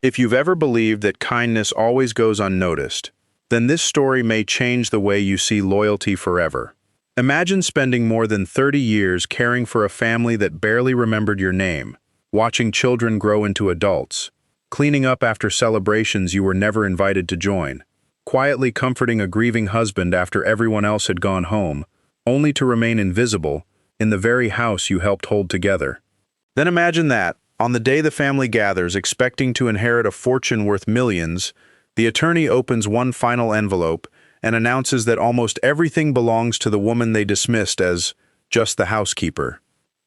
If you've ever believed that kindness always goes unnoticed, then this story may change the way you see loyalty forever. Imagine spending more than 30 years caring for a family that barely remembered your name, watching children grow into adults, cleaning up after celebrations you were never invited to join, quietly comforting a grieving husband after everyone else had gone home, only to remain invisible in the very house you helped hold together. Then imagine that, on the day the family gathers expecting to inherit a fortune worth millions, the attorney opens one final envelope and announces that almost everything belongs to the woman they dismissed as just the housekeeper.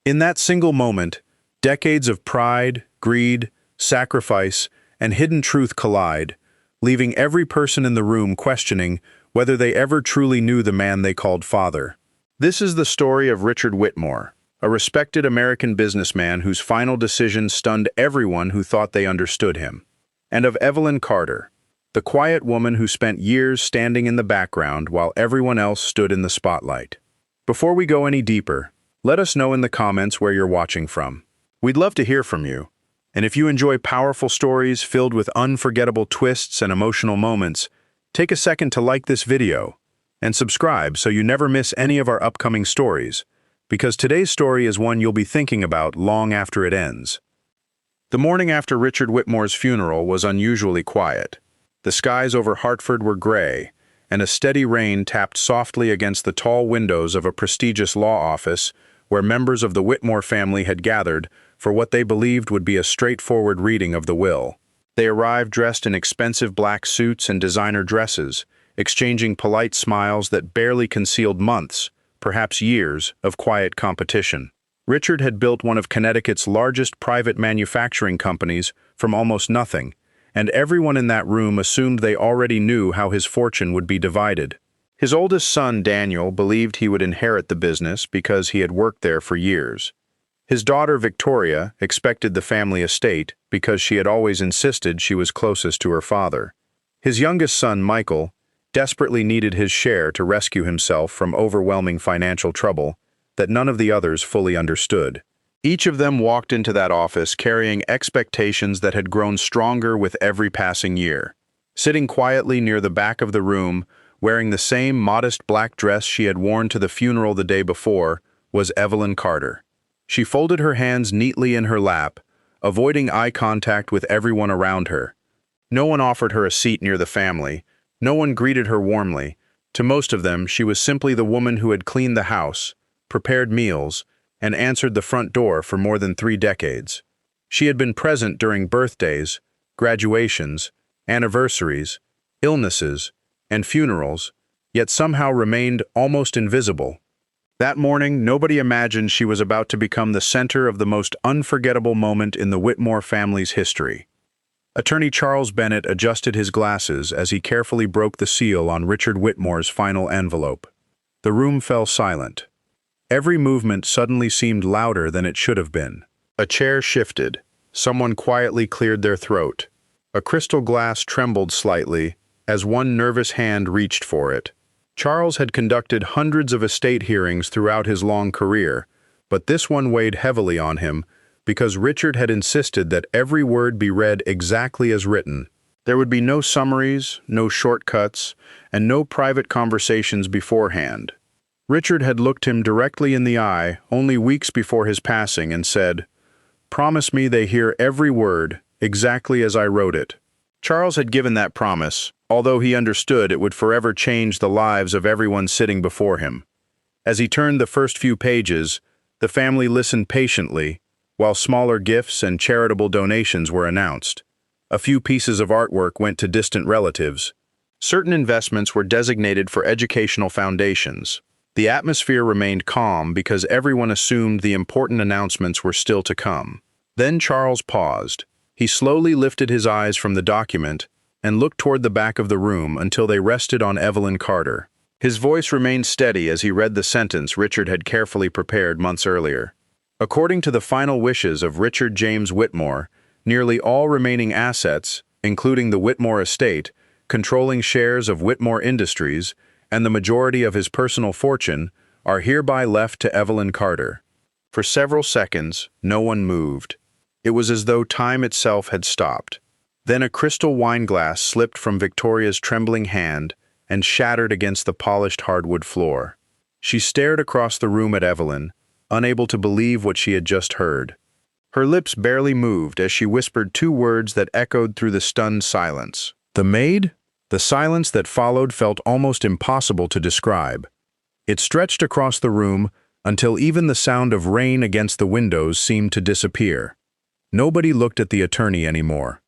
In that single moment, decades of pride, greed, sacrifice, and hidden truth collide, leaving every person in the room questioning whether they ever truly knew the man they called father. This is the story of Richard Whitmore, a respected American businessman whose final decision stunned everyone who thought they understood him, and of Evelyn Carter, the quiet woman who spent years standing in the background while everyone else stood in the spotlight. Before we go any deeper, let us know in the comments where you're watching from. We'd love to hear from you, and if you enjoy powerful stories filled with unforgettable twists and emotional moments, take a second to like this video and subscribe so you never miss any of our upcoming stories, because today's story is one you'll be thinking about long after it ends. The morning after Richard Whitmore's funeral was unusually quiet. The skies over Hartford were gray, and a steady rain tapped softly against the tall windows of a prestigious law office where members of the Whitmore family had gathered for what they believed would be a straightforward reading of the will. They arrived dressed in expensive black suits and designer dresses, exchanging polite smiles that barely concealed months, perhaps years, of quiet competition. Richard had built one of Connecticut's largest private manufacturing companies from almost nothing, and everyone in that room assumed they already knew how his fortune would be divided. His oldest son, Daniel, believed he would inherit the business because he had worked there for years. His daughter, Victoria, expected the family estate because she had always insisted she was closest to her father. His youngest son, Michael, desperately needed his share to rescue himself from overwhelming financial trouble that none of the others fully understood. Each of them walked into that office carrying expectations that had grown stronger with every passing year. Sitting quietly near the back of the room, wearing the same modest black dress she had worn to the funeral the day before, was Evelyn Carter. She folded her hands neatly in her lap, avoiding eye contact with everyone around her. No one offered her a seat near the family. No one greeted her warmly. To most of them, she was simply the woman who had cleaned the house, prepared meals, and answered the front door for more than 3 decades. She had been present during birthdays, graduations, anniversaries, illnesses, and funerals, yet somehow remained almost invisible. That morning, nobody imagined she was about to become the center of the most unforgettable moment in the Whitmore family's history. Attorney Charles Bennett adjusted his glasses as he carefully broke the seal on Richard Whitmore's final envelope. The room fell silent. Every movement suddenly seemed louder than it should have been. A chair shifted. Someone quietly cleared their throat. A crystal glass trembled slightly as one nervous hand reached for it. Charles had conducted hundreds of estate hearings throughout his long career, but this one weighed heavily on him because Richard had insisted that every word be read exactly as written. There would be no summaries, no shortcuts, and no private conversations beforehand. Richard had looked him directly in the eye only weeks before his passing and said, "Promise me they hear every word, exactly as I wrote it." Charles had given that promise, although he understood it would forever change the lives of everyone sitting before him. As he turned the first few pages, the family listened patiently, while smaller gifts and charitable donations were announced. A few pieces of artwork went to distant relatives. Certain investments were designated for educational foundations. The atmosphere remained calm because everyone assumed the important announcements were still to come. Then Charles paused. He slowly lifted his eyes from the document and looked toward the back of the room until they rested on Evelyn Carter. His voice remained steady as he read the sentence Richard had carefully prepared months earlier. According to the final wishes of Richard James Whitmore, nearly all remaining assets, including the Whitmore estate, controlling shares of Whitmore Industries, and the majority of his personal fortune, are hereby left to Evelyn Carter. For several seconds, no one moved. It was as though time itself had stopped. Then a crystal wine glass slipped from Victoria's trembling hand and shattered against the polished hardwood floor. She stared across the room at Evelyn, unable to believe what she had just heard. Her lips barely moved as she whispered two words that echoed through the stunned silence. "The maid?" The silence that followed felt almost impossible to describe. It stretched across the room until even the sound of rain against the windows seemed to disappear. Nobody looked at the attorney anymore.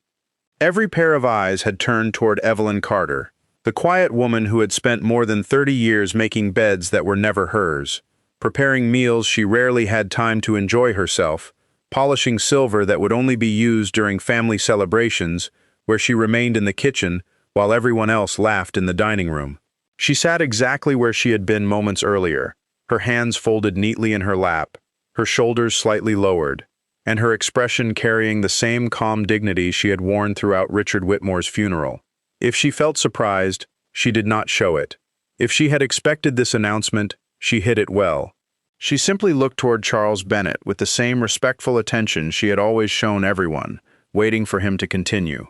Every pair of eyes had turned toward Evelyn Carter, the quiet woman who had spent more than 30 years making beds that were never hers, preparing meals she rarely had time to enjoy herself, polishing silver that would only be used during family celebrations, where she remained in the kitchen while everyone else laughed in the dining room. She sat exactly where she had been moments earlier, her hands folded neatly in her lap, her shoulders slightly lowered, and her expression carrying the same calm dignity she had worn throughout Richard Whitmore's funeral. If she felt surprised, she did not show it. If she had expected this announcement, she hid it well. She simply looked toward Charles Bennet with the same respectful attention she had always shown everyone, waiting for him to continue.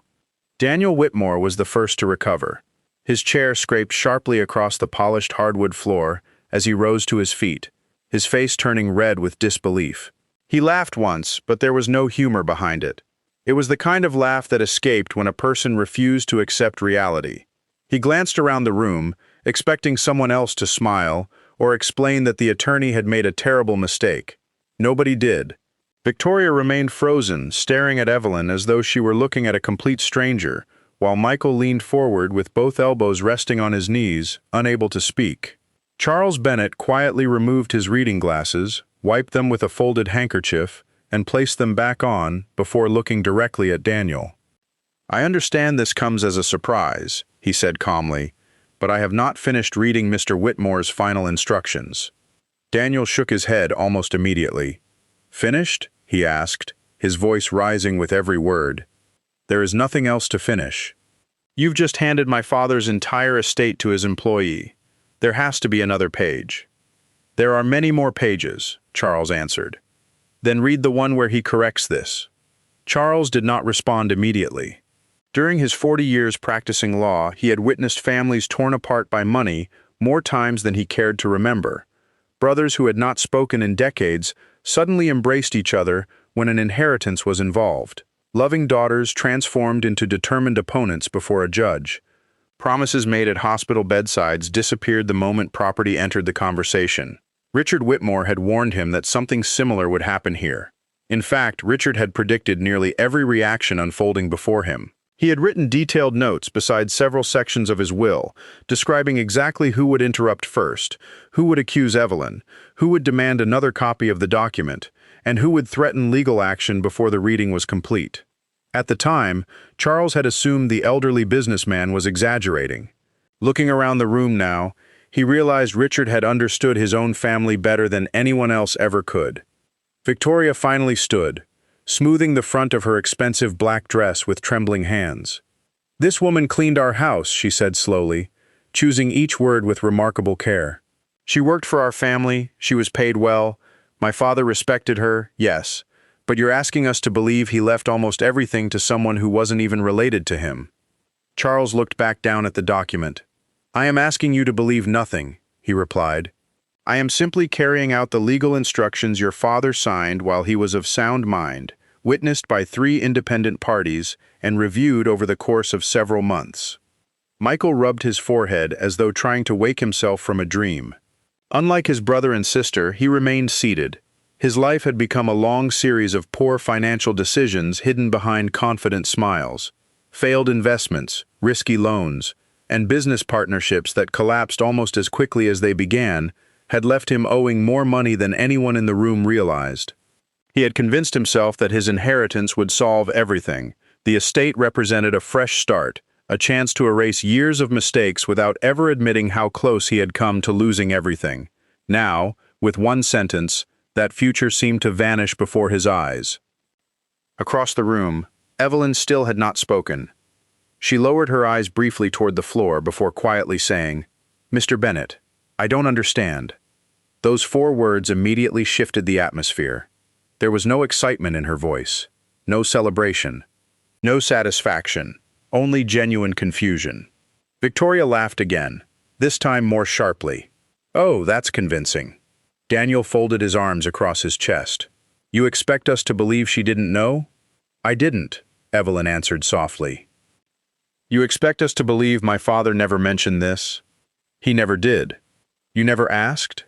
Daniel Whitmore was the first to recover. His chair scraped sharply across the polished hardwood floor as he rose to his feet, his face turning red with disbelief. He laughed once, but there was no humor behind it. It was the kind of laugh that escaped when a person refused to accept reality. He glanced around the room, expecting someone else to smile or explain that the attorney had made a terrible mistake. Nobody did. Victoria remained frozen, staring at Evelyn as though she were looking at a complete stranger, while Michael leaned forward with both elbows resting on his knees, unable to speak. Charles Bennet quietly removed his reading glasses, wiped them with a folded handkerchief, and placed them back on before looking directly at Daniel. "I understand this comes as a surprise," he said calmly, "but I have not finished reading Mr. Whitmore's final instructions." Daniel shook his head almost immediately. "Finished?" he asked, his voice rising with every word. "There is nothing else to finish. You've just handed my father's entire estate to his employee. There has to be another page." "There are many more pages," Charles answered. "Then read the one where he corrects this." Charles did not respond immediately. During his 40 years practicing law, he had witnessed families torn apart by money more times than he cared to remember. Brothers who had not spoken in decades suddenly embraced each other when an inheritance was involved. Loving daughters transformed into determined opponents before a judge. Promises made at hospital bedsides disappeared the moment property entered the conversation. Richard Whitmore had warned him that something similar would happen here. In fact, Richard had predicted nearly every reaction unfolding before him. He had written detailed notes beside several sections of his will, describing exactly who would interrupt first, who would accuse Evelyn, who would demand another copy of the document, and who would threaten legal action before the reading was complete. At the time, Charles had assumed the elderly businessman was exaggerating. Looking around the room now, he realized Richard had understood his own family better than anyone else ever could. Victoria finally stood, smoothing the front of her expensive black dress with trembling hands. "This woman cleaned our house," she said slowly, choosing each word with remarkable care. "She worked for our family, she was paid well, my father respected her, yes, but you're asking us to believe he left almost everything to someone who wasn't even related to him." Charles looked back down at the document. "I am asking you to believe nothing," he replied. "I am simply carrying out the legal instructions your father signed while he was of sound mind, witnessed by 3 independent parties, and reviewed over the course of several months." Michael rubbed his forehead as though trying to wake himself from a dream. Unlike his brother and sister, he remained seated. His life had become a long series of poor financial decisions hidden behind confident smiles, failed investments, risky loans, and business partnerships that collapsed almost as quickly as they began, had left him owing more money than anyone in the room realized. He had convinced himself that his inheritance would solve everything. The estate represented a fresh start, a chance to erase years of mistakes without ever admitting how close he had come to losing everything. Now, with one sentence, that future seemed to vanish before his eyes. Across the room, Evelyn still had not spoken. She lowered her eyes briefly toward the floor before quietly saying, "Mr. Bennet, I don't understand." Those 4 words immediately shifted the atmosphere. There was no excitement in her voice, no celebration, No satisfaction, only genuine confusion. Victoria laughed again, this time more sharply. Oh, that's convincing. Daniel folded his arms across his chest. You expect us to believe she didn't know? I didn't, Evelyn answered softly. You expect us to believe my father never mentioned this? He never did. You never asked?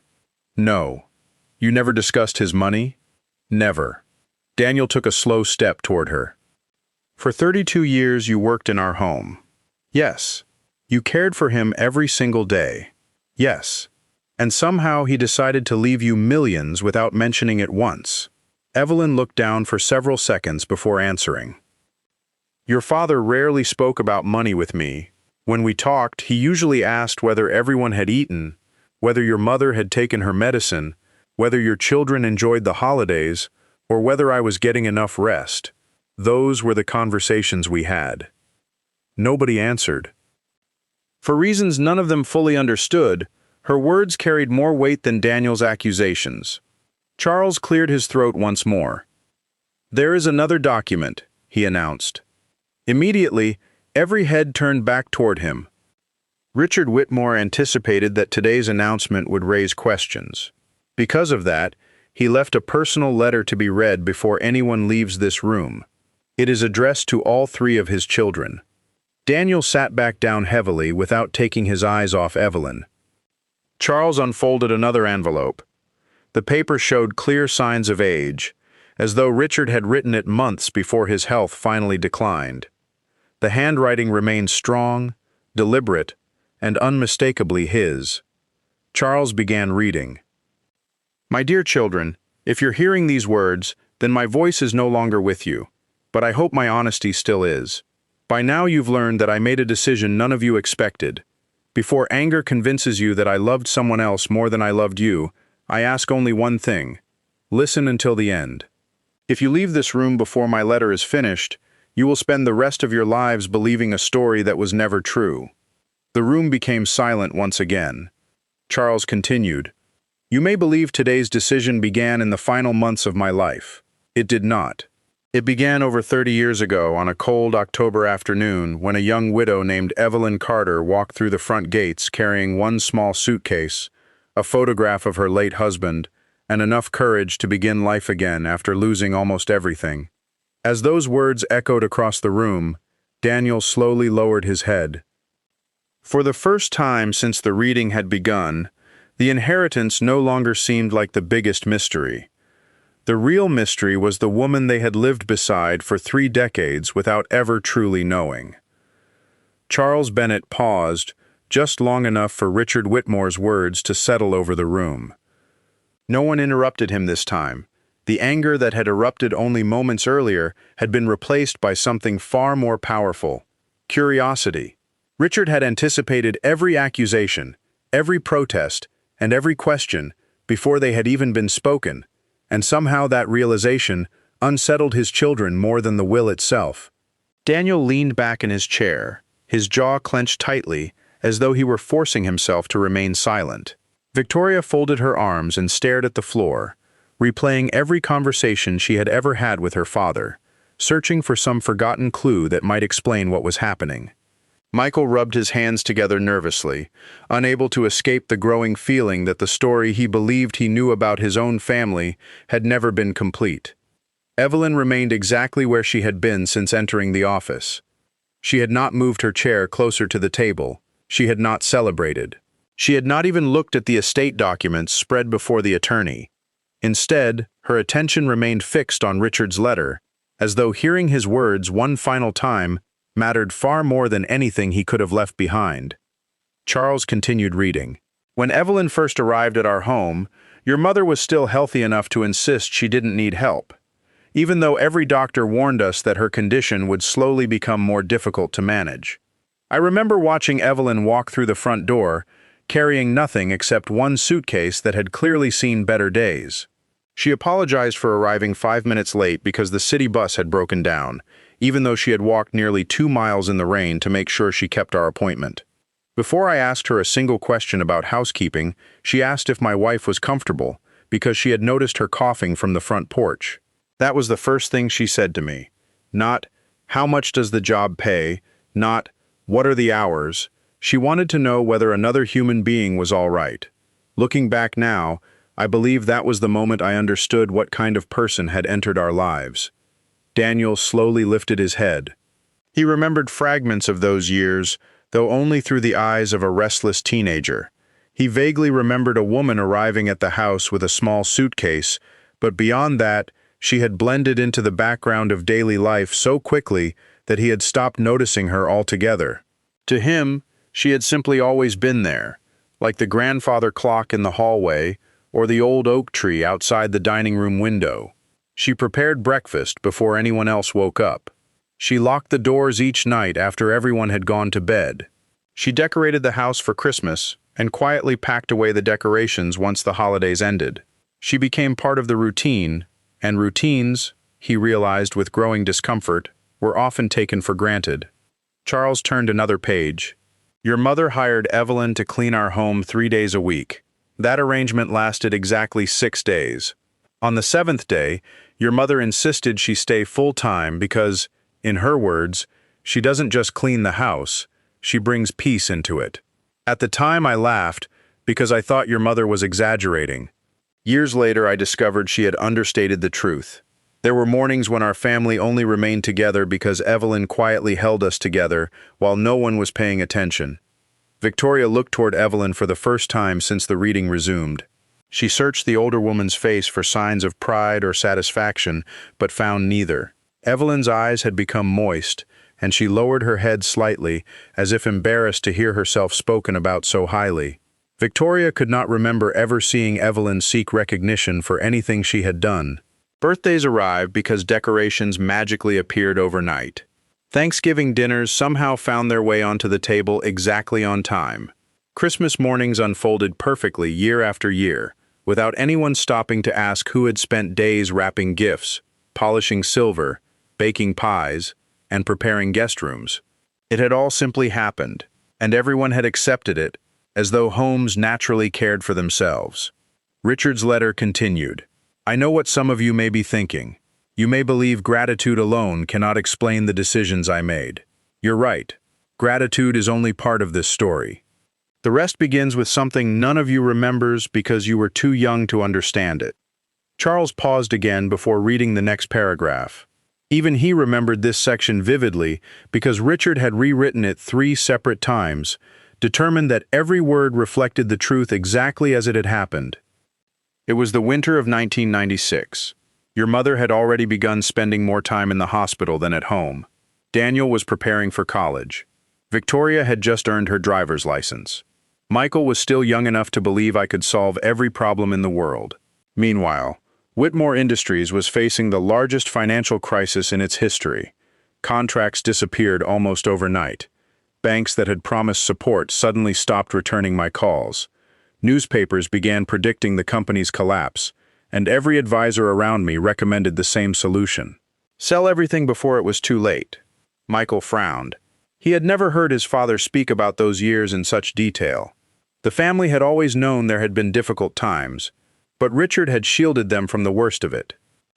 No. You never discussed his money? Never. Daniel took a slow step toward her. For 32 years you worked in our home. Yes. You cared for him every single day. Yes. And somehow he decided to leave you millions without mentioning it once. Evelyn looked down for several seconds before answering. Your father rarely spoke about money with me. When we talked, he usually asked whether everyone had eaten, whether your mother had taken her medicine, whether your children enjoyed the holidays, or whether I was getting enough rest. Those were the conversations we had. Nobody answered. For reasons none of them fully understood, her words carried more weight than Daniel's accusations. Charles cleared his throat once more. There is another document, he announced. Immediately, every head turned back toward him. Richard Whitmore anticipated that today's announcement would raise questions. Because of that, he left a personal letter to be read before anyone leaves this room. It is addressed to all three of his children. Daniel sat back down heavily without taking his eyes off Evelyn. Charles unfolded another envelope. The paper showed clear signs of age, as though Richard had written it months before his health finally declined. The handwriting remained strong, deliberate, and unmistakably his. Charles began reading. My dear children, if you're hearing these words, then my voice is no longer with you, but I hope my honesty still is. By now you've learned that I made a decision none of you expected. Before anger convinces you that I loved someone else more than I loved you, I ask only one thing. Listen until the end. If you leave this room before my letter is finished, you will spend the rest of your lives believing a story that was never true. The room became silent once again. Charles continued, You may believe today's decision began in the final months of my life. It did not. It began over 30 years ago on a cold October afternoon when a young widow named Evelyn Carter walked through the front gates carrying one small suitcase, a photograph of her late husband, and enough courage to begin life again after losing almost everything. As those words echoed across the room, Daniel slowly lowered his head. For the first time since the reading had begun, the inheritance no longer seemed like the biggest mystery. The real mystery was the woman they had lived beside for 3 decades without ever truly knowing. Charles Bennett paused, just long enough for Richard Whitmore's words to settle over the room. No one interrupted him this time. The anger that had erupted only moments earlier had been replaced by something far more powerful: curiosity. Richard had anticipated every accusation, every protest, and every question before they had even been spoken, and somehow that realization unsettled his children more than the will itself. Daniel leaned back in his chair, his jaw clenched tightly, as though he were forcing himself to remain silent. Victoria folded her arms and stared at the floor, replaying every conversation she had ever had with her father, searching for some forgotten clue that might explain what was happening. Michael rubbed his hands together nervously, unable to escape the growing feeling that the story he believed he knew about his own family had never been complete. Evelyn remained exactly where she had been since entering the office. She had not moved her chair closer to the table. She had not celebrated. She had not even looked at the estate documents spread before the attorney. Instead, her attention remained fixed on Richard's letter, as though hearing his words one final time mattered far more than anything he could have left behind. Charles continued reading. When Evelyn first arrived at our home, your mother was still healthy enough to insist she didn't need help, even though every doctor warned us that her condition would slowly become more difficult to manage. I remember watching Evelyn walk through the front door, carrying nothing except one suitcase that had clearly seen better days. She apologized for arriving 5 minutes late because the city bus had broken down, even though she had walked nearly 2 miles in the rain to make sure she kept our appointment. Before I asked her a single question about housekeeping, she asked if my wife was comfortable, because she had noticed her coughing from the front porch. That was the first thing she said to me. Not, How much does the job pay? Not, what are the hours? She wanted to know whether another human being was all right. Looking back now, I believe that was the moment I understood what kind of person had entered our lives. Daniel slowly lifted his head. He remembered fragments of those years, though only through the eyes of a restless teenager. He vaguely remembered a woman arriving at the house with a small suitcase, but beyond that, she had blended into the background of daily life so quickly that he had stopped noticing her altogether. To him, she had simply always been there, like the grandfather clock in the hallway or the old oak tree outside the dining room window. She prepared breakfast before anyone else woke up. She locked the doors each night after everyone had gone to bed. She decorated the house for Christmas and quietly packed away the decorations once the holidays ended. She became part of the routine, and routines, he realized with growing discomfort, were often taken for granted. Charles turned another page. Your mother hired Evelyn to clean our home 3 days a week. That arrangement lasted exactly 6 days. On the 7th day, your mother insisted she stay full-time because, in her words, she doesn't just clean the house, she brings peace into it. At the time I laughed because I thought your mother was exaggerating. Years later I discovered she had understated the truth. There were mornings when our family only remained together because Evelyn quietly held us together while no one was paying attention. Victoria looked toward Evelyn for the first time since the reading resumed. She searched the older woman's face for signs of pride or satisfaction, but found neither. Evelyn's eyes had become moist, and she lowered her head slightly, as if embarrassed to hear herself spoken about so highly. Victoria could not remember ever seeing Evelyn seek recognition for anything she had done. Birthdays arrived because decorations magically appeared overnight. Thanksgiving dinners somehow found their way onto the table exactly on time. Christmas mornings unfolded perfectly year after year, without anyone stopping to ask who had spent days wrapping gifts, polishing silver, baking pies, and preparing guest rooms. It had all simply happened, and everyone had accepted it, as though homes naturally cared for themselves. Richard's letter continued. I know what some of you may be thinking. You may believe gratitude alone cannot explain the decisions I made. You're right. Gratitude is only part of this story. The rest begins with something none of you remembers because you were too young to understand it. Charles paused again before reading the next paragraph. Even he remembered this section vividly because Richard had rewritten it 3 separate times, determined that every word reflected the truth exactly as it had happened. It was the winter of 1996. Your mother had already begun spending more time in the hospital than at home. Daniel was preparing for college. Victoria had just earned her driver's license. Michael was still young enough to believe I could solve every problem in the world. Meanwhile, Whitmore Industries was facing the largest financial crisis in its history. Contracts disappeared almost overnight. Banks that had promised support suddenly stopped returning my calls. Newspapers began predicting the company's collapse, and every advisor around me recommended the same solution. Sell everything before it was too late. Michael frowned. He had never heard his father speak about those years in such detail. The family had always known there had been difficult times, but Richard had shielded them from the worst of it.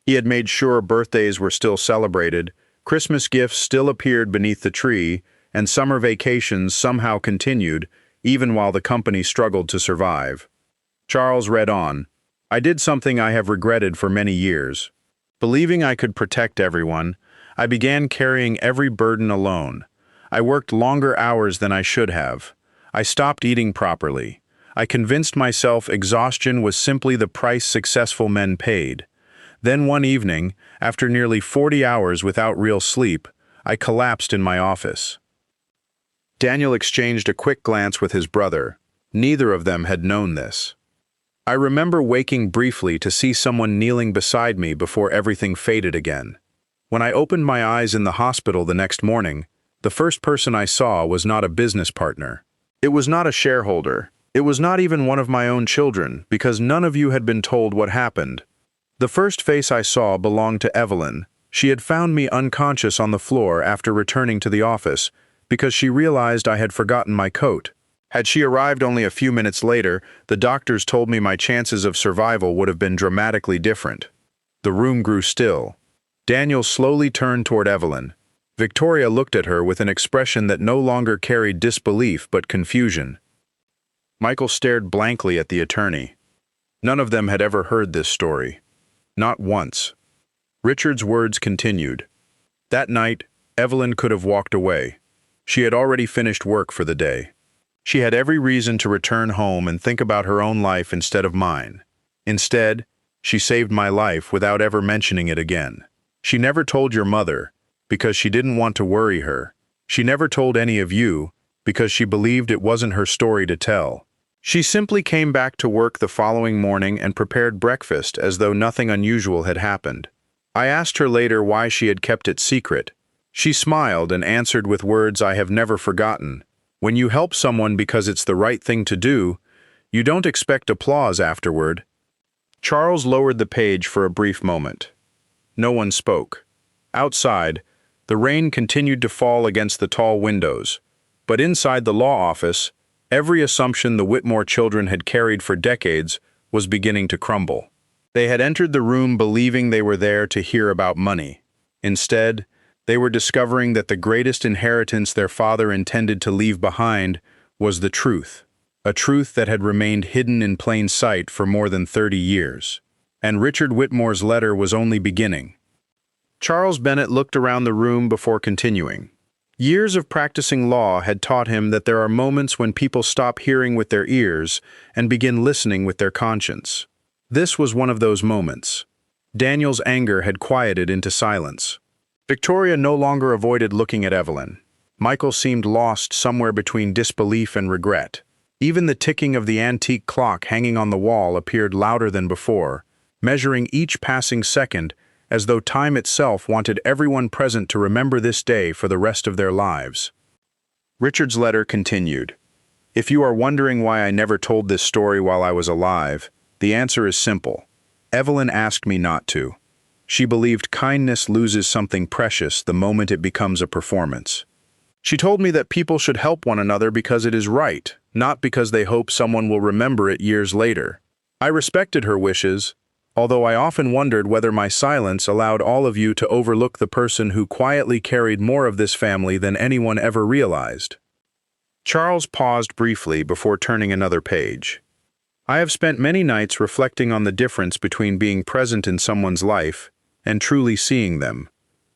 He had made sure birthdays were still celebrated, Christmas gifts still appeared beneath the tree, and summer vacations somehow continued, even while the company struggled to survive. Charles read on. I did something I have regretted for many years. Believing I could protect everyone, I began carrying every burden alone. I worked longer hours than I should have. I stopped eating properly. I convinced myself exhaustion was simply the price successful men paid. Then one evening, after nearly 40 hours without real sleep, I collapsed in my office. Daniel exchanged a quick glance with his brother. Neither of them had known this. I remember waking briefly to see someone kneeling beside me before everything faded again. When I opened my eyes in the hospital the next morning, the first person I saw was not a business partner. It was not a shareholder. It was not even one of my own children, because none of you had been told what happened. The first face I saw belonged to Evelyn. She had found me unconscious on the floor after returning to the office, because she realized I had forgotten my coat. Had she arrived only a few minutes later, the doctors told me my chances of survival would have been dramatically different. The room grew still. Daniel slowly turned toward Evelyn. Victoria looked at her with an expression that no longer carried disbelief but confusion. Michael stared blankly at the attorney. None of them had ever heard this story. Not once. Richard's words continued. That night, Evelyn could have walked away. She had already finished work for the day. She had every reason to return home and think about her own life instead of mine. Instead, she saved my life without ever mentioning it again. She never told your mother, because she didn't want to worry her. She never told any of you, because she believed it wasn't her story to tell. She simply came back to work the following morning and prepared breakfast as though nothing unusual had happened. I asked her later why she had kept it secret. She smiled and answered with words I have never forgotten. When you help someone because it's the right thing to do, you don't expect applause afterward. Charles lowered the page for a brief moment. No one spoke. Outside, the rain continued to fall against the tall windows, but inside the law office, every assumption the Whitmore children had carried for decades was beginning to crumble. They had entered the room believing they were there to hear about money. Instead, they were discovering that the greatest inheritance their father intended to leave behind was the truth, a truth that had remained hidden in plain sight for more than 30 years. And Richard Whitmore's letter was only beginning. Charles Bennett looked around the room before continuing. Years of practicing law had taught him that there are moments when people stop hearing with their ears and begin listening with their conscience. This was one of those moments. Daniel's anger had quieted into silence. Victoria no longer avoided looking at Evelyn. Michael seemed lost somewhere between disbelief and regret. Even the ticking of the antique clock hanging on the wall appeared louder than before, measuring each passing second as though time itself wanted everyone present to remember this day for the rest of their lives. Richard's letter continued. If you are wondering why I never told this story while I was alive, the answer is simple. Evelyn asked me not to. She believed kindness loses something precious the moment it becomes a performance. She told me that people should help one another because it is right, not because they hope someone will remember it years later. I respected her wishes, although I often wondered whether my silence allowed all of you to overlook the person who quietly carried more of this family than anyone ever realized. Charles paused briefly before turning another page. I have spent many nights reflecting on the difference between being present in someone's life and truly seeing them.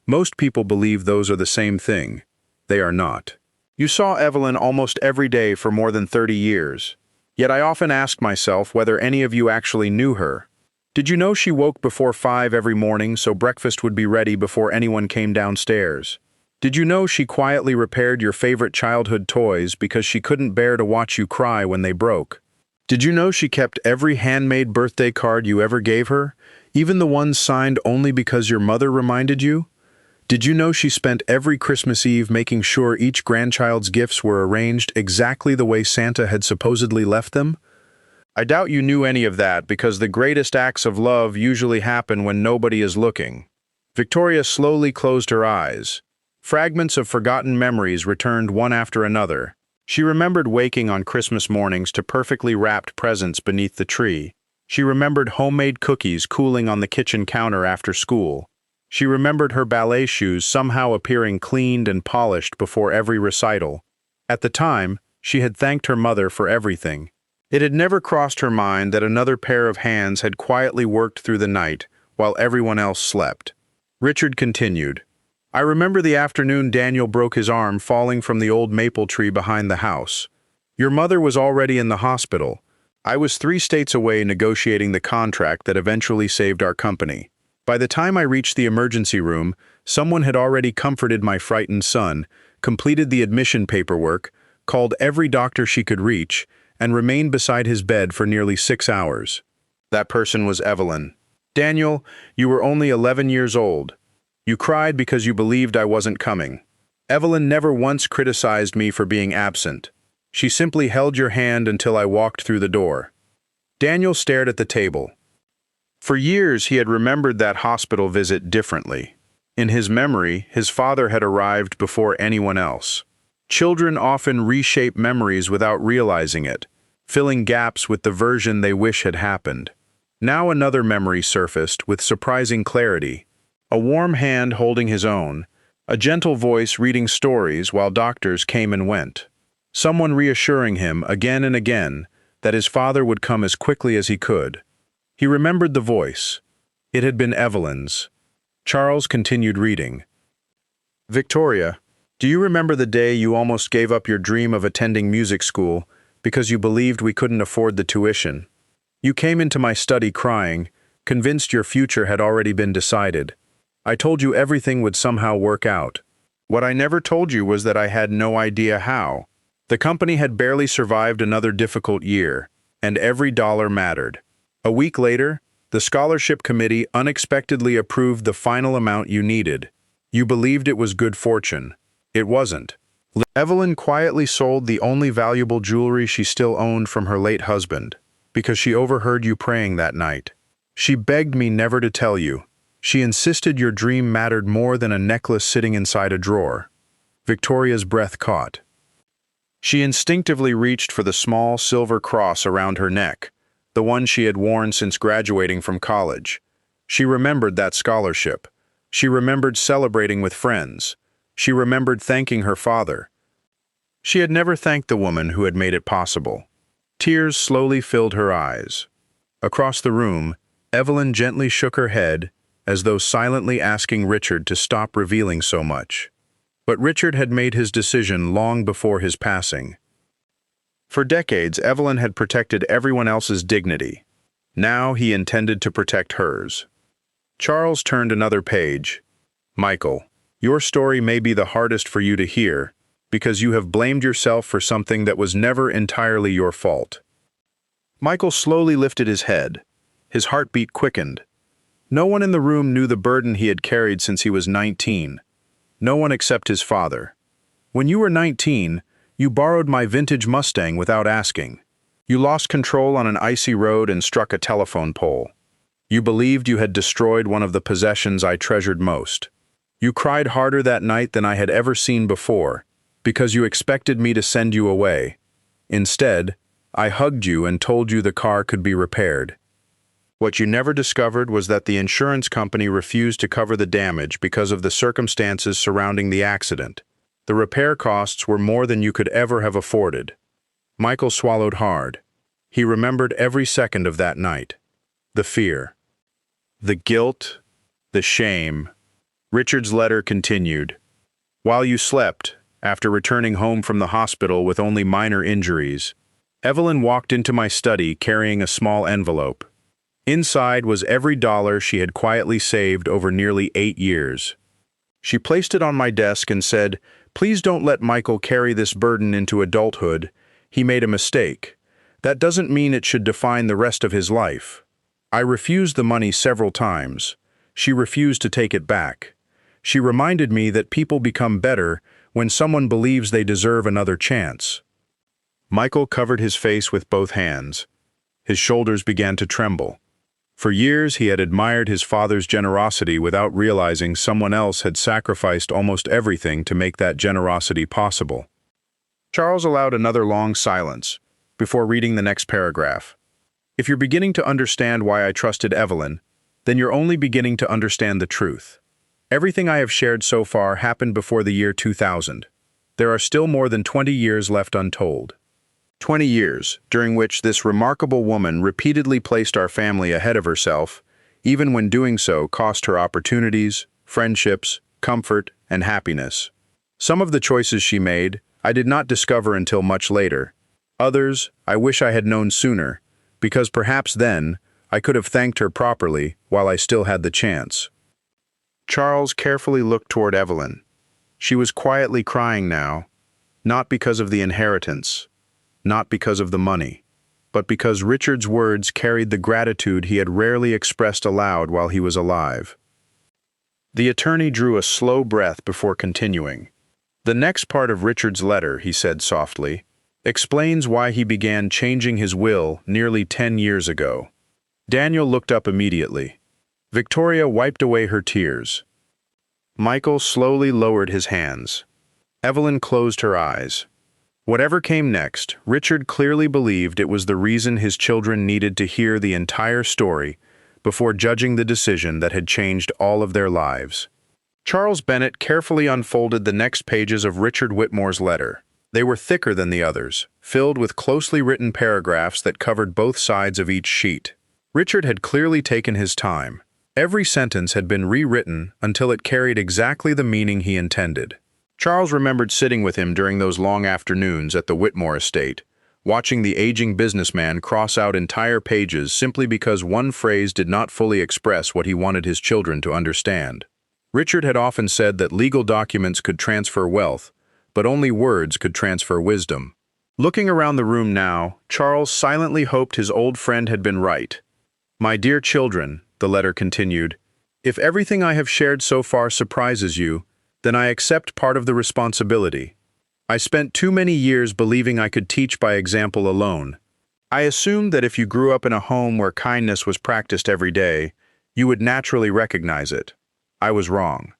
Most people believe those are the same thing. They are not. You saw Evelyn almost every day for more than 30 years. Yet I often ask myself whether any of you actually knew her. Did you know she woke before 5 every morning so breakfast would be ready before anyone came downstairs? Did you know she quietly repaired your favorite childhood toys because she couldn't bear to watch you cry when they broke? Did you know she kept every handmade birthday card you ever gave her, even the ones signed only because your mother reminded you? Did you know she spent every Christmas Eve making sure each grandchild's gifts were arranged exactly the way Santa had supposedly left them? I doubt you knew any of that because the greatest acts of love usually happen when nobody is looking. Victoria slowly closed her eyes. Fragments of forgotten memories returned one after another. She remembered waking on Christmas mornings to perfectly wrapped presents beneath the tree. She remembered homemade cookies cooling on the kitchen counter after school. She remembered her ballet shoes somehow appearing cleaned and polished before every recital. At the time, she had thanked her mother for everything. It had never crossed her mind that another pair of hands had quietly worked through the night while everyone else slept. Richard continued. I remember the afternoon Daniel broke his arm falling from the old maple tree behind the house. Your mother was already in the hospital. I was 3 states away negotiating the contract that eventually saved our company. By the time I reached the emergency room, someone had already comforted my frightened son, completed the admission paperwork, called every doctor she could reach, and remained beside his bed for nearly 6 hours. That person was Evelyn. Daniel, you were only 11 years old. You cried because you believed I wasn't coming. Evelyn never once criticized me for being absent. She simply held your hand until I walked through the door. Daniel stared at the table. For years he had remembered that hospital visit differently. In his memory, his father had arrived before anyone else. Children often reshape memories without realizing it, filling gaps with the version they wish had happened. Now another memory surfaced with surprising clarity. A warm hand holding his own, A gentle voice reading stories while doctors came and went. Someone reassuring him again and again that his father would come as quickly as he could. He remembered the voice. It had been Evelyn's. Charles continued reading. Victoria, do you remember the day you almost gave up your dream of attending music school because you believed we couldn't afford the tuition? You came into my study crying, convinced your future had already been decided. I told you everything would somehow work out. What I never told you was that I had no idea how. The company had barely survived another difficult year, and every dollar mattered. A week later, the scholarship committee unexpectedly approved the final amount you needed. You believed it was good fortune. It wasn't. Evelyn quietly sold the only valuable jewelry she still owned from her late husband, because she overheard you praying that night. She begged me never to tell you. She insisted your dream mattered more than a necklace sitting inside a drawer. Victoria's breath caught. She instinctively reached for the small silver cross around her neck, the one she had worn since graduating from college. She remembered that scholarship. She remembered celebrating with friends. She remembered thanking her father. She had never thanked the woman who had made it possible. Tears slowly filled her eyes. Across the room, Evelyn gently shook her head, as though silently asking Richard to stop revealing so much. But Richard had made his decision long before his passing. For decades, Evelyn had protected everyone else's dignity. Now he intended to protect hers. Charles turned another page. Michael, your story may be the hardest for you to hear, because you have blamed yourself for something that was never entirely your fault. Michael slowly lifted his head. His heartbeat quickened. No one in the room knew the burden he had carried since he was 19. No one except his father. When you were 19, you borrowed my vintage Mustang without asking. You lost control on an icy road and struck a telephone pole. You believed you had destroyed one of the possessions I treasured most. You cried harder that night than I had ever seen before, because you expected me to send you away. Instead, I hugged you and told you the car could be repaired. What you never discovered was that the insurance company refused to cover the damage because of the circumstances surrounding the accident. The repair costs were more than you could ever have afforded. Michael swallowed hard. He remembered every second of that night. The fear. The guilt. The shame. Richard's letter continued. While you slept, after returning home from the hospital with only minor injuries, Evelyn walked into my study carrying a small envelope. Inside was every dollar she had quietly saved over nearly 8 years. She placed it on my desk and said, "Please don't let Michael carry this burden into adulthood. He made a mistake. That doesn't mean it should define the rest of his life." I refused the money several times. She refused to take it back. She reminded me that people become better when someone believes they deserve another chance. Michael covered his face with both hands. His shoulders began to tremble. For years he had admired his father's generosity without realizing someone else had sacrificed almost everything to make that generosity possible. Charles allowed another long silence before reading the next paragraph. If you're beginning to understand why I trusted Evelyn, then you're only beginning to understand the truth. Everything I have shared so far happened before the year 2000. There are still more than 20 years left untold. 20 years, during which this remarkable woman repeatedly placed our family ahead of herself, even when doing so cost her opportunities, friendships, comfort, and happiness. Some of the choices she made, I did not discover until much later. Others, I wish I had known sooner, because perhaps then, I could have thanked her properly while I still had the chance. Charles carefully looked toward Evelyn. She was quietly crying now, not because of the inheritance, not because of the money, but because Richard's words carried the gratitude he had rarely expressed aloud while he was alive. The attorney drew a slow breath before continuing. The next part of Richard's letter, he said softly, explains why he began changing his will nearly 10 years ago. Daniel looked up immediately. Victoria wiped away her tears. Michael slowly lowered his hands. Evelyn closed her eyes. Whatever came next, Richard clearly believed it was the reason his children needed to hear the entire story before judging the decision that had changed all of their lives. Charles Bennett carefully unfolded the next pages of Richard Whitmore's letter. They were thicker than the others, filled with closely written paragraphs that covered both sides of each sheet. Richard had clearly taken his time. Every sentence had been rewritten until it carried exactly the meaning he intended. Charles remembered sitting with him during those long afternoons at the Whitmore estate, watching the aging businessman cross out entire pages simply because one phrase did not fully express what he wanted his children to understand. Richard had often said that legal documents could transfer wealth, but only words could transfer wisdom. Looking around the room now, Charles silently hoped his old friend had been right. "My dear children," the letter continued, "if everything I have shared so far surprises you, then I accept part of the responsibility. I spent too many years believing I could teach by example alone. I assumed that if you grew up in a home where kindness was practiced every day, you would naturally recognize it. I was wrong.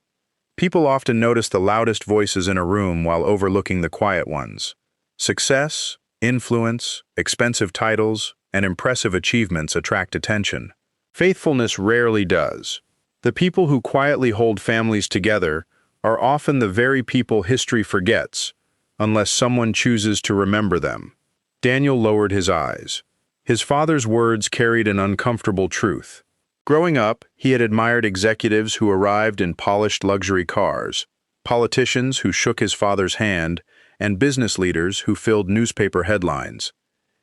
People often notice the loudest voices in a room while overlooking the quiet ones. Success, influence, expensive titles, and impressive achievements attract attention. Faithfulness rarely does. The people who quietly hold families together are often the very people history forgets, unless someone chooses to remember them." Daniel lowered his eyes. His father's words carried an uncomfortable truth. Growing up, he had admired executives who arrived in polished luxury cars, politicians who shook his father's hand, and business leaders who filled newspaper headlines.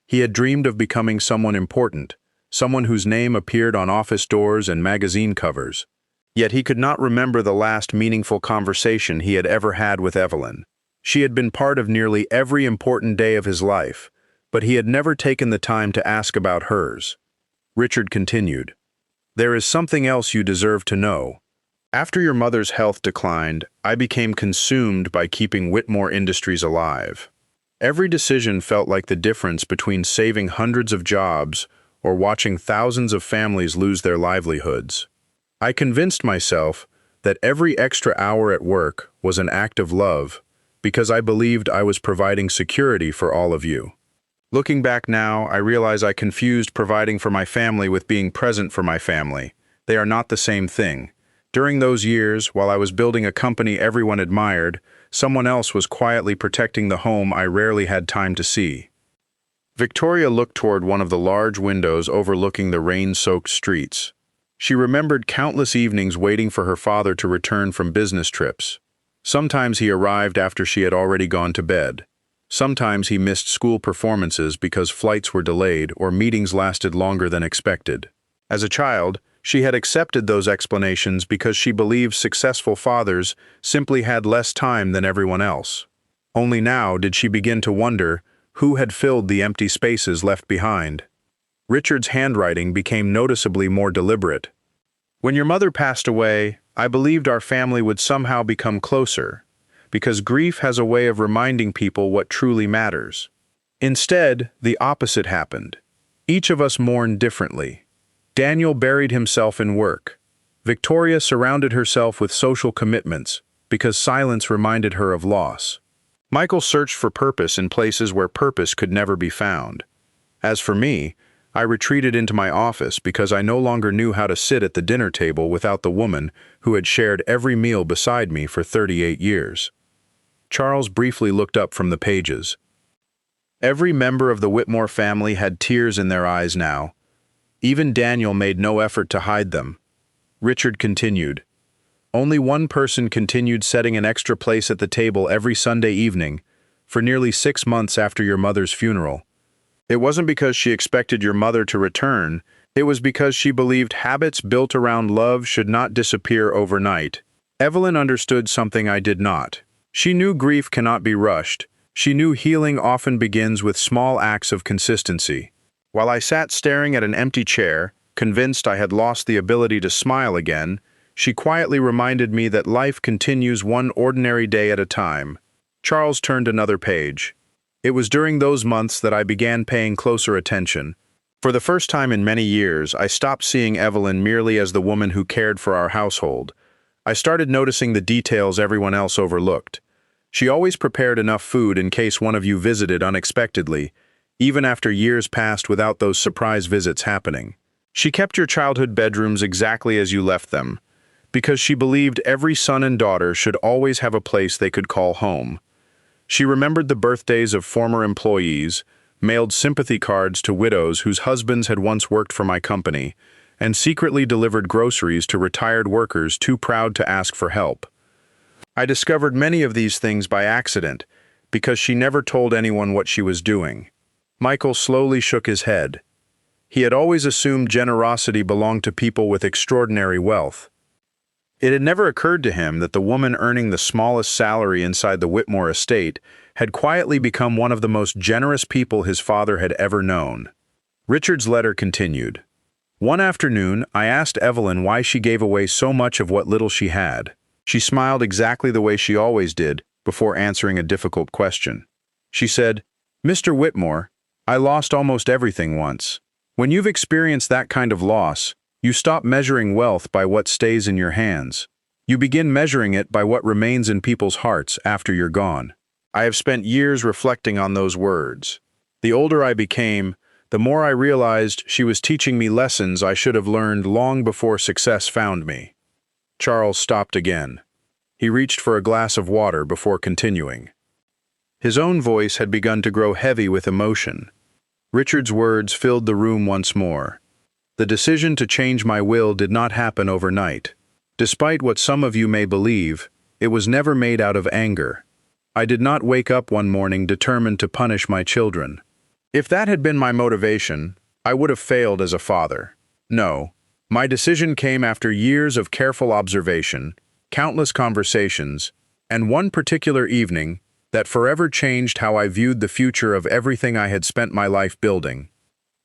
He had dreamed of becoming someone important, someone whose name appeared on office doors and magazine covers. Yet he could not remember the last meaningful conversation he had ever had with Evelyn. She had been part of nearly every important day of his life, but he had never taken the time to ask about hers. Richard continued, "There is something else you deserve to know. After your mother's health declined, I became consumed by keeping Whitmore Industries alive. Every decision felt like the difference between saving hundreds of jobs or watching thousands of families lose their livelihoods. I convinced myself that every extra hour at work was an act of love because I believed I was providing security for all of you. Looking back now, I realize I confused providing for my family with being present for my family. They are not the same thing. During those years, while I was building a company everyone admired, someone else was quietly protecting the home I rarely had time to see." Victoria looked toward one of the large windows overlooking the rain-soaked streets. She remembered countless evenings waiting for her father to return from business trips. Sometimes he arrived after she had already gone to bed. Sometimes he missed school performances because flights were delayed or meetings lasted longer than expected. As a child, she had accepted those explanations because she believed successful fathers simply had less time than everyone else. Only now did she begin to wonder who had filled the empty spaces left behind. Richard's handwriting became noticeably more deliberate. "When your mother passed away, I believed our family would somehow become closer, because grief has a way of reminding people what truly matters. Instead, the opposite happened. Each of us mourned differently. Daniel buried himself in work. Victoria surrounded herself with social commitments because silence reminded her of loss. Michael searched for purpose in places where purpose could never be found. As for me, I retreated into my office because I no longer knew how to sit at the dinner table without the woman who had shared every meal beside me for 38 years. Charles briefly looked up from the pages. Every member of the Whitmore family had tears in their eyes now. Even Daniel made no effort to hide them. Richard continued. Only one person continued setting an extra place at the table every Sunday evening for nearly 6 months after your mother's funeral. It wasn't because she expected your mother to return. It was because she believed habits built around love should not disappear overnight. Evelyn understood something I did not. She knew grief cannot be rushed. She knew healing often begins with small acts of consistency. While I sat staring at an empty chair, convinced I had lost the ability to smile again, she quietly reminded me that life continues one ordinary day at a time. Charles turned another page. It was during those months that I began paying closer attention. For the first time in many years, I stopped seeing Evelyn merely as the woman who cared for our household. I started noticing the details everyone else overlooked. She always prepared enough food in case one of you visited unexpectedly, even after years passed without those surprise visits happening. She kept your childhood bedrooms exactly as you left them, because she believed every son and daughter should always have a place they could call home. She remembered the birthdays of former employees, mailed sympathy cards to widows whose husbands had once worked for my company, and secretly delivered groceries to retired workers too proud to ask for help. I discovered many of these things by accident, because she never told anyone what she was doing. Michael slowly shook his head. He had always assumed generosity belonged to people with extraordinary wealth. It had never occurred to him that the woman earning the smallest salary inside the Whitmore estate had quietly become one of the most generous people his father had ever known. Richard's letter continued. One afternoon, I asked Evelyn why she gave away so much of what little she had. She smiled exactly the way she always did before answering a difficult question. She said, "Mr. Whitmore, I lost almost everything once. When you've experienced that kind of loss, you stop measuring wealth by what stays in your hands. You begin measuring it by what remains in people's hearts after you're gone." I have spent years reflecting on those words. The older I became, the more I realized she was teaching me lessons I should have learned long before success found me. Charles stopped again. He reached for a glass of water before continuing. His own voice had begun to grow heavy with emotion. Richard's words filled the room once more. The decision to change my will did not happen overnight. Despite what some of you may believe, it was never made out of anger. I did not wake up one morning determined to punish my children. If that had been my motivation, I would have failed as a father. No, my decision came after years of careful observation, countless conversations, and one particular evening that forever changed how I viewed the future of everything I had spent my life building.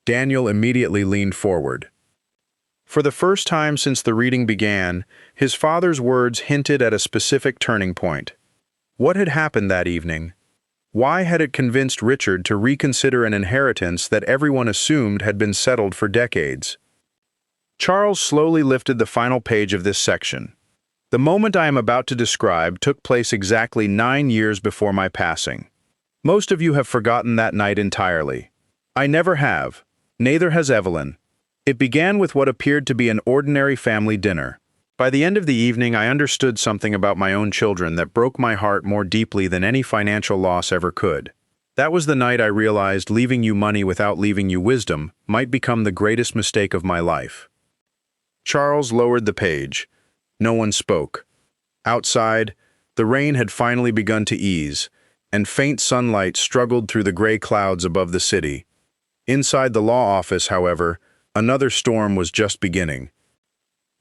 Daniel immediately leaned forward. For the first time since the reading began, his father's words hinted at a specific turning point. What had happened that evening? Why had it convinced Richard to reconsider an inheritance that everyone assumed had been settled for decades? Charles slowly lifted the final page of this section. The moment I am about to describe took place exactly 9 years before my passing. Most of you have forgotten that night entirely. I never have. Neither has Evelyn. It began with what appeared to be an ordinary family dinner. By the end of the evening, I understood something about my own children that broke my heart more deeply than any financial loss ever could. That was the night I realized leaving you money without leaving you wisdom might become the greatest mistake of my life. Charles lowered the page. No one spoke. Outside, the rain had finally begun to ease, and faint sunlight struggled through the gray clouds above the city. Inside the law office, however, another storm was just beginning.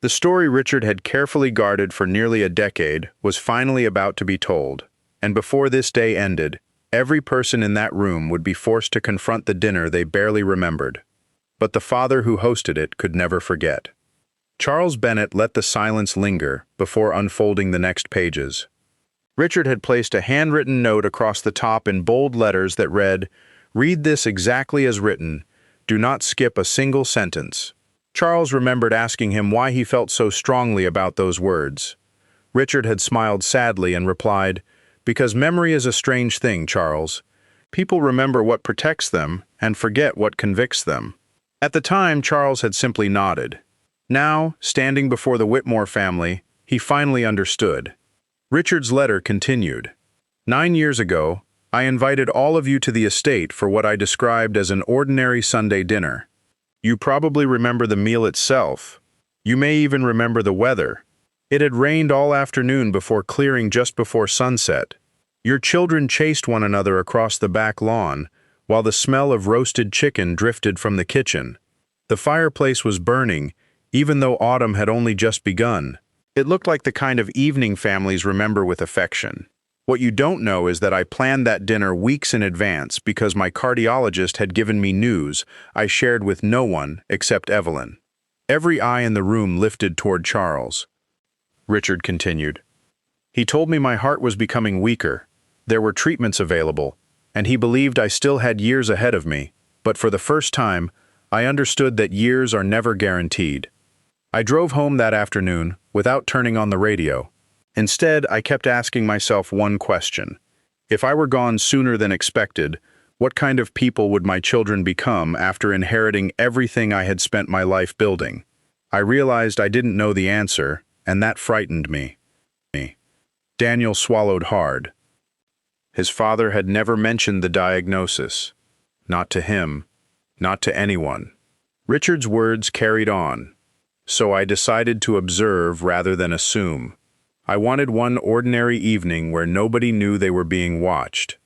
The story Richard had carefully guarded for nearly a decade was finally about to be told, and before this day ended, every person in that room would be forced to confront the dinner they barely remembered. But the father who hosted it could never forget. Charles Bennett let the silence linger before unfolding the next pages. Richard had placed a handwritten note across the top in bold letters that read, "Read this exactly as written. Do not skip a single sentence." Charles remembered asking him why he felt so strongly about those words. Richard had smiled sadly and replied, "Because memory is a strange thing, Charles. People remember what protects them and forget what convicts them." At the time, Charles had simply nodded. Now, standing before the Whitmore family, he finally understood. Richard's letter continued. 9 years ago, I invited all of you to the estate for what I described as an ordinary Sunday dinner. You probably remember the meal itself. You may even remember the weather. It had rained all afternoon before clearing just before sunset. Your children chased one another across the back lawn, while the smell of roasted chicken drifted from the kitchen. The fireplace was burning, even though autumn had only just begun. It looked like the kind of evening families remember with affection. What you don't know is that I planned that dinner weeks in advance because my cardiologist had given me news I shared with no one except Evelyn. Every eye in the room lifted toward Charles. Richard continued. He told me my heart was becoming weaker. There were treatments available, and he believed I still had years ahead of me, but for the first time, I understood that years are never guaranteed. I drove home that afternoon without turning on the radio. Instead, I kept asking myself one question. If I were gone sooner than expected, what kind of people would my children become after inheriting everything I had spent my life building? I realized I didn't know the answer, and that frightened me. Daniel swallowed hard. His father had never mentioned the diagnosis. Not to him, not to anyone. Richard's words carried on, so I decided to observe rather than assume. I wanted one ordinary evening where nobody knew they were being watched.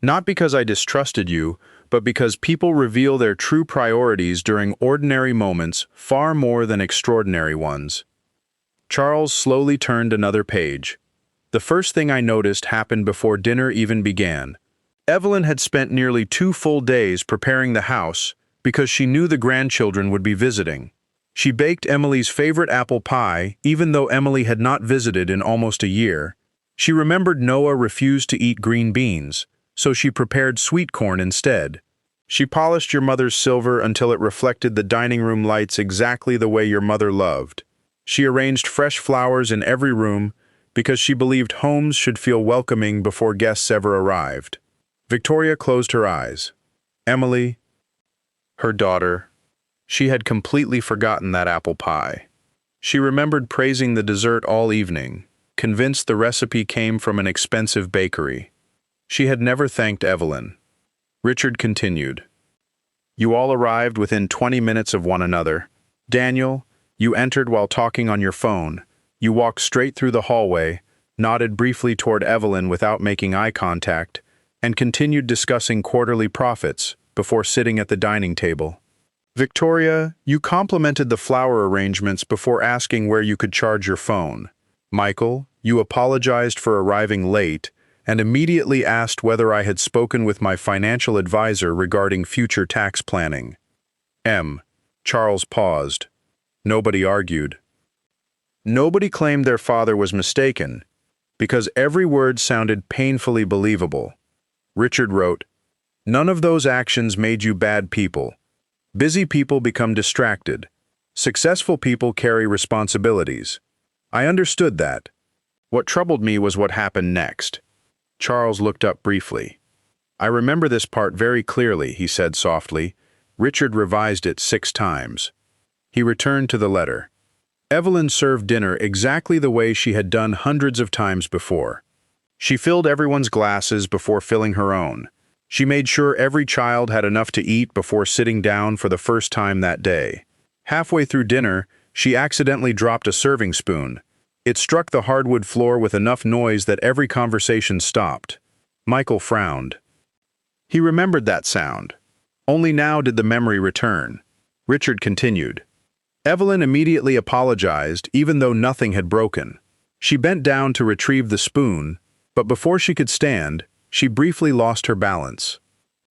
Not because I distrusted you, but because people reveal their true priorities during ordinary moments far more than extraordinary ones. Charles slowly turned another page. The first thing I noticed happened before dinner even began. Evelyn had spent nearly 2 full days preparing the house because she knew the grandchildren would be visiting. She baked Emily's favorite apple pie, even though Emily had not visited in almost a year. She remembered Noah refused to eat green beans, so she prepared sweet corn instead. She polished your mother's silver until it reflected the dining room lights exactly the way your mother loved. She arranged fresh flowers in every room because she believed homes should feel welcoming before guests ever arrived. Victoria closed her eyes. Emily, her daughter, she had completely forgotten that apple pie. She remembered praising the dessert all evening, convinced the recipe came from an expensive bakery. She had never thanked Evelyn. Richard continued. You all arrived within 20 minutes of one another. Daniel, you entered while talking on your phone. You walked straight through the hallway, nodded briefly toward Evelyn without making eye contact, and continued discussing quarterly profits before sitting at the dining table. Victoria, you complimented the flower arrangements before asking where you could charge your phone. Michael, you apologized for arriving late and immediately asked whether I had spoken with my financial advisor regarding future tax planning. Charles paused. Nobody argued. Nobody claimed their father was mistaken, because every word sounded painfully believable. Richard wrote, None of those actions made you bad people. Busy people become distracted. Successful people carry responsibilities. I understood that. What troubled me was what happened next. Charles looked up briefly. I remember this part very clearly, he said softly. Richard revised it 6 times. He returned to the letter. Evelyn served dinner exactly the way she had done hundreds of times before. She filled everyone's glasses before filling her own. She made sure every child had enough to eat before sitting down for the first time that day. Halfway through dinner, she accidentally dropped a serving spoon. It struck the hardwood floor with enough noise that every conversation stopped. Michael frowned. He remembered that sound. Only now did the memory return. Richard continued. Evelyn immediately apologized, even though nothing had broken. She bent down to retrieve the spoon, but before she could stand, she briefly lost her balance.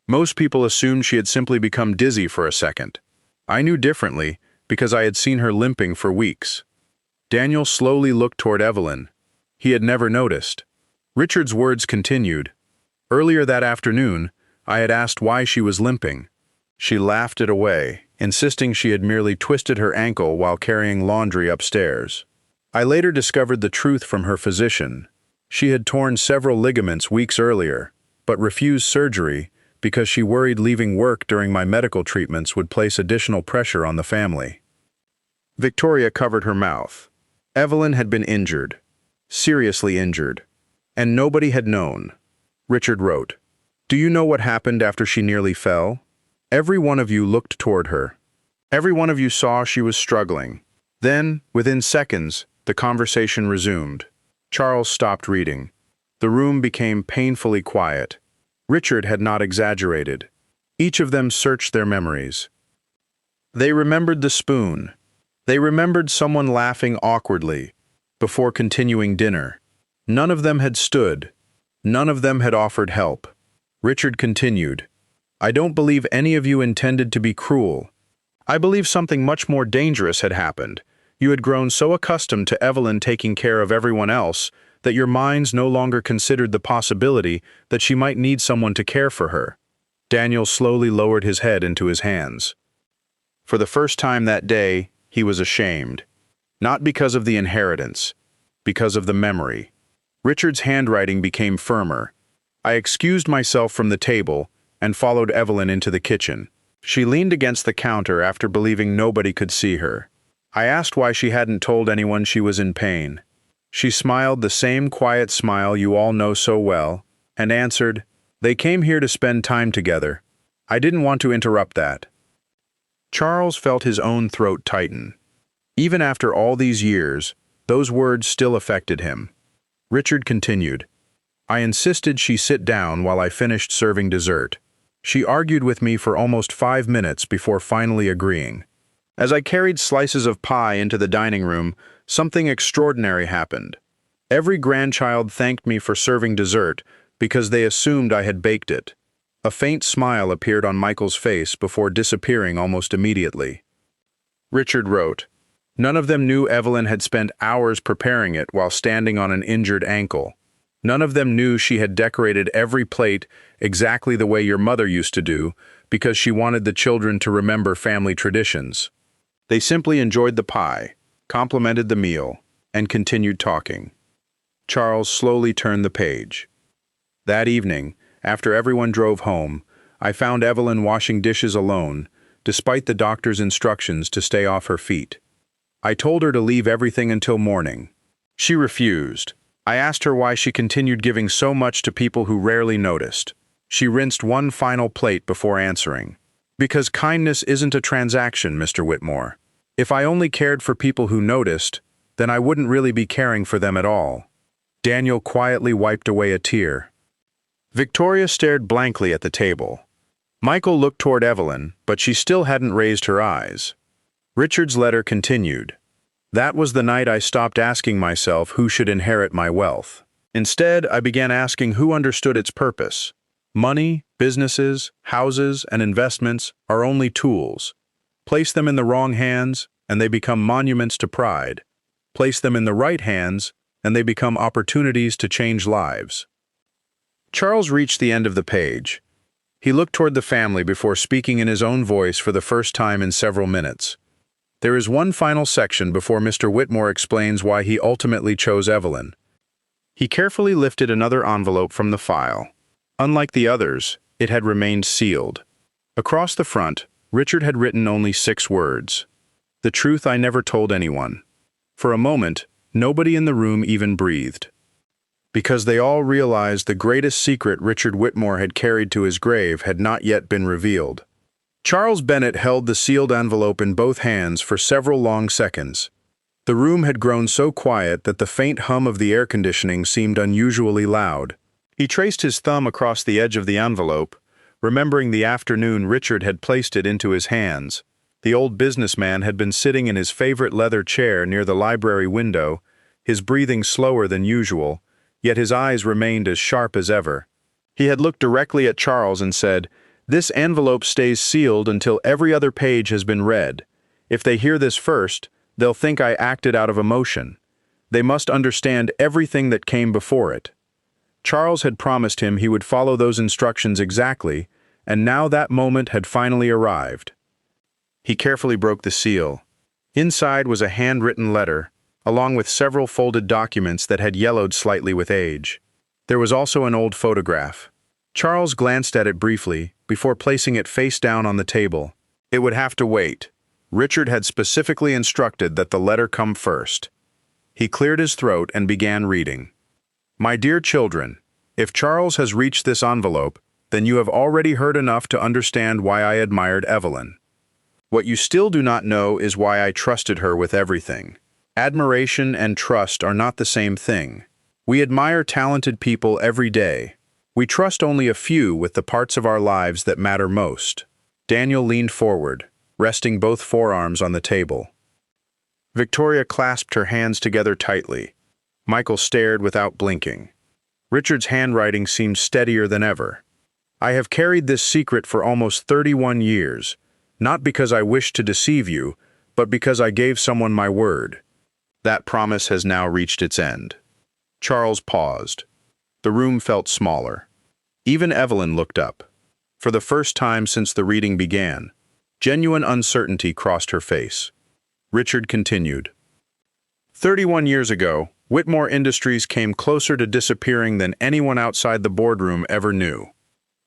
Most people assumed she had simply become dizzy for a second. I knew differently because I had seen her limping for weeks. Daniel slowly looked toward Evelyn. He had never noticed. Richard's words continued. Earlier that afternoon, I had asked why she was limping. She laughed it away, insisting she had merely twisted her ankle while carrying laundry upstairs. I later discovered the truth from her physician. She had torn several ligaments weeks earlier, but refused surgery because she worried leaving work during my medical treatments would place additional pressure on the family. Victoria covered her mouth. Evelyn had been injured, seriously injured, and nobody had known. Richard wrote, Do you know what happened after she nearly fell? Every one of you looked toward her. Every one of you saw she was struggling. Then, within seconds, the conversation resumed. Charles stopped reading. The room became painfully quiet. Richard had not exaggerated. Each of them searched their memories. They remembered the spoon. They remembered someone laughing awkwardly before continuing dinner. None of them had stood. None of them had offered help. Richard continued, I don't believe any of you intended to be cruel. I believe something much more dangerous had happened. You had grown so accustomed to Evelyn taking care of everyone else that your minds no longer considered the possibility that she might need someone to care for her. Daniel slowly lowered his head into his hands. For the first time that day, he was ashamed. Not because of the inheritance, because of the memory. Richard's handwriting became firmer. I excused myself from the table and followed Evelyn into the kitchen. She leaned against the counter after believing nobody could see her. I asked why she hadn't told anyone she was in pain. She smiled the same quiet smile you all know so well, and answered, "They came here to spend time together. I didn't want to interrupt that." Charles felt his own throat tighten. Even after all these years, those words still affected him. Richard continued, "I insisted she sit down while I finished serving dessert. She argued with me for almost 5 minutes before finally agreeing. As I carried slices of pie into the dining room, something extraordinary happened. Every grandchild thanked me for serving dessert because they assumed I had baked it." A faint smile appeared on Michael's face before disappearing almost immediately. Richard wrote, "None of them knew Evelyn had spent hours preparing it while standing on an injured ankle. None of them knew she had decorated every plate exactly the way your mother used to do because she wanted the children to remember family traditions. They simply enjoyed the pie, complimented the meal, and continued talking." Charles slowly turned the page. That evening, after everyone drove home, I found Evelyn washing dishes alone, despite the doctor's instructions to stay off her feet. I told her to leave everything until morning. She refused. I asked her why she continued giving so much to people who rarely noticed. She rinsed one final plate before answering. "Because kindness isn't a transaction, Mr. Whitmore. If I only cared for people who noticed, then I wouldn't really be caring for them at all." Daniel quietly wiped away a tear. Victoria stared blankly at the table. Michael looked toward Evelyn, but she still hadn't raised her eyes. Richard's letter continued. "That was the night I stopped asking myself who should inherit my wealth. Instead, I began asking who understood its purpose. Money, businesses, houses, and investments are only tools. Place them in the wrong hands, and they become monuments to pride. Place them in the right hands, and they become opportunities to change lives." Charles reached the end of the page. He looked toward the family before speaking in his own voice for the first time in several minutes. There is one final section before Mr. Whitmore explains why he ultimately chose Evelyn. He carefully lifted another envelope from the file. Unlike the others, it had remained sealed. Across the front, Richard had written only 6 words. "The truth I never told anyone." For a moment, nobody in the room even breathed. Because they all realized the greatest secret Richard Whitmore had carried to his grave had not yet been revealed. Charles Bennett held the sealed envelope in both hands for several long seconds. The room had grown so quiet that the faint hum of the air conditioning seemed unusually loud. He traced his thumb across the edge of the envelope, remembering the afternoon Richard had placed it into his hands. The old businessman had been sitting in his favorite leather chair near the library window, his breathing slower than usual, yet his eyes remained as sharp as ever. He had looked directly at Charles and said, "This envelope stays sealed until every other page has been read. If they hear this first, they'll think I acted out of emotion. They must understand everything that came before it." Charles had promised him he would follow those instructions exactly, and now that moment had finally arrived. He carefully broke the seal. Inside was a handwritten letter, along with several folded documents that had yellowed slightly with age. There was also an old photograph. Charles glanced at it briefly before placing it face down on the table. It would have to wait. Richard had specifically instructed that the letter come first. He cleared his throat and began reading. "My dear children, if Charles has reached this envelope, then you have already heard enough to understand why I admired Evelyn. What you still do not know is why I trusted her with everything. Admiration and trust are not the same thing. We admire talented people every day. We trust only a few with the parts of our lives that matter most." Daniel leaned forward, resting both forearms on the table. Victoria clasped her hands together tightly. Michael stared without blinking. Richard's handwriting seemed steadier than ever. "I have carried this secret for almost 31 years, not because I wished to deceive you, but because I gave someone my word. That promise has now reached its end." Charles paused. The room felt smaller. Even Evelyn looked up. For the first time since the reading began, genuine uncertainty crossed her face. Richard continued. 31 years ago, Whitmore Industries came closer to disappearing than anyone outside the boardroom ever knew.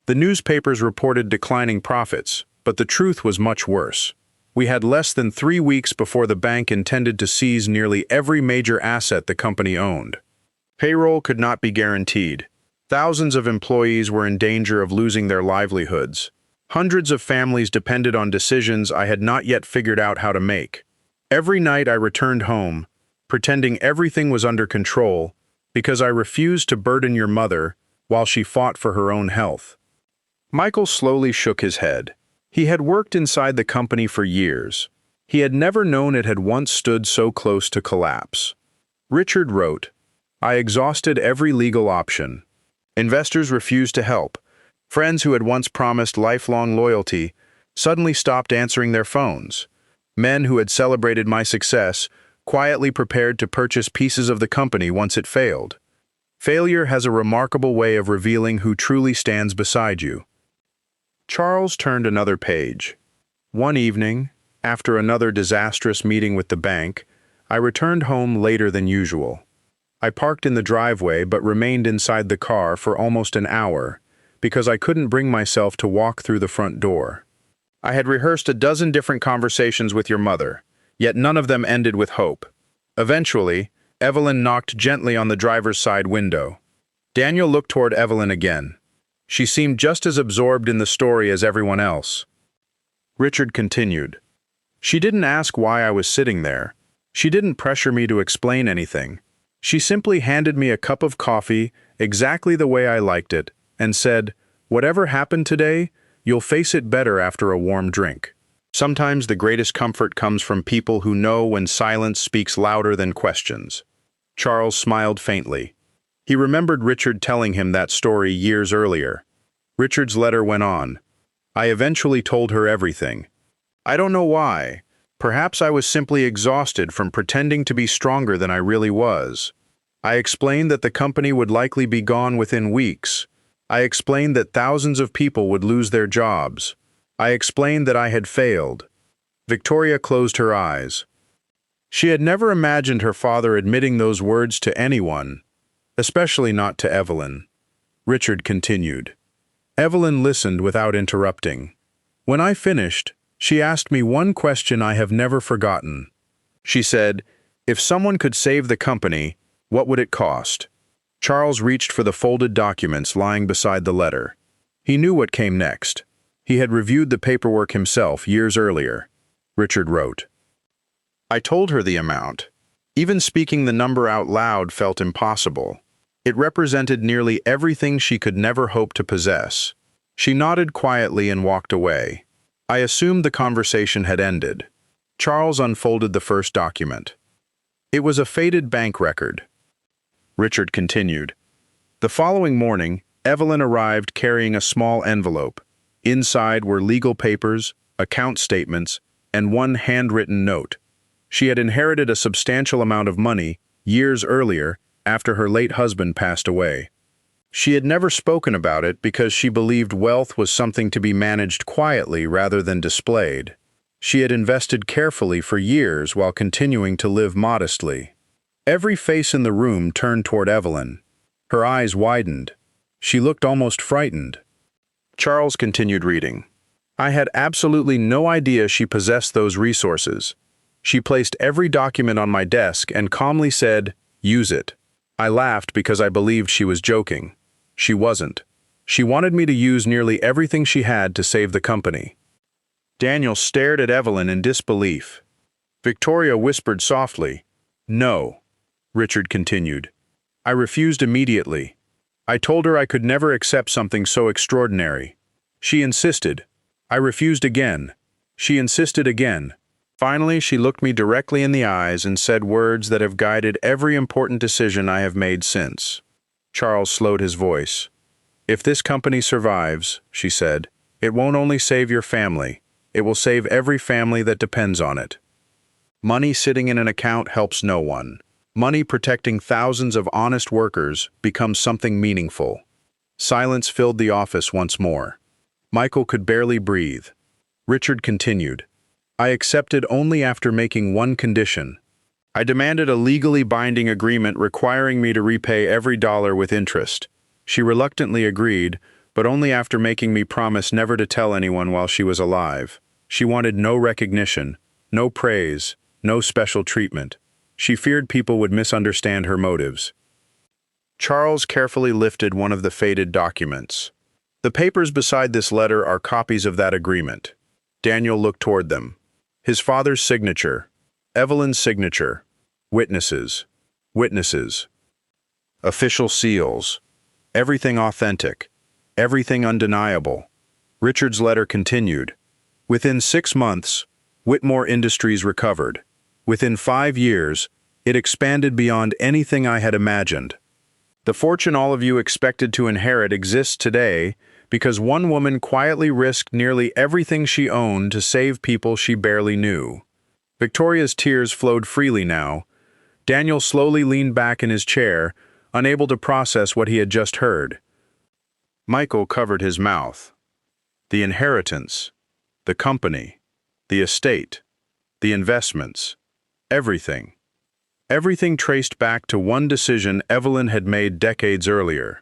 The newspapers reported declining profits, but the truth was much worse. We had less than 3 weeks before the bank intended to seize nearly every major asset the company owned. Payroll could not be guaranteed. Thousands of employees were in danger of losing their livelihoods. Hundreds of families depended on decisions I had not yet figured out how to make. Every night I returned home, pretending everything was under control, because I refused to burden your mother while she fought for her own health. Michael slowly shook his head. He had worked inside the company for years. He had never known it had once stood so close to collapse. Richard wrote, "I exhausted every legal option. Investors refused to help. Friends who had once promised lifelong loyalty suddenly stopped answering their phones. Men who had celebrated my success quietly prepared to purchase pieces of the company once it failed. Failure has a remarkable way of revealing who truly stands beside you." Charles turned another page. One evening, after another disastrous meeting with the bank, I returned home later than usual. I parked in the driveway but remained inside the car for almost an hour because I couldn't bring myself to walk through the front door. I had rehearsed a dozen different conversations with your mother, yet none of them ended with hope. Eventually, Evelyn knocked gently on the driver's side window. Daniel looked toward Evelyn again. She seemed just as absorbed in the story as everyone else. Richard continued. She didn't ask why I was sitting there. She didn't pressure me to explain anything. She simply handed me a cup of coffee, exactly the way I liked it, and said, "Whatever happened today, you'll face it better after a warm drink." Sometimes the greatest comfort comes from people who know when silence speaks louder than questions. Charles smiled faintly. He remembered Richard telling him that story years earlier. Richard's letter went on. "I eventually told her everything. I don't know why. Perhaps I was simply exhausted from pretending to be stronger than I really was. I explained that the company would likely be gone within weeks. I explained that thousands of people would lose their jobs. I explained that I had failed." Victoria closed her eyes. She had never imagined her father admitting those words to anyone, especially not to Evelyn. Richard continued. Evelyn listened without interrupting. When I finished, she asked me one question I have never forgotten. She said, "If someone could save the company, what would it cost?" Charles reached for the folded documents lying beside the letter. He knew what came next. He had reviewed the paperwork himself years earlier. Richard wrote, "I told her the amount. Even speaking the number out loud felt impossible. It represented nearly everything she could never hope to possess. She nodded quietly and walked away. I assumed the conversation had ended." Charles unfolded the first document. It was a faded bank record. Richard continued. The following morning, Evelyn arrived carrying a small envelope. Inside were legal papers, account statements, and one handwritten note. She had inherited a substantial amount of money years earlier after her late husband passed away. She had never spoken about it because she believed wealth was something to be managed quietly rather than displayed. She had invested carefully for years while continuing to live modestly. Every face in the room turned toward Evelyn. Her eyes widened. She looked almost frightened. Charles continued reading. I had absolutely no idea she possessed those resources. She placed every document on my desk and calmly said, "Use it." I laughed because I believed she was joking. She wasn't. She wanted me to use nearly everything she had to save the company. Daniel stared at Evelyn in disbelief. Victoria whispered softly, "No." Richard continued. I refused immediately. I told her I could never accept something so extraordinary. She insisted. I refused again. She insisted again. Finally, she looked me directly in the eyes and said words that have guided every important decision I have made since. Charles slowed his voice. "If this company survives," she said, "it won't only save your family, it will save every family that depends on it. Money sitting in an account helps no one. Money protecting thousands of honest workers becomes something meaningful." Silence filled the office once more. Michael could barely breathe. Richard continued. I accepted only after making one condition. I demanded a legally binding agreement requiring me to repay every dollar with interest. She reluctantly agreed, but only after making me promise never to tell anyone while she was alive. She wanted no recognition, no praise, no special treatment. She feared people would misunderstand her motives. Charles carefully lifted one of the faded documents. The papers beside this letter are copies of that agreement. Daniel looked toward them. His father's signature, Evelyn's signature, witnesses, witnesses, official seals, everything authentic, everything undeniable. Richard's letter continued. Within 6 months, Whitmore Industries recovered. Within 5 years, it expanded beyond anything I had imagined. The fortune all of you expected to inherit exists today because one woman quietly risked nearly everything she owned to save people she barely knew. Victoria's tears flowed freely now. Daniel slowly leaned back in his chair, unable to process what he had just heard. Michael covered his mouth. The inheritance, the company, the estate, the investments, everything. Everything traced back to one decision Evelyn had made decades earlier.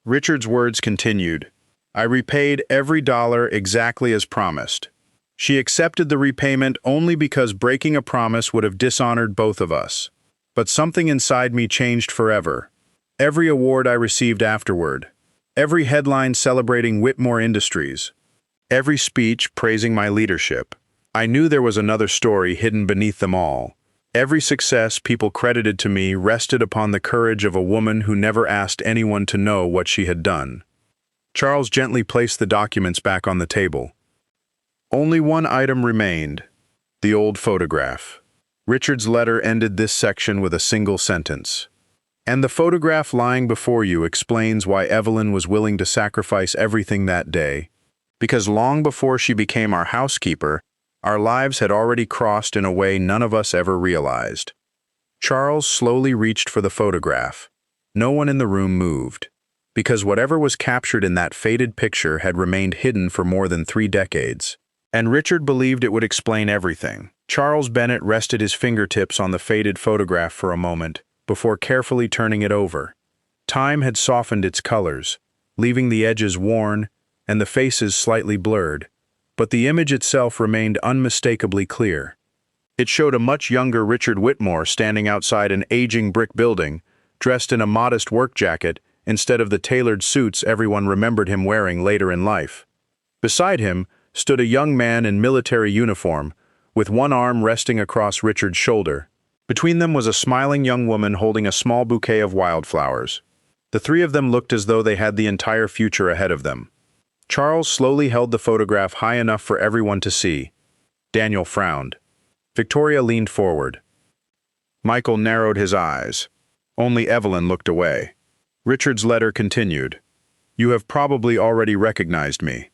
Richard's words continued. I repaid every dollar exactly as promised. She accepted the repayment only because breaking a promise would have dishonored both of us. But something inside me changed forever. Every award I received afterward, every headline celebrating Whitmore Industries, every speech praising my leadership, I knew there was another story hidden beneath them all. Every success people credited to me rested upon the courage of a woman who never asked anyone to know what she had done. Charles gently placed the documents back on the table. Only one item remained, the old photograph. Richard's letter ended this section with a single sentence. And the photograph lying before you explains why Evelyn was willing to sacrifice everything that day. Because long before she became our housekeeper, our lives had already crossed in a way none of us ever realized. Charles slowly reached for the photograph. No one in the room moved, because whatever was captured in that faded picture had remained hidden for more than 3 decades. And Richard believed it would explain everything. Charles Bennett rested his fingertips on the faded photograph for a moment, before carefully turning it over. Time had softened its colors, leaving the edges worn and the faces slightly blurred. But the image itself remained unmistakably clear. It showed a much younger Richard Whitmore standing outside an aging brick building, dressed in a modest work jacket instead of the tailored suits everyone remembered him wearing later in life. Beside him stood a young man in military uniform, with one arm resting across Richard's shoulder. Between them was a smiling young woman holding a small bouquet of wildflowers. The 3 of them looked as though they had the entire future ahead of them. Charles slowly held the photograph high enough for everyone to see. Daniel frowned. Victoria leaned forward. Michael narrowed his eyes. Only Evelyn looked away. Richard's letter continued. You have probably already recognized me.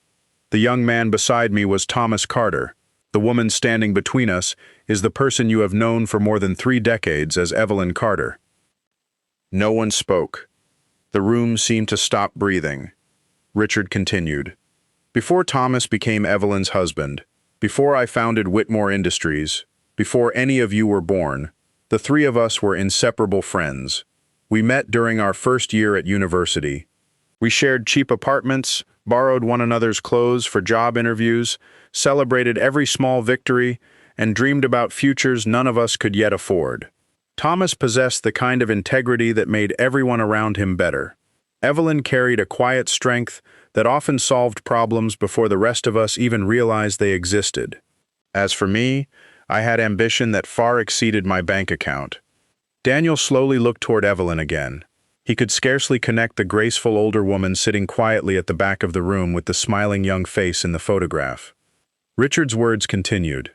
The young man beside me was Thomas Carter. The woman standing between us is the person you have known for more than 3 decades as Evelyn Carter. No one spoke. The room seemed to stop breathing. Richard continued. Before Thomas became Evelyn's husband, before I founded Whitmore Industries, before any of you were born, the 3 of us were inseparable friends. We met during our first year at university. We shared cheap apartments, borrowed one another's clothes for job interviews, celebrated every small victory, and dreamed about futures none of us could yet afford. Thomas possessed the kind of integrity that made everyone around him better. Evelyn carried a quiet strength that often solved problems before the rest of us even realized they existed. As for me, I had ambition that far exceeded my bank account. Daniel slowly looked toward Evelyn again. He could scarcely connect the graceful older woman sitting quietly at the back of the room with the smiling young face in the photograph. Richard's words continued.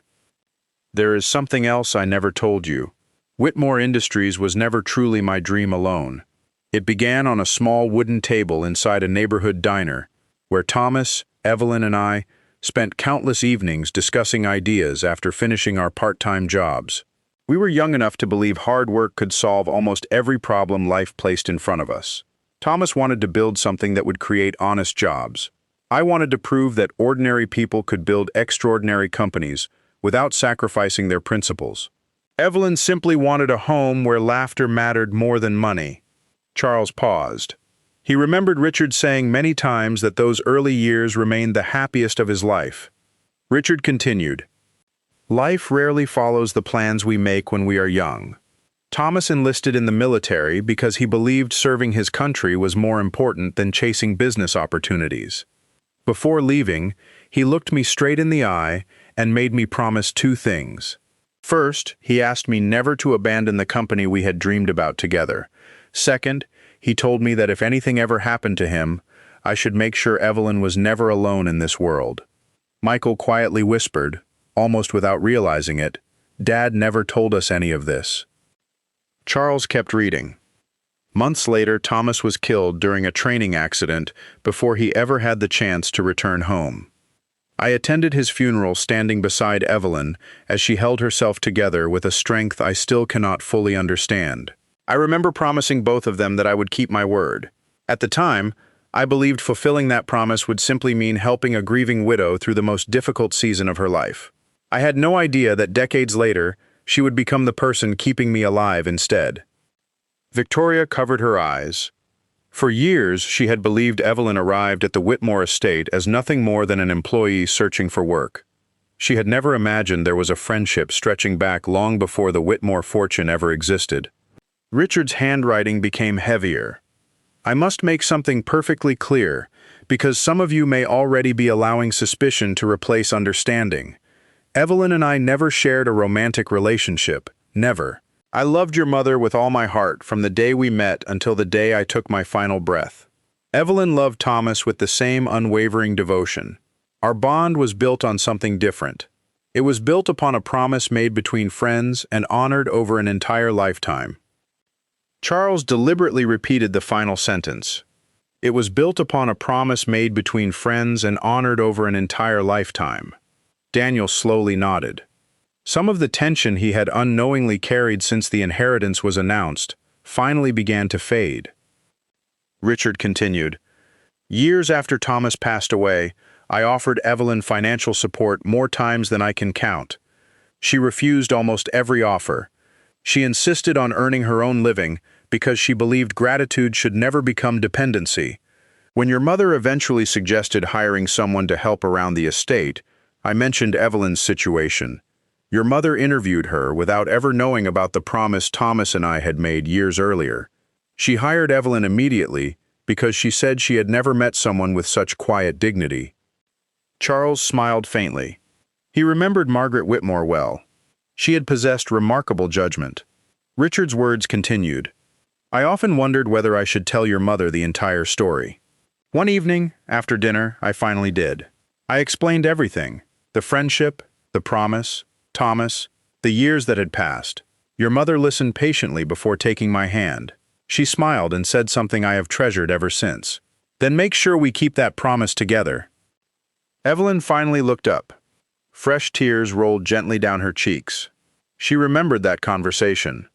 There is something else I never told you. Whitmore Industries was never truly my dream alone. It began on a small wooden table inside a neighborhood diner, where Thomas, Evelyn, and I spent countless evenings discussing ideas after finishing our part-time jobs. We were young enough to believe hard work could solve almost every problem life placed in front of us. Thomas wanted to build something that would create honest jobs. I wanted to prove that ordinary people could build extraordinary companies without sacrificing their principles. Evelyn simply wanted a home where laughter mattered more than money. Charles paused. He remembered Richard saying many times that those early years remained the happiest of his life. Richard continued, "Life rarely follows the plans we make when we are young. Thomas enlisted in the military because he believed serving his country was more important than chasing business opportunities. Before leaving, he looked me straight in the eye and made me promise two things. First, he asked me never to abandon the company we had dreamed about together. Second, he told me that if anything ever happened to him, I should make sure Evelyn was never alone in this world." Michael quietly whispered, almost without realizing it, "Dad never told us any of this." Charles kept reading. Months later, Thomas was killed during a training accident before he ever had the chance to return home. I attended his funeral standing beside Evelyn as she held herself together with a strength I still cannot fully understand. I remember promising both of them that I would keep my word. At the time, I believed fulfilling that promise would simply mean helping a grieving widow through the most difficult season of her life. I had no idea that decades later, she would become the person keeping me alive instead. Victoria covered her eyes. For years, she had believed Evelyn arrived at the Whitmore estate as nothing more than an employee searching for work. She had never imagined there was a friendship stretching back long before the Whitmore fortune ever existed. Richard's handwriting became heavier. "I must make something perfectly clear, because some of you may already be allowing suspicion to replace understanding. Evelyn and I never shared a romantic relationship, never. I loved your mother with all my heart from the day we met until the day I took my final breath. Evelyn loved Thomas with the same unwavering devotion. Our bond was built on something different. It was built upon a promise made between friends and honored over an entire lifetime." Charles deliberately repeated the final sentence. "It was built upon a promise made between friends and honored over an entire lifetime." Daniel slowly nodded. Some of the tension he had unknowingly carried since the inheritance was announced finally began to fade. Richard continued, "Years after Thomas passed away, I offered Evelyn financial support more times than I can count. She refused almost every offer. She insisted on earning her own living because she believed gratitude should never become dependency. When your mother eventually suggested hiring someone to help around the estate, I mentioned Evelyn's situation. Your mother interviewed her without ever knowing about the promise Thomas and I had made years earlier. She hired Evelyn immediately because she said she had never met someone with such quiet dignity." Charles smiled faintly. He remembered Margaret Whitmore well. She had possessed remarkable judgment. Richard's words continued, "I often wondered whether I should tell your mother the entire story. One evening, after dinner, I finally did. I explained everything: the friendship, the promise, Thomas, the years that had passed. Your mother listened patiently before taking my hand. She smiled and said something I have treasured ever since. Then make sure we keep that promise together." Evelyn finally looked up. Fresh tears rolled gently down her cheeks. She remembered that conversation.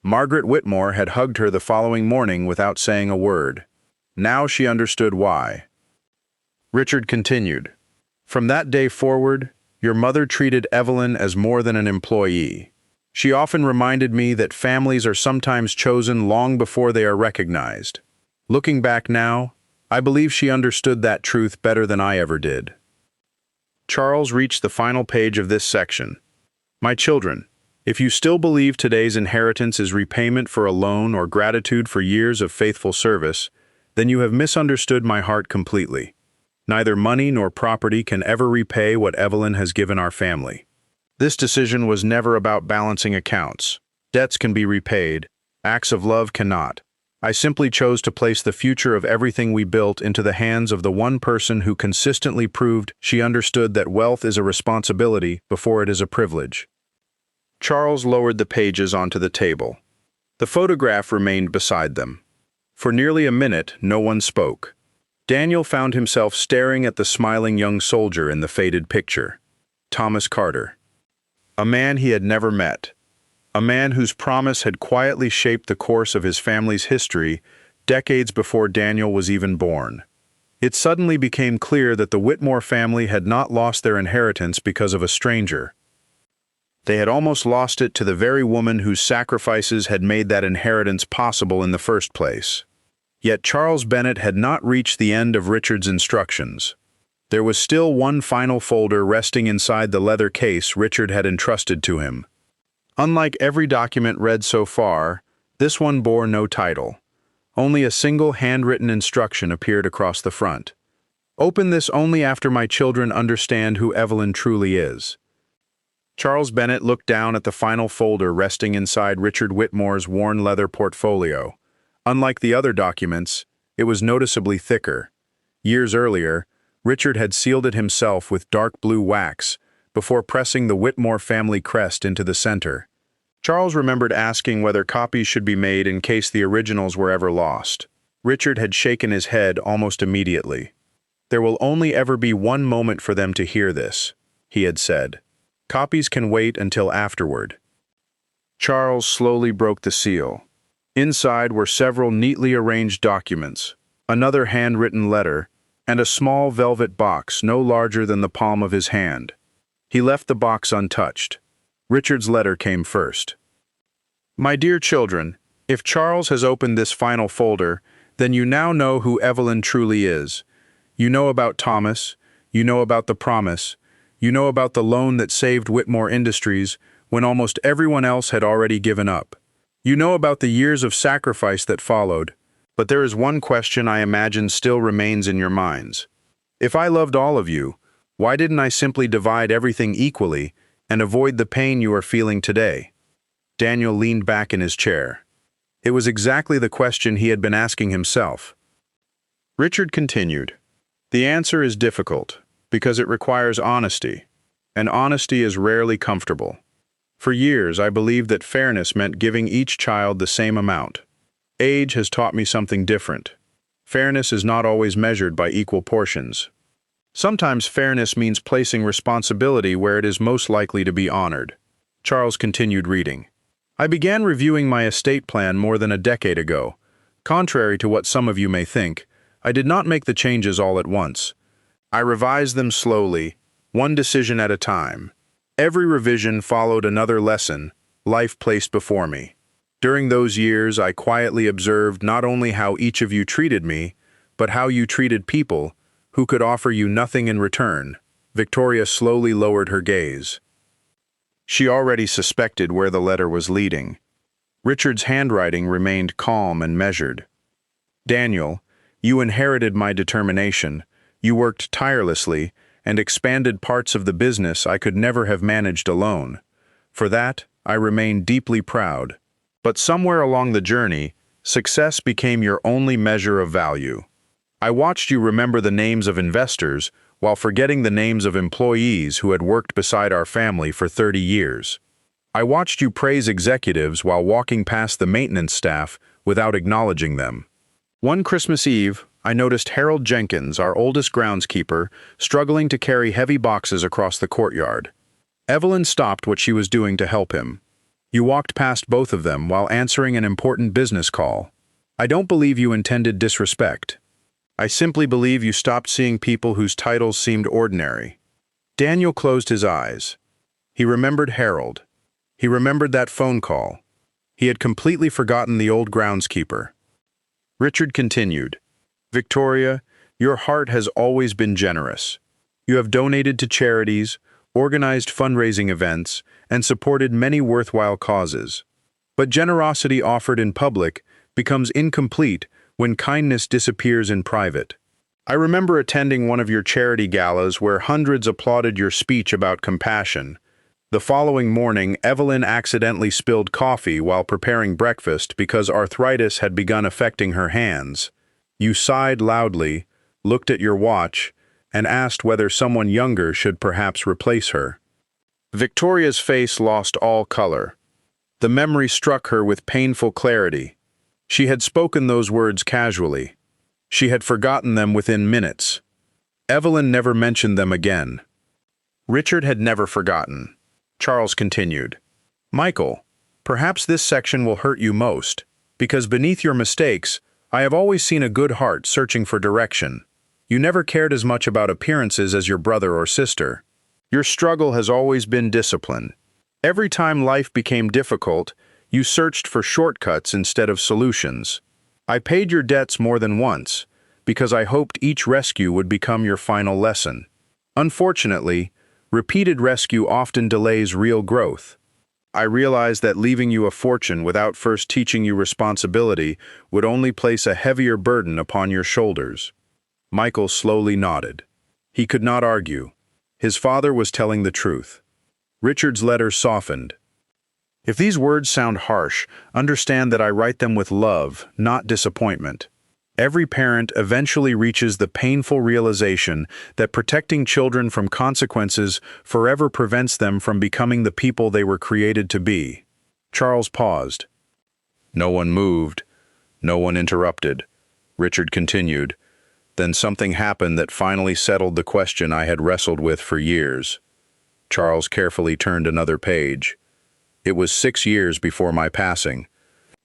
Margaret Whitmore had hugged her the following morning without saying a word. Now she understood why. Richard continued, "From that day forward, your mother treated Evelyn as more than an employee. She often reminded me that families are sometimes chosen long before they are recognized. Looking back now, I believe she understood that truth better than I ever did." Charles reached the final page of this section. "My children, if you still believe today's inheritance is repayment for a loan or gratitude for years of faithful service, then you have misunderstood my heart completely. Neither money nor property can ever repay what Evelyn has given our family. This decision was never about balancing accounts. Debts can be repaid, acts of love cannot. I simply chose to place the future of everything we built into the hands of the one person who consistently proved she understood that wealth is a responsibility before it is a privilege." Charles lowered the pages onto the table. The photograph remained beside them. For nearly a minute, no one spoke. Daniel found himself staring at the smiling young soldier in the faded picture. Thomas Carter. A man he had never met. A man whose promise had quietly shaped the course of his family's history decades before Daniel was even born. It suddenly became clear that the Whitmore family had not lost their inheritance because of a stranger. They had almost lost it to the very woman whose sacrifices had made that inheritance possible in the first place. Yet Charles Bennett had not reached the end of Richard's instructions. There was still one final folder resting inside the leather case Richard had entrusted to him. Unlike every document read so far, this one bore no title. Only a single handwritten instruction appeared across the front. "Open this only after my children understand who Evelyn truly is." Charles Bennett looked down at the final folder resting inside Richard Whitmore's worn leather portfolio. Unlike the other documents, it was noticeably thicker. Years earlier, Richard had sealed it himself with dark blue wax before pressing the Whitmore family crest into the center. Charles remembered asking whether copies should be made in case the originals were ever lost. Richard had shaken his head almost immediately. "There will only ever be one moment for them to hear this," he had said. "Copies can wait until afterward." Charles slowly broke the seal. Inside were several neatly arranged documents, another handwritten letter, and a small velvet box no larger than the palm of his hand. He left the box untouched. Richard's letter came first. "My dear children, if Charles has opened this final folder, then you now know who Evelyn truly is. You know about Thomas, you know about the promise, you know about the loan that saved Whitmore Industries when almost everyone else had already given up. You know about the years of sacrifice that followed. But there is one question I imagine still remains in your minds. If I loved all of you, why didn't I simply divide everything equally and avoid the pain you are feeling today?" Daniel leaned back in his chair. It was exactly the question he had been asking himself. Richard continued, "The answer is difficult, because it requires honesty, and honesty is rarely comfortable. For years, I believed that fairness meant giving each child the same amount. Age has taught me something different. Fairness is not always measured by equal portions. Sometimes fairness means placing responsibility where it is most likely to be honored." Charles continued reading. "I began reviewing my estate plan more than a decade ago. Contrary to what some of you may think, I did not make the changes all at once. I revised them slowly, one decision at a time. Every revision followed another lesson life placed before me. During those years, I quietly observed not only how each of you treated me, but how you treated people who could offer you nothing in return." Victoria slowly lowered her gaze. She already suspected where the letter was leading. Richard's handwriting remained calm and measured. "Daniel, you inherited my determination. You worked tirelessly and expanded parts of the business I could never have managed alone. For that, I remain deeply proud. But somewhere along the journey, success became your only measure of value. I watched you remember the names of investors while forgetting the names of employees who had worked beside our family for 30 years. I watched you praise executives while walking past the maintenance staff without acknowledging them. One Christmas Eve, I noticed Harold Jenkins, our oldest groundskeeper, struggling to carry heavy boxes across the courtyard. Evelyn stopped what she was doing to help him. You walked past both of them while answering an important business call. I don't believe you intended disrespect. I simply believe you stopped seeing people whose titles seemed ordinary." Daniel closed his eyes. He remembered Harold. He remembered that phone call. He had completely forgotten the old groundskeeper. Richard continued, "Victoria, your heart has always been generous. You have donated to charities, organized fundraising events, and supported many worthwhile causes. But generosity offered in public becomes incomplete when kindness disappears in private. I remember attending one of your charity galas where hundreds applauded your speech about compassion. The following morning, Evelyn accidentally spilled coffee while preparing breakfast because arthritis had begun affecting her hands. You sighed loudly, looked at your watch, and asked whether someone younger should perhaps replace her." Victoria's face lost all color. The memory struck her with painful clarity. She had spoken those words casually. She had forgotten them within minutes. Evelyn never mentioned them again. Richard had never forgotten. Charles continued, "Michael, perhaps this section will hurt you most, because beneath your mistakes, I have always seen a good heart searching for direction. You never cared as much about appearances as your brother or sister. Your struggle has always been discipline. Every time life became difficult, you searched for shortcuts instead of solutions. I paid your debts more than once, because I hoped each rescue would become your final lesson. Unfortunately, repeated rescue often delays real growth. I realized that leaving you a fortune without first teaching you responsibility would only place a heavier burden upon your shoulders." Michael slowly nodded. He could not argue. His father was telling the truth. Richard's letter softened. "If these words sound harsh, understand that I write them with love, not disappointment. Every parent eventually reaches the painful realization that protecting children from consequences forever prevents them from becoming the people they were created to be." Charles paused. No one moved. No one interrupted. Richard continued. Then something happened that finally settled the question I had wrestled with for years. Charles carefully turned another page. It was 6 years before my passing.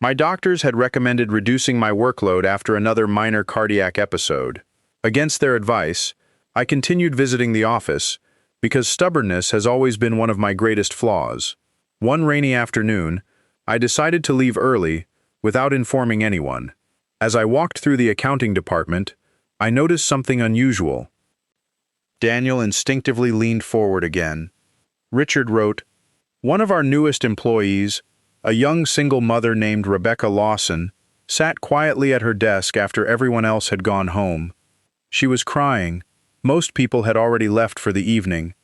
My doctors had recommended reducing my workload after another minor cardiac episode. Against their advice, I continued visiting the office because stubbornness has always been one of my greatest flaws. One rainy afternoon, I decided to leave early without informing anyone. As I walked through the accounting department, I noticed something unusual. Daniel instinctively leaned forward again. Richard wrote, "One of our newest employees, a young single mother named Rebecca Lawson, sat quietly at her desk after everyone else had gone home. She was crying. Most people had already left for the evening.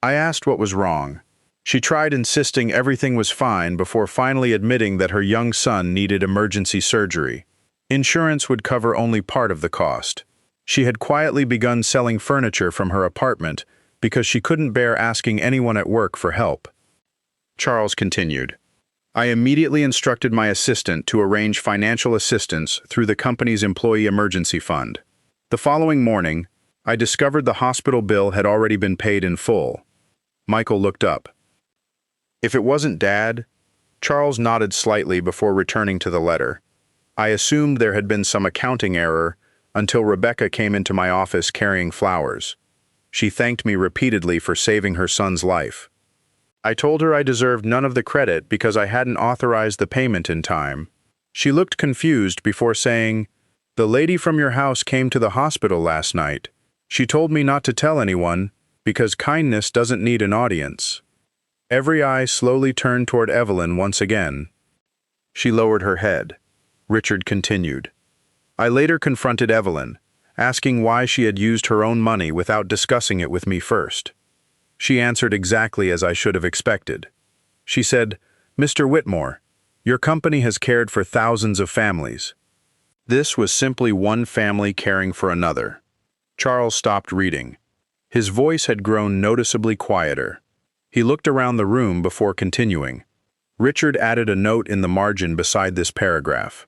I asked what was wrong. She tried insisting everything was fine before finally admitting that her young son needed emergency surgery. Insurance would cover only part of the cost. She had quietly begun selling furniture from her apartment because she couldn't bear asking anyone at work for help." Charles continued. "I immediately instructed my assistant to arrange financial assistance through the company's employee emergency fund. The following morning, I discovered the hospital bill had already been paid in full." Michael looked up. "If it wasn't Dad?" Charles nodded slightly before returning to the letter. "I assumed there had been some accounting error until Rebecca came into my office carrying flowers. She thanked me repeatedly for saving her son's life. I told her I deserved none of the credit because I hadn't authorized the payment in time. She looked confused before saying, 'The lady from your house came to the hospital last night. She told me not to tell anyone because kindness doesn't need an audience.'" Every eye slowly turned toward Evelyn once again. She lowered her head. Richard continued. "I later confronted Evelyn, asking why she had used her own money without discussing it with me first. She answered exactly as I should have expected. She said, 'Mr. Whitmore, your company has cared for thousands of families.' This was simply one family caring for another." Charles stopped reading. His voice had grown noticeably quieter. He looked around the room before continuing. Richard added a note in the margin beside this paragraph.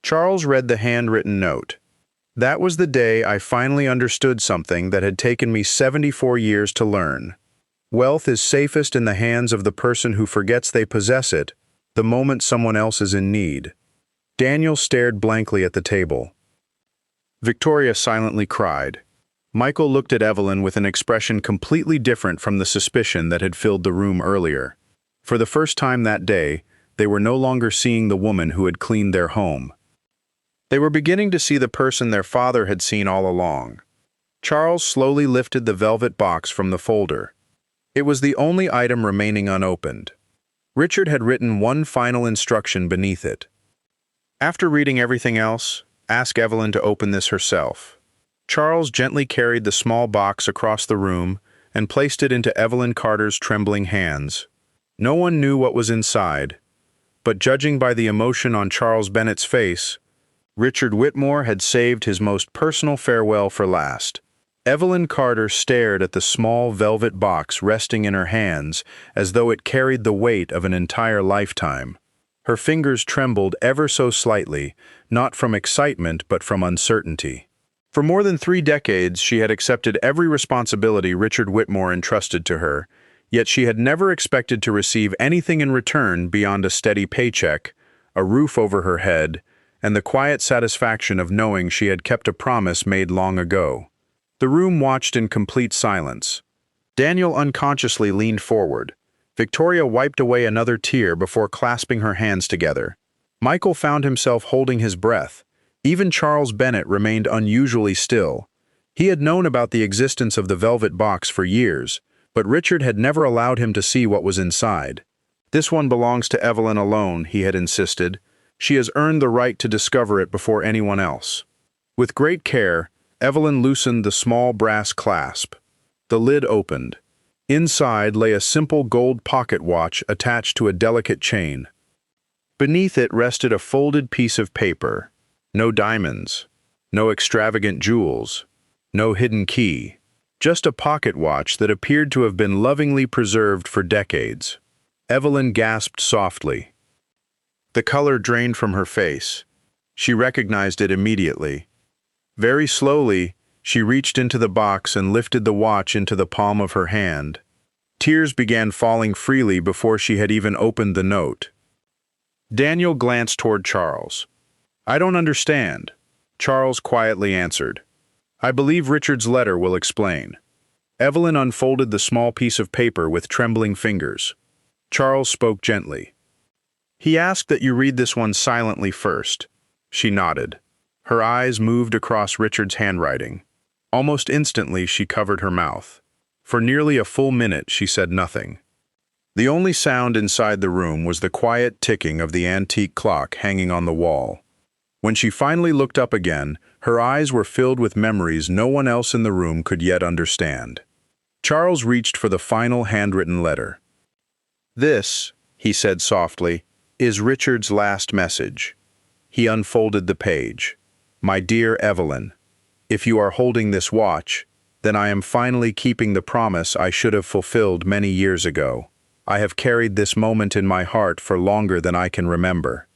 Charles read the handwritten note. "That was the day I finally understood something that had taken me 74 years to learn. Wealth is safest in the hands of the person who forgets they possess it the moment someone else is in need." Daniel stared blankly at the table. Victoria silently cried. Michael looked at Evelyn with an expression completely different from the suspicion that had filled the room earlier. For the first time that day, they were no longer seeing the woman who had cleaned their home. They were beginning to see the person their father had seen all along. Charles slowly lifted the velvet box from the folder. It was the only item remaining unopened. Richard had written one final instruction beneath it. "After reading everything else, ask Evelyn to open this herself." Charles gently carried the small box across the room and placed it into Evelyn Carter's trembling hands. No one knew what was inside, but judging by the emotion on Charles Bennett's face, Richard Whitmore had saved his most personal farewell for last. Evelyn Carter stared at the small velvet box resting in her hands as though it carried the weight of an entire lifetime. Her fingers trembled ever so slightly, not from excitement but from uncertainty. For more than 3 decades, she had accepted every responsibility Richard Whitmore entrusted to her, yet she had never expected to receive anything in return beyond a steady paycheck, a roof over her head, and the quiet satisfaction of knowing she had kept a promise made long ago. The room watched in complete silence. Daniel unconsciously leaned forward. Victoria wiped away another tear before clasping her hands together. Michael found himself holding his breath, Even Charles Bennet remained unusually still. He had known about the existence of the velvet box for years, but Richard had never allowed him to see what was inside. "This one belongs to Evelyn alone," he had insisted. "She has earned the right to discover it before anyone else." With great care, Evelyn loosened the small brass clasp. The lid opened. Inside lay a simple gold pocket watch attached to a delicate chain. Beneath it rested a folded piece of paper. No diamonds, no extravagant jewels, no hidden key. Just a pocket watch that appeared to have been lovingly preserved for decades. Evelyn gasped softly. The color drained from her face. She recognized it immediately. Very slowly, she reached into the box and lifted the watch into the palm of her hand. Tears began falling freely before she had even opened the note. Daniel glanced toward Charles. "I don't understand," Charles quietly answered. "I believe Richard's letter will explain." Evelyn unfolded the small piece of paper with trembling fingers. Charles spoke gently. "He asked that you read this one silently first." She nodded. Her eyes moved across Richard's handwriting. Almost instantly, she covered her mouth. For nearly a full minute, she said nothing. The only sound inside the room was the quiet ticking of the antique clock hanging on the wall. When she finally looked up again, her eyes were filled with memories no one else in the room could yet understand. Charles reached for the final handwritten letter. "This," he said softly, "is Richard's last message." He unfolded the page. "My dear Evelyn, if you are holding this watch, then I am finally keeping the promise I should have fulfilled many years ago. I have carried this moment in my heart for longer than I can remember.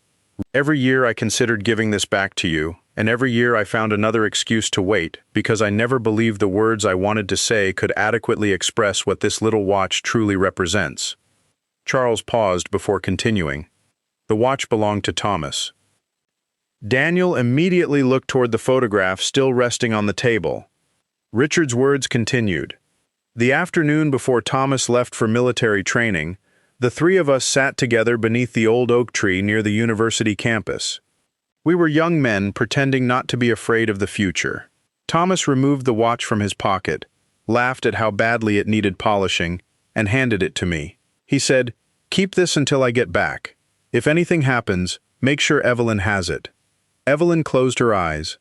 Every year I considered giving this back to you, and every year I found another excuse to wait, because I never believed the words I wanted to say could adequately express what this little watch truly represents." Charles paused before continuing. "The watch belonged to Thomas." Daniel immediately looked toward the photograph still resting on the table. Richard's words continued. "The afternoon before Thomas left for military training, the three of us sat together beneath the old oak tree near the university campus. We were young men pretending not to be afraid of the future. Thomas removed the watch from his pocket, laughed at how badly it needed polishing, and handed it to me. He said, 'Keep this until I get back. If anything happens, make sure Evelyn has it.'" Evelyn closed her eyes.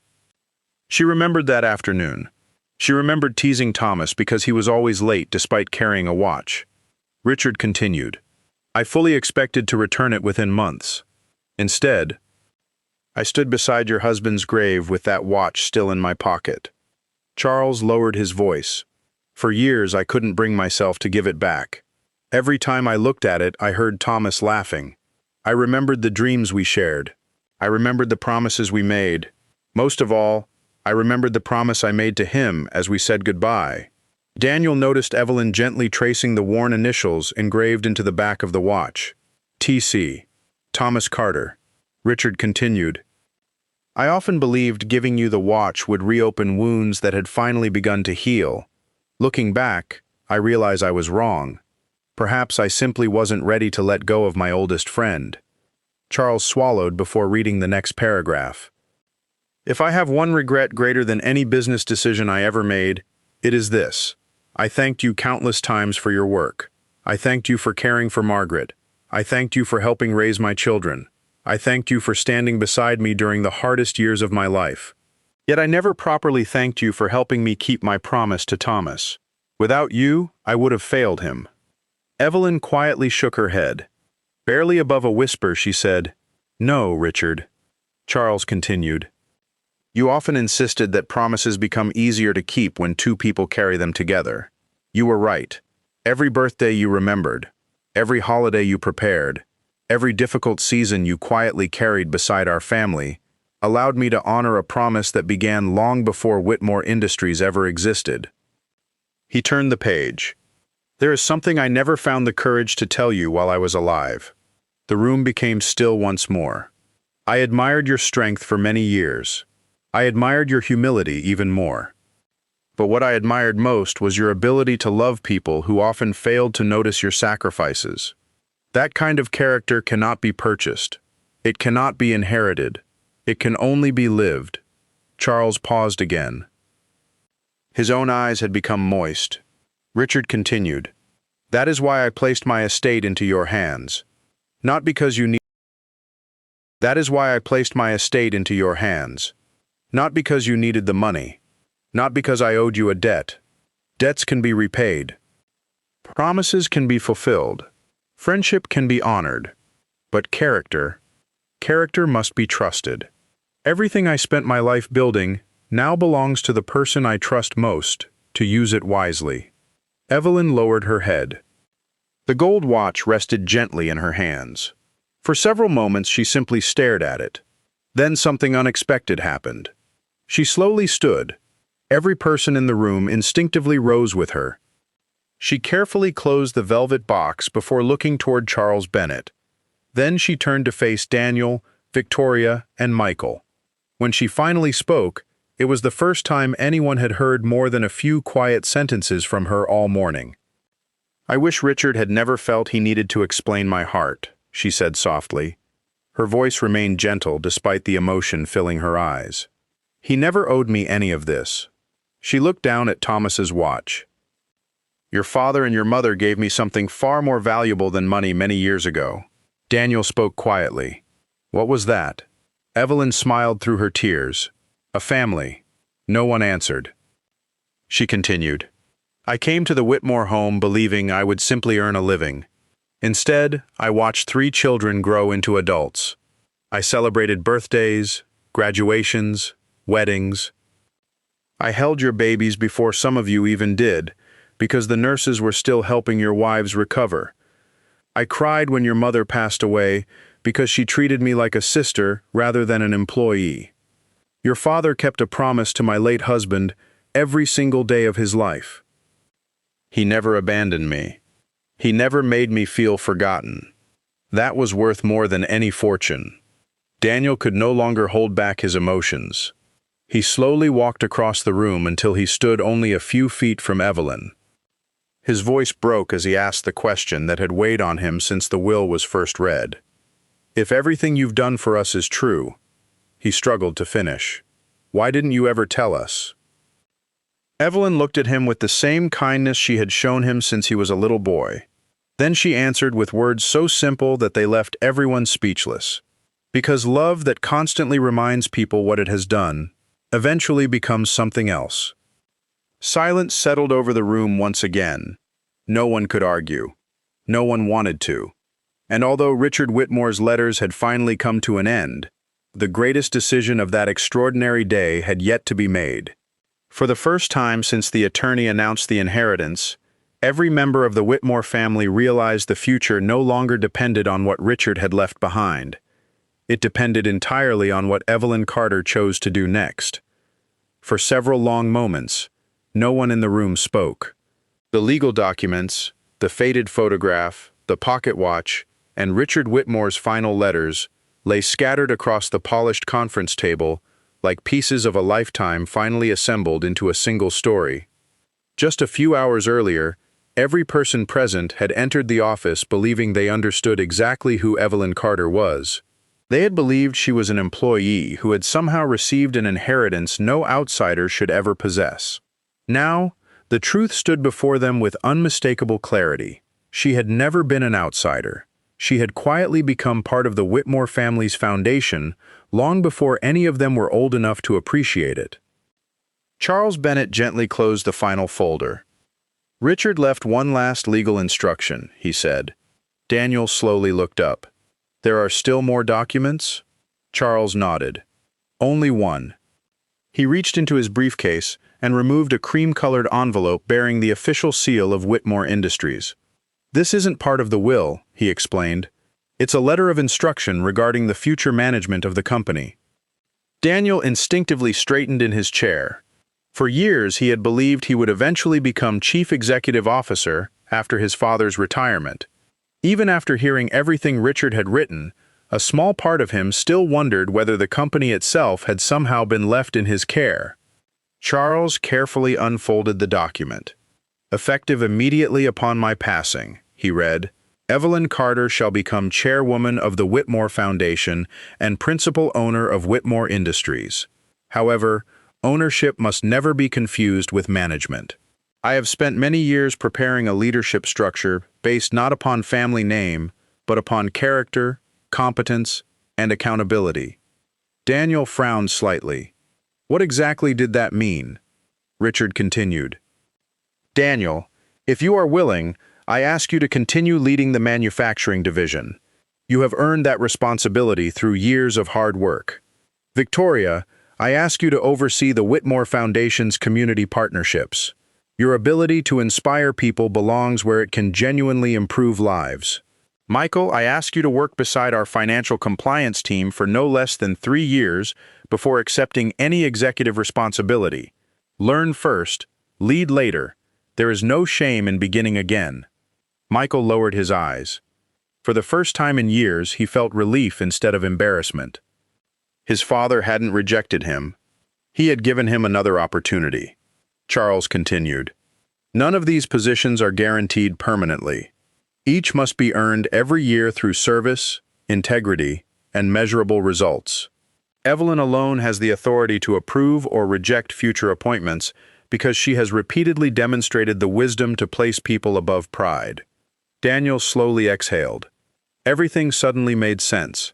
She remembered that afternoon. She remembered teasing Thomas because he was always late despite carrying a watch. Richard continued, "I fully expected to return it within months. Instead, I stood beside your husband's grave with that watch still in my pocket." Charles lowered his voice. "For years I couldn't bring myself to give it back. Every time I looked at it, I heard Thomas laughing. I remembered the dreams we shared. I remembered the promises we made. Most of all, I remembered the promise I made to him as we said goodbye." Daniel noticed Evelyn gently tracing the worn initials engraved into the back of the watch. "T.C. Thomas Carter." Richard continued, "I often believed giving you the watch would reopen wounds that had finally begun to heal. Looking back, I realize I was wrong. Perhaps I simply wasn't ready to let go of my oldest friend." Charles swallowed before reading the next paragraph. "If I have one regret greater than any business decision I ever made, it is this. I thanked you countless times for your work. I thanked you for caring for Margaret. I thanked you for helping raise my children. I thanked you for standing beside me during the hardest years of my life. Yet I never properly thanked you for helping me keep my promise to Thomas. Without you, I would have failed him." Evelyn quietly shook her head. Barely above a whisper, she said, "No, Richard." Charles continued, "You often insisted that promises become easier to keep when two people carry them together. You were right. Every birthday you remembered, every holiday you prepared, every difficult season you quietly carried beside our family, allowed me to honor a promise that began long before Whitmore Industries ever existed." He turned the page. "There is something I never found the courage to tell you while I was alive." The room became still once more. "I admired your strength for many years. I admired your humility even more. But what I admired most was your ability to love people who often failed to notice your sacrifices. That kind of character cannot be purchased. It cannot be inherited. It can only be lived. Charles paused again. His own eyes had become moist. Richard continued, "That is why I placed my estate into your hands. Not because you need That is why I placed my estate into your hands. Not because you needed the money. Not because I owed you a debt. Debts can be repaid. Promises can be fulfilled. Friendship can be honored. But character must be trusted. Everything I spent my life building now belongs to the person I trust most, to use it wisely." Evelyn lowered her head. The gold watch rested gently in her hands. For several moments she simply stared at it. Then something unexpected happened. She slowly stood. Every person in the room instinctively rose with her. She carefully closed the velvet box before looking toward Charles Bennet. Then she turned to face Daniel, Victoria, and Michael. When she finally spoke, it was the first time anyone had heard more than a few quiet sentences from her all morning. "I wish Richard had never felt he needed to explain my heart," she said softly. Her voice remained gentle despite the emotion filling her eyes. "He never owed me any of this." She looked down at Thomas's watch. "Your father and your mother gave me something far more valuable than money many years ago." Daniel spoke quietly. "What was that?" Evelyn smiled through her tears. "A family." No one answered. She continued, "I came to the Whitmore home believing I would simply earn a living. Instead, I watched 3 children grow into adults. I celebrated birthdays, graduations, weddings. I held your babies before some of you even did, because the nurses were still helping your wives recover. I cried when your mother passed away because she treated me like a sister rather than an employee. Your father kept a promise to my late husband every single day of his life. He never abandoned me. He never made me feel forgotten. That was worth more than any fortune." Daniel could no longer hold back his emotions. He slowly walked across the room until he stood only a few feet from Evelyn. His voice broke as he asked the question that had weighed on him since the will was first read. "If everything you've done for us is true," he struggled to finish, "why didn't you ever tell us?" Evelyn looked at him with the same kindness she had shown him since he was a little boy. Then she answered with words so simple that they left everyone speechless. "Because love that constantly reminds people what it has done eventually becomes something else." Silence settled over the room once again. No one could argue. No one wanted to. And although Richard Whitmore's letters had finally come to an end, the greatest decision of that extraordinary day had yet to be made. For the first time since the attorney announced the inheritance, every member of the Whitmore family realized the future no longer depended on what Richard had left behind. It depended entirely on what Evelyn Carter chose to do next. For several long moments, no one in the room spoke. The legal documents, the faded photograph, the pocket watch, and Richard Whitmore's final letters lay scattered across the polished conference table like pieces of a lifetime finally assembled into a single story. Just a few hours earlier, every person present had entered the office believing they understood exactly who Evelyn Carter was. They had believed she was an employee who had somehow received an inheritance no outsider should ever possess. Now, the truth stood before them with unmistakable clarity. She had never been an outsider. She had quietly become part of the Whitmore family's foundation long before any of them were old enough to appreciate it. Charles Bennet gently closed the final folder. "Richard left one last legal instruction," he said. Daniel slowly looked up. "There are still more documents?" Charles nodded. "Only one." He reached into his briefcase and removed a cream-colored envelope bearing the official seal of Whitmore Industries. "This isn't part of the will," he explained. "It's a letter of instruction regarding the future management of the company." Daniel instinctively straightened in his chair. For years he had believed he would eventually become chief executive officer after his father's retirement. Even after hearing everything Richard had written, a small part of him still wondered whether the company itself had somehow been left in his care. Charles carefully unfolded the document. "Effective immediately upon my passing," he read. Evelyn Carter shall become chairwoman of the Whitmore Foundation and principal owner of Whitmore Industries. However, ownership must never be confused with management. I have spent many years preparing a leadership structure based not upon family name, but upon character, competence, and accountability. Daniel frowned slightly. What exactly did that mean? Richard continued. Daniel, if you are willing, I ask you to continue leading the manufacturing division. You have earned that responsibility through years of hard work. Victoria, I ask you to oversee the Whitmore Foundation's community partnerships. Your ability to inspire people belongs where it can genuinely improve lives. Michael, I ask you to work beside our financial compliance team for no less than 3 years before accepting any executive responsibility. Learn first, lead later. There is no shame in beginning again. Michael lowered his eyes. For the first time in years, he felt relief instead of embarrassment. His father hadn't rejected him. He had given him another opportunity. Charles continued. None of these positions are guaranteed permanently. Each must be earned every year through service, integrity, and measurable results. Evelyn alone has the authority to approve or reject future appointments because she has repeatedly demonstrated the wisdom to place people above pride. Daniel slowly exhaled. Everything suddenly made sense.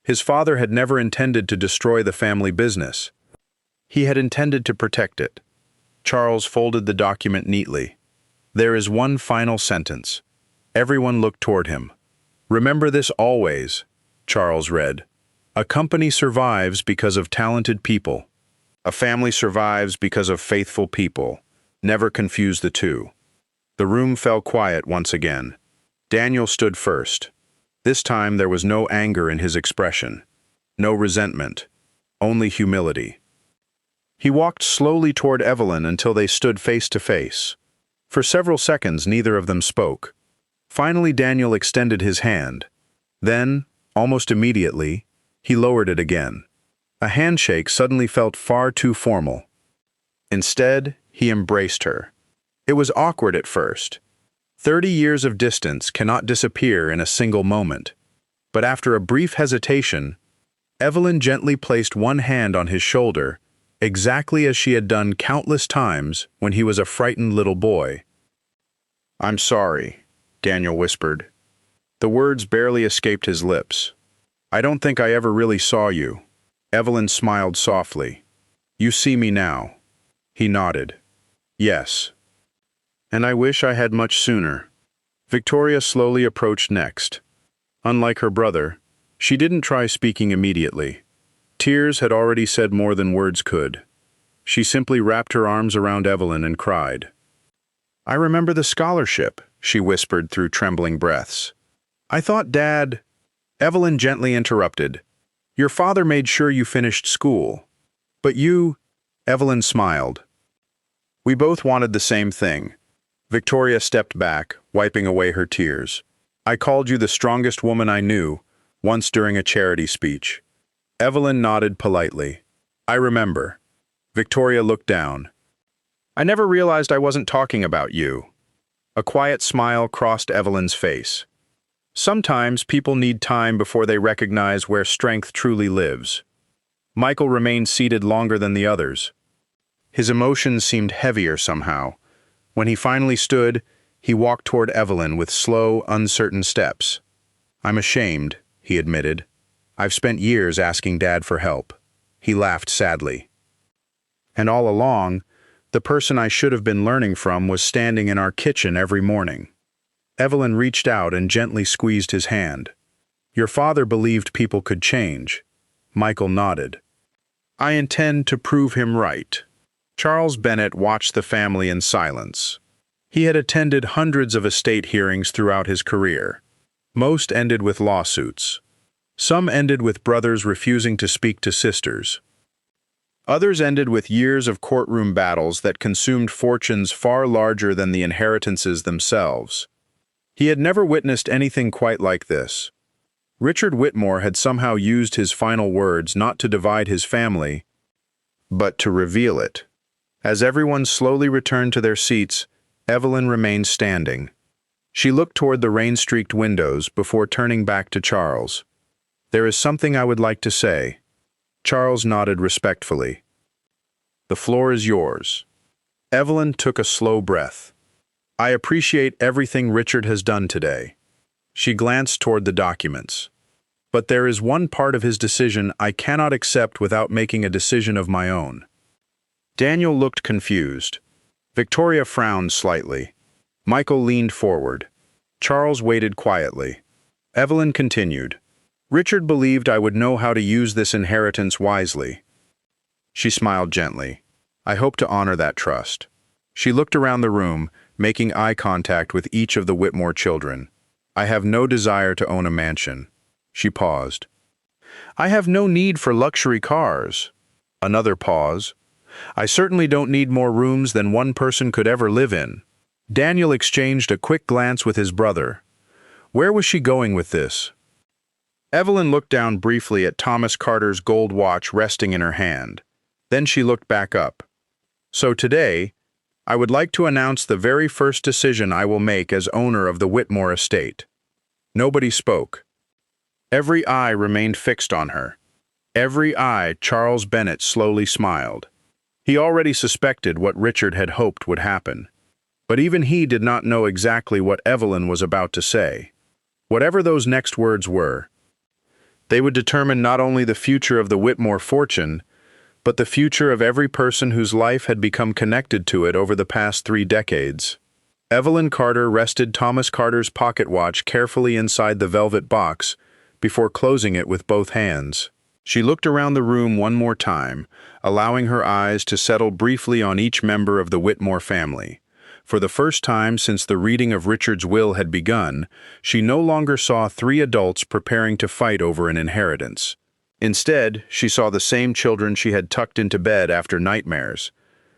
His father had never intended to destroy the family business. He had intended to protect it. Charles folded the document neatly. There is one final sentence. Everyone looked toward him. Remember this always, Charles read. A company survives because of talented people. A family survives because of faithful people. Never confuse the two. The room fell quiet once again. Daniel stood first. This time there was no anger in his expression, no resentment, only humility. He walked slowly toward Evelyn until they stood face to face. For several seconds neither of them spoke. Finally Daniel extended his hand. Then, almost immediately, he lowered it again. A handshake suddenly felt far too formal. Instead, he embraced her. It was awkward at first. 30 years of distance cannot disappear in a single moment. But after a brief hesitation, Evelyn gently placed one hand on his shoulder, exactly as she had done countless times when he was a frightened little boy. "I'm sorry," Daniel whispered. The words barely escaped his lips. "I don't think I ever really saw you." Evelyn smiled softly. "You see me now." He nodded. "Yes. And I wish I had much sooner." Victoria slowly approached next. Unlike her brother, she didn't try speaking immediately. Tears had already said more than words could. She simply wrapped her arms around Evelyn and cried. "I remember the scholarship," she whispered through trembling breaths. "I thought Dad—" Evelyn gently interrupted. "Your father made sure you finished school. But you—" Evelyn smiled. "We both wanted the same thing." Victoria stepped back, wiping away her tears. "I called you the strongest woman I knew, once during a charity speech." Evelyn nodded politely. "I remember." Victoria looked down. "I never realized I wasn't talking about you." A quiet smile crossed Evelyn's face. Sometimes people need time before they recognize where strength truly lives. Michael remained seated longer than the others. His emotions seemed heavier somehow. When he finally stood, he walked toward Evelyn with slow, uncertain steps. "I'm ashamed," he admitted. "I've spent years asking Dad for help." He laughed sadly. "And all along, the person I should have been learning from was standing in our kitchen every morning." Evelyn reached out and gently squeezed his hand. "Your father believed people could change." Michael nodded. "I intend to prove him right." Charles Bennett watched the family in silence. He had attended hundreds of estate hearings throughout his career. Most ended with lawsuits. Some ended with brothers refusing to speak to sisters. Others ended with years of courtroom battles that consumed fortunes far larger than the inheritances themselves. He had never witnessed anything quite like this. Richard Whitmore had somehow used his final words not to divide his family, but to reveal it. As everyone slowly returned to their seats, Evelyn remained standing. She looked toward the rain-streaked windows before turning back to Charles. "There is something I would like to say." Charles nodded respectfully. "The floor is yours." Evelyn took a slow breath. "I appreciate everything Richard has done today." She glanced toward the documents. "But there is one part of his decision I cannot accept without making a decision of my own." Daniel looked confused. Victoria frowned slightly. Michael leaned forward. Charles waited quietly. Evelyn continued. "Richard believed I would know how to use this inheritance wisely." She smiled gently. "I hope to honor that trust." She looked around the room, making eye contact with each of the Whitmore children. "I have no desire to own a mansion." She paused. "I have no need for luxury cars." Another pause. "I certainly don't need more rooms than one person could ever live in." Daniel exchanged a quick glance with his brother. Where was she going with this? Evelyn looked down briefly at Thomas Carter's gold watch resting in her hand. Then she looked back up. "So today, I would like to announce the very first decision I will make as owner of the Whitmore estate." Nobody spoke. Every eye remained fixed on her. Every eye, Charles Bennett slowly smiled. He already suspected what Richard had hoped would happen. But even he did not know exactly what Evelyn was about to say. Whatever those next words were, they would determine not only the future of the Whitmore fortune, but the future of every person whose life had become connected to it over the past 3 decades. Evelyn Carter rested Thomas Carter's pocket watch carefully inside the velvet box before closing it with both hands. She looked around the room one more time, allowing her eyes to settle briefly on each member of the Whitmore family. For the first time since the reading of Richard's will had begun, she no longer saw 3 adults preparing to fight over an inheritance. Instead, she saw the same children she had tucked into bed after nightmares,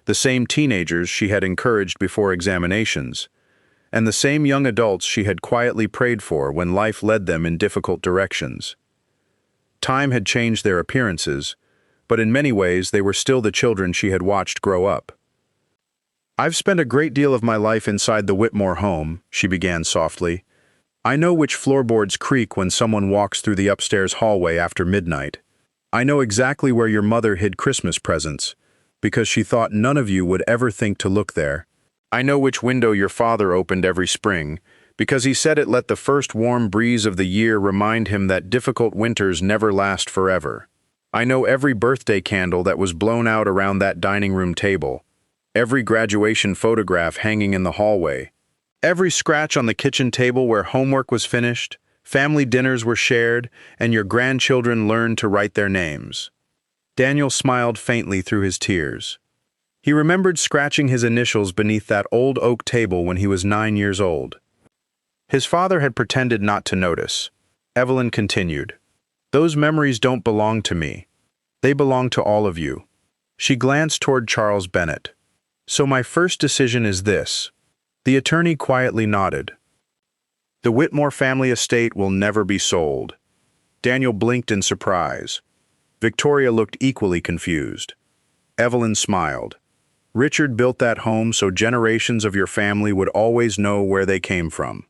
the same teenagers she had encouraged before examinations, and the same young adults she had quietly prayed for when life led them in difficult directions. Time had changed their appearances, but in many ways they were still the children she had watched grow up. "I've spent a great deal of my life inside the Whitmore home," she began softly. "I know which floorboards creak when someone walks through the upstairs hallway after midnight. I know exactly where your mother hid Christmas presents, because she thought none of you would ever think to look there. I know which window your father opened every spring, because he said it let the first warm breeze of the year remind him that difficult winters never last forever. I know every birthday candle that was blown out around that dining room table, every graduation photograph hanging in the hallway, every scratch on the kitchen table where homework was finished, family dinners were shared, and your grandchildren learned to write their names." Daniel smiled faintly through his tears. He remembered scratching his initials beneath that old oak table when he was 9 years old. His father had pretended not to notice. Evelyn continued, "Those memories don't belong to me. They belong to all of you." She glanced toward Charles Bennett. "So my first decision is this." The attorney quietly nodded. "The Whitmore family estate will never be sold." Daniel blinked in surprise. Victoria looked equally confused. Evelyn smiled. "Richard built that home so generations of your family would always know where they came from.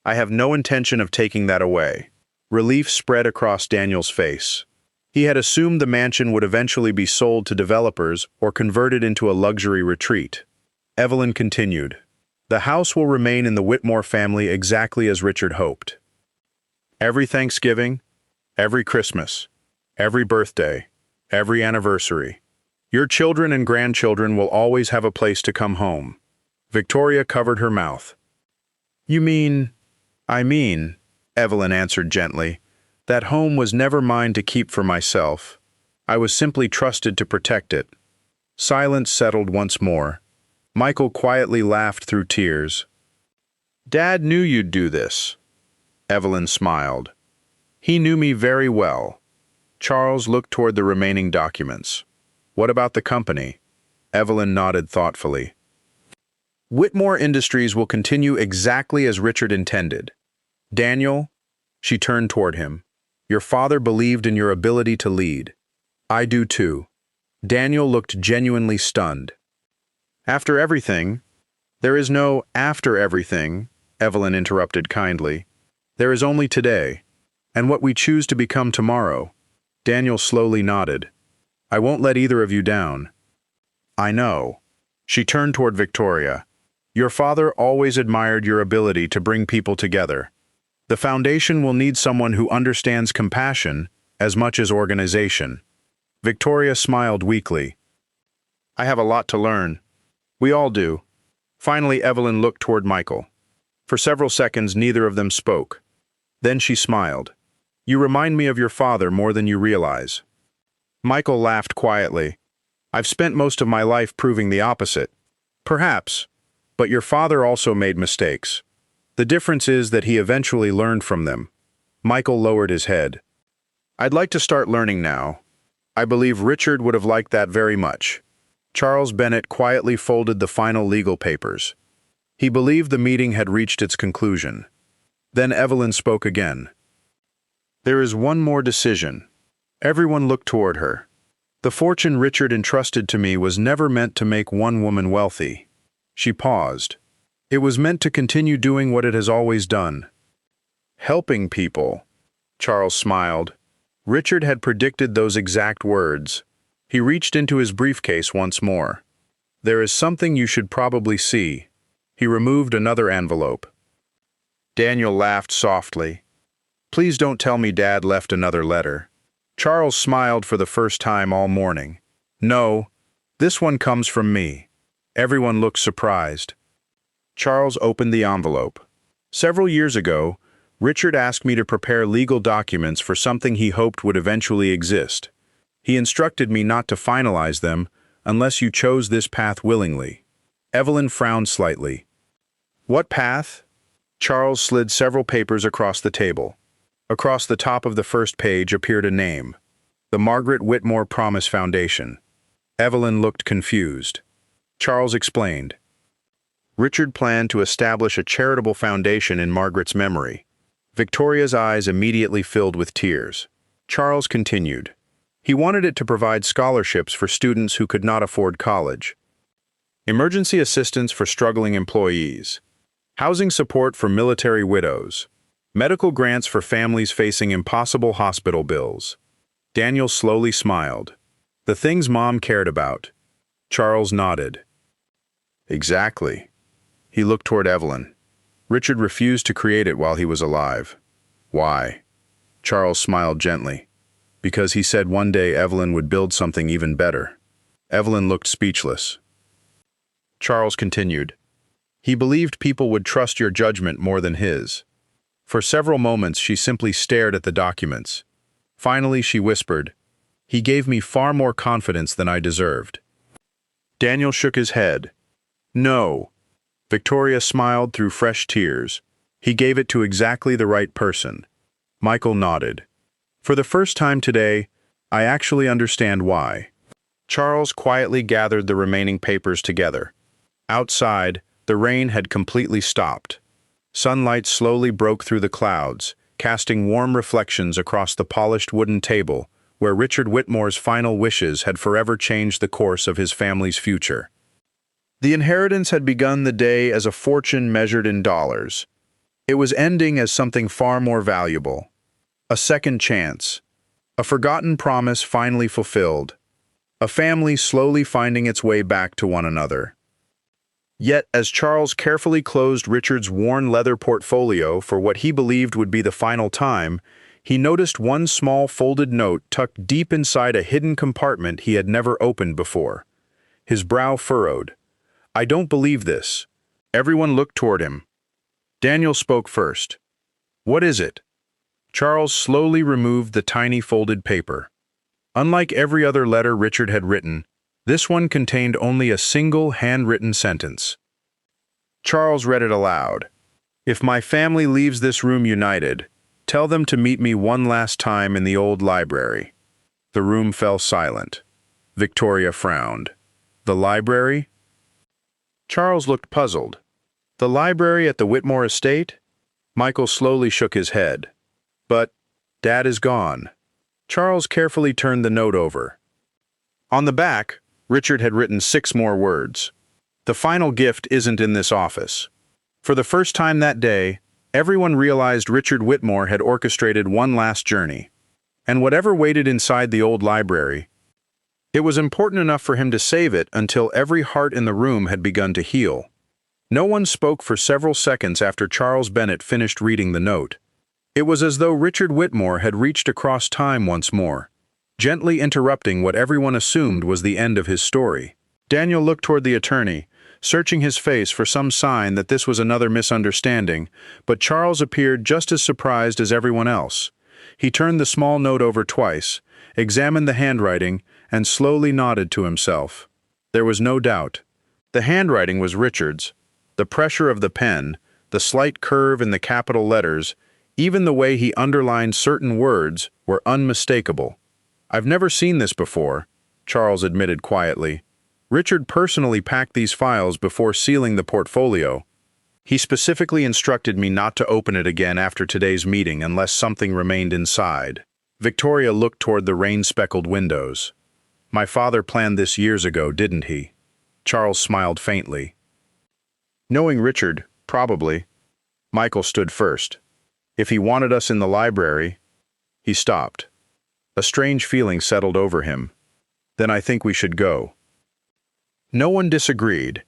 I have no intention of taking that away." Relief spread across Daniel's face. He had assumed the mansion would eventually be sold to developers or converted into a luxury retreat. Evelyn continued, "The house will remain in the Whitmore family exactly as Richard hoped. Every Thanksgiving, every Christmas, every birthday, every anniversary. Your children and grandchildren will always have a place to come home." Victoria covered her mouth. "You mean—" "I mean," Evelyn answered gently, "that home was never mine to keep for myself. I was simply trusted to protect it." Silence settled once more. Michael quietly laughed through tears. "Dad knew you'd do this." Evelyn smiled. "He knew me very well." Charles looked toward the remaining documents. "What about the company?" Evelyn nodded thoughtfully. "Whitmore Industries will continue exactly as Richard intended. Daniel," she turned toward him, "your father believed in your ability to lead. I do too." Daniel looked genuinely stunned. "After everything, there is no after everything," Evelyn interrupted kindly. "There is only today, and what we choose to become tomorrow." Daniel slowly nodded. "I won't let either of you down." "I know." She turned toward Victoria. "Your father always admired your ability to bring people together. The foundation will need someone who understands compassion as much as organization." Victoria smiled weakly. "I have a lot to learn." "We all do." Finally, Evelyn looked toward Michael. For several seconds, neither of them spoke. Then she smiled. "You remind me of your father more than you realize." Michael laughed quietly. "I've spent most of my life proving the opposite." "Perhaps, but your father also made mistakes. The difference is that he eventually learned from them." Michael lowered his head. "I'd like to start learning now. I believe Richard would have liked that very much." Charles Bennett quietly folded the final legal papers. He believed the meeting had reached its conclusion. Then Evelyn spoke again. "There is one more decision." Everyone looked toward her. "The fortune Richard entrusted to me was never meant to make one woman wealthy." She paused. "It was meant to continue doing what it has always done. Helping people." Charles smiled. Richard had predicted those exact words. He reached into his briefcase once more. "There is something you should probably see." He removed another envelope. Daniel laughed softly. "Please don't tell me Dad left another letter." Charles smiled for the first time all morning. "No, this one comes from me." Everyone looked surprised. Charles opened the envelope. "Several years ago, Richard asked me to prepare legal documents for something he hoped would eventually exist. He instructed me not to finalize them unless you chose this path willingly." Evelyn frowned slightly. "What path?" Charles slid several papers across the table. Across the top of the first page appeared a name: the Margaret Whitmore Promise Foundation. Evelyn looked confused. Charles explained. Richard planned to establish a charitable foundation in Margaret's memory. Victoria's eyes immediately filled with tears. Charles continued. He wanted it to provide scholarships for students who could not afford college, emergency assistance for struggling employees, housing support for military widows, medical grants for families facing impossible hospital bills. Daniel slowly smiled. The things Mom cared about. Charles nodded. Exactly. He looked toward Evelyn. Richard refused to create it while he was alive. Why? Charles smiled gently. Because he said one day Evelyn would build something even better. Evelyn looked speechless. Charles continued. He believed people would trust your judgment more than his. For several moments she simply stared at the documents. Finally she whispered, "He gave me far more confidence than I deserved." Daniel shook his head. No. Victoria smiled through fresh tears. He gave it to exactly the right person. Michael nodded. For the first time today, I actually understand why. Charles quietly gathered the remaining papers together. Outside, the rain had completely stopped. Sunlight slowly broke through the clouds, casting warm reflections across the polished wooden table where Richard Whitmore's final wishes had forever changed the course of his family's future. The inheritance had begun the day as a fortune measured in dollars. It was ending as something far more valuable. A second chance. A forgotten promise finally fulfilled. A family slowly finding its way back to one another. Yet, as Charles carefully closed Richard's worn leather portfolio for what he believed would be the final time, he noticed one small folded note tucked deep inside a hidden compartment he had never opened before. His brow furrowed. I don't believe this. Everyone looked toward him. Daniel spoke first. What is it? Charles slowly removed the tiny folded paper. Unlike every other letter Richard had written, this one contained only a single handwritten sentence. Charles read it aloud. If my family leaves this room united, tell them to meet me one last time in the old library. The room fell silent. Victoria frowned. The library? Charles looked puzzled. The library at the Whitmore estate? Michael slowly shook his head. But Dad is gone. Charles carefully turned the note over. On the back, Richard had written 6 more words. The final gift isn't in this office. For the first time that day, everyone realized Richard Whitmore had orchestrated one last journey. And whatever waited inside the old library, it was important enough for him to save it until every heart in the room had begun to heal. No one spoke for several seconds after Charles Bennet finished reading the note. It was as though Richard Whitmore had reached across time once more, gently interrupting what everyone assumed was the end of his story. Daniel looked toward the attorney, searching his face for some sign that this was another misunderstanding, but Charles appeared just as surprised as everyone else. He turned the small note over twice, examined the handwriting, and slowly nodded to himself. There was no doubt. The handwriting was Richard's. The pressure of the pen, the slight curve in the capital letters, even the way he underlined certain words were unmistakable. "I've never seen this before," Charles admitted quietly. Richard personally packed these files before sealing the portfolio. He specifically instructed me not to open it again after today's meeting unless something remained inside. Victoria looked toward the rain-speckled windows. "My father planned this years ago, didn't he?" Charles smiled faintly. "Knowing Richard, probably." Michael stood first. "If he wanted us in the library—" He stopped. A strange feeling settled over him. "Then I think we should go." No one disagreed.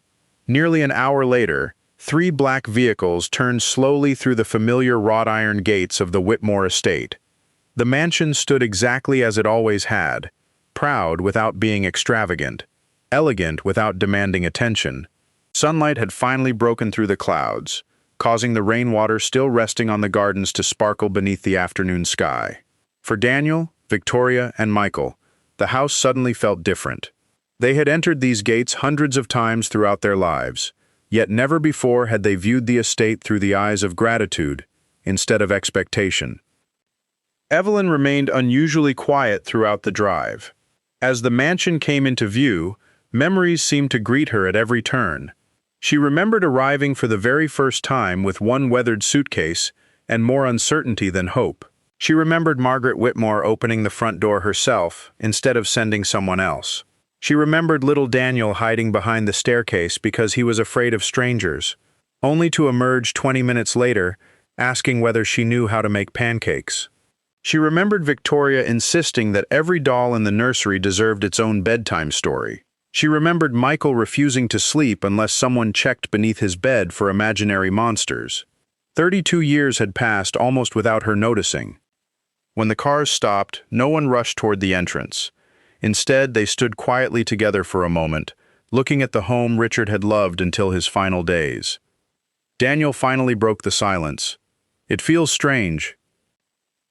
Nearly an hour later, 3 black vehicles turned slowly through the familiar wrought iron gates of the Whitmore estate. The mansion stood exactly as it always had, proud without being extravagant, elegant without demanding attention. Sunlight had finally broken through the clouds, causing the rainwater still resting on the gardens to sparkle beneath the afternoon sky. For Daniel, Victoria, and Michael, the house suddenly felt different. They had entered these gates hundreds of times throughout their lives, yet never before had they viewed the estate through the eyes of gratitude instead of expectation. Evelyn remained unusually quiet throughout the drive. As the mansion came into view, memories seemed to greet her at every turn. She remembered arriving for the very first time with one weathered suitcase and more uncertainty than hope. She remembered Margaret Whitmore opening the front door herself instead of sending someone else. She remembered little Daniel hiding behind the staircase because he was afraid of strangers, only to emerge 20 minutes later, asking whether she knew how to make pancakes. She remembered Victoria insisting that every doll in the nursery deserved its own bedtime story. She remembered Michael refusing to sleep unless someone checked beneath his bed for imaginary monsters. 32 years had passed almost without her noticing. When the cars stopped, no one rushed toward the entrance. Instead, they stood quietly together for a moment, looking at the home Richard had loved until his final days. Daniel finally broke the silence. "It feels strange."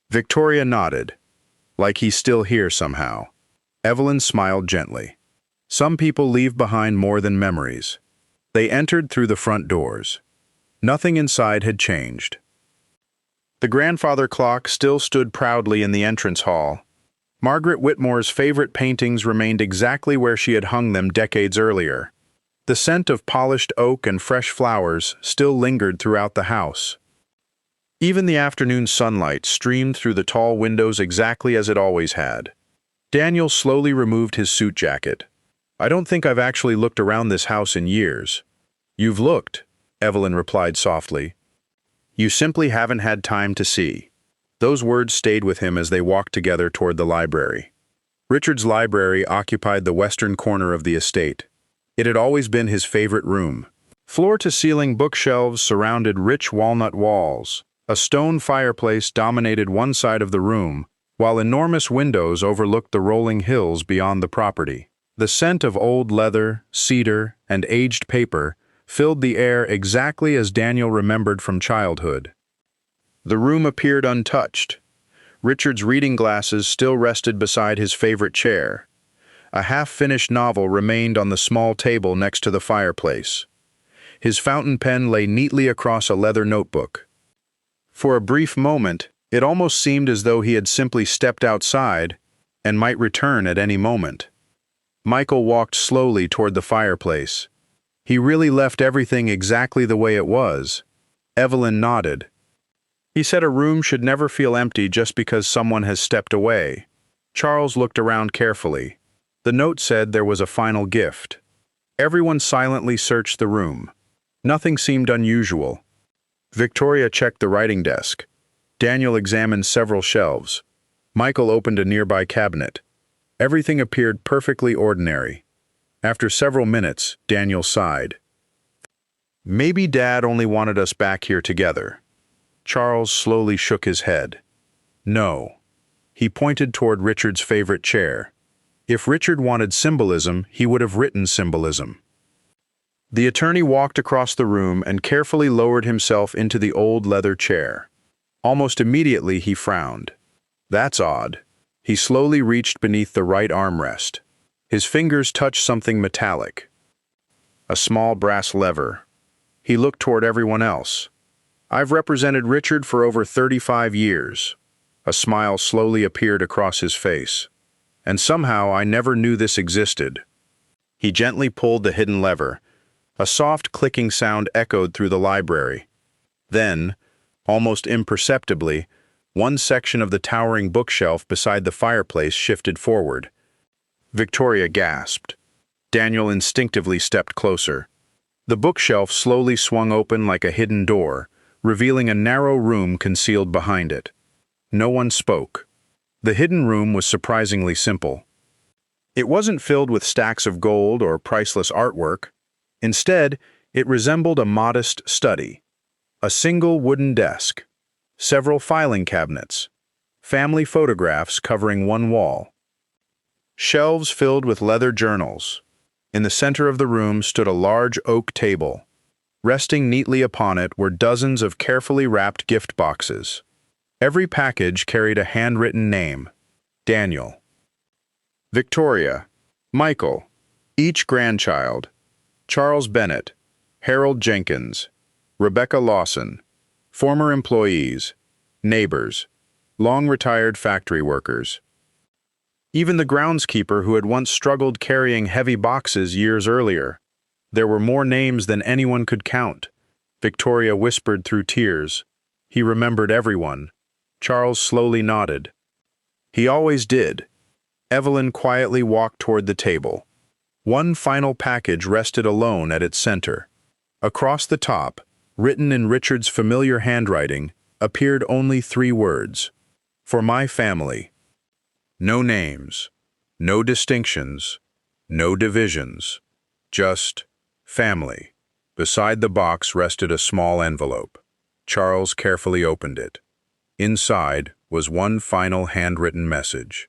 Victoria nodded, like he's still here somehow. Evelyn smiled gently. "Some people leave behind more than memories." They entered through the front doors. Nothing inside had changed. The grandfather clock still stood proudly in the entrance hall. Margaret Whitmore's favorite paintings remained exactly where she had hung them decades earlier. The scent of polished oak and fresh flowers still lingered throughout the house. Even the afternoon sunlight streamed through the tall windows exactly as it always had. Daniel slowly removed his suit jacket. "I don't think I've actually looked around this house in years." "You've looked," Evelyn replied softly. "You simply haven't had time to see." Those words stayed with him as they walked together toward the library. Richard's library occupied the western corner of the estate. It had always been his favorite room. Floor-to-ceiling bookshelves surrounded rich walnut walls. A stone fireplace dominated one side of the room, while enormous windows overlooked the rolling hills beyond the property. The scent of old leather, cedar, and aged paper filled the air exactly as Daniel remembered from childhood. The room appeared untouched. Richard's reading glasses still rested beside his favorite chair. A half-finished novel remained on the small table next to the fireplace. His fountain pen lay neatly across a leather notebook. For a brief moment, it almost seemed as though he had simply stepped outside and might return at any moment. Michael walked slowly toward the fireplace. He really left everything exactly the way it was. Evelyn nodded. He said a room should never feel empty just because someone has stepped away. Charles looked around carefully. The note said there was a final gift. Everyone silently searched the room. Nothing seemed unusual. Victoria checked the writing desk. Daniel examined several shelves. Michael opened a nearby cabinet. Everything appeared perfectly ordinary. After several minutes, Daniel sighed. Maybe Dad only wanted us back here together. Charles slowly shook his head. No. He pointed toward Richard's favorite chair. If Richard wanted symbolism, he would have written symbolism. The attorney walked across the room and carefully lowered himself into the old leather chair. Almost immediately he frowned. That's odd. He slowly reached beneath the right armrest. His fingers touched something metallic. A small brass lever. He looked toward everyone else. I've represented Richard for over 35 years. A smile slowly appeared across his face. And somehow I never knew this existed. He gently pulled the hidden lever. A soft clicking sound echoed through the library. Then, almost imperceptibly, one section of the towering bookshelf beside the fireplace shifted forward. Victoria gasped. Daniel instinctively stepped closer. The bookshelf slowly swung open like a hidden door, revealing a narrow room concealed behind it. No one spoke. The hidden room was surprisingly simple. It wasn't filled with stacks of gold or priceless artwork. Instead, it resembled a modest study. A single wooden desk, several filing cabinets, family photographs covering one wall, shelves filled with leather journals. In the center of the room stood a large oak table. Resting neatly upon it were dozens of carefully wrapped gift boxes. Every package carried a handwritten name: Daniel, Victoria, Michael, each grandchild, Charles Bennett, Harold Jenkins, Rebecca Lawson, former employees, neighbors, long-retired factory workers. Even the groundskeeper who had once struggled carrying heavy boxes years earlier. There were more names than anyone could count. Victoria whispered through tears. He remembered everyone. Charles slowly nodded. He always did. Evelyn quietly walked toward the table. One final package rested alone at its center. Across the top, written in Richard's familiar handwriting, appeared only 3 words. For my family. No names, no distinctions, no divisions. Just family. Beside the box rested a small envelope. Charles carefully opened it. Inside was one final handwritten message.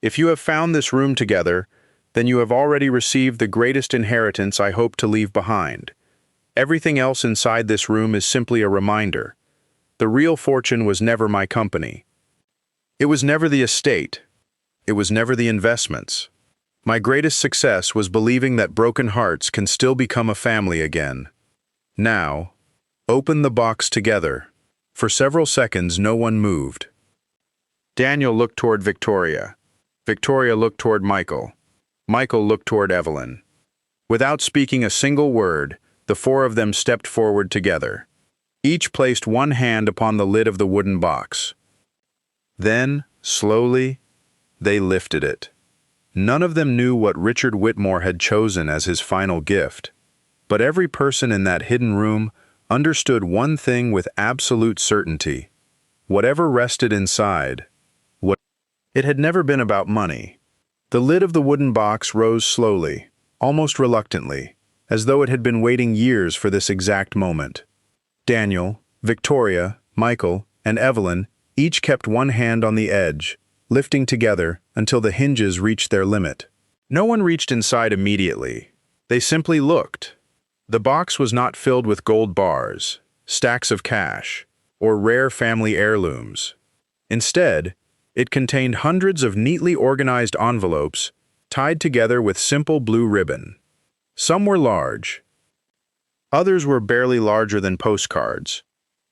If you have found this room together, then you have already received the greatest inheritance I hope to leave behind. Everything else inside this room is simply a reminder. The real fortune was never my company. It was never the estate. It was never the investments. My greatest success was believing that broken hearts can still become a family again. Now, open the box together. For several seconds, no one moved. Daniel looked toward Victoria. Victoria looked toward Michael. Michael looked toward Evelyn. Without speaking a single word, the 4 of them stepped forward together. Each placed one hand upon the lid of the wooden box. Then, slowly, they lifted it. None of them knew what Richard Whitmore had chosen as his final gift, but every person in that hidden room understood one thing with absolute certainty. Whatever rested inside, it had never been about money. The lid of the wooden box rose slowly, almost reluctantly, as though it had been waiting years for this exact moment. Daniel, Victoria, Michael, and Evelyn each kept one hand on the edge, lifting together until the hinges reached their limit. No one reached inside immediately. They simply looked. The box was not filled with gold bars, stacks of cash, or rare family heirlooms. Instead, it contained hundreds of neatly organized envelopes tied together with simple blue ribbon. Some were large. Others were barely larger than postcards.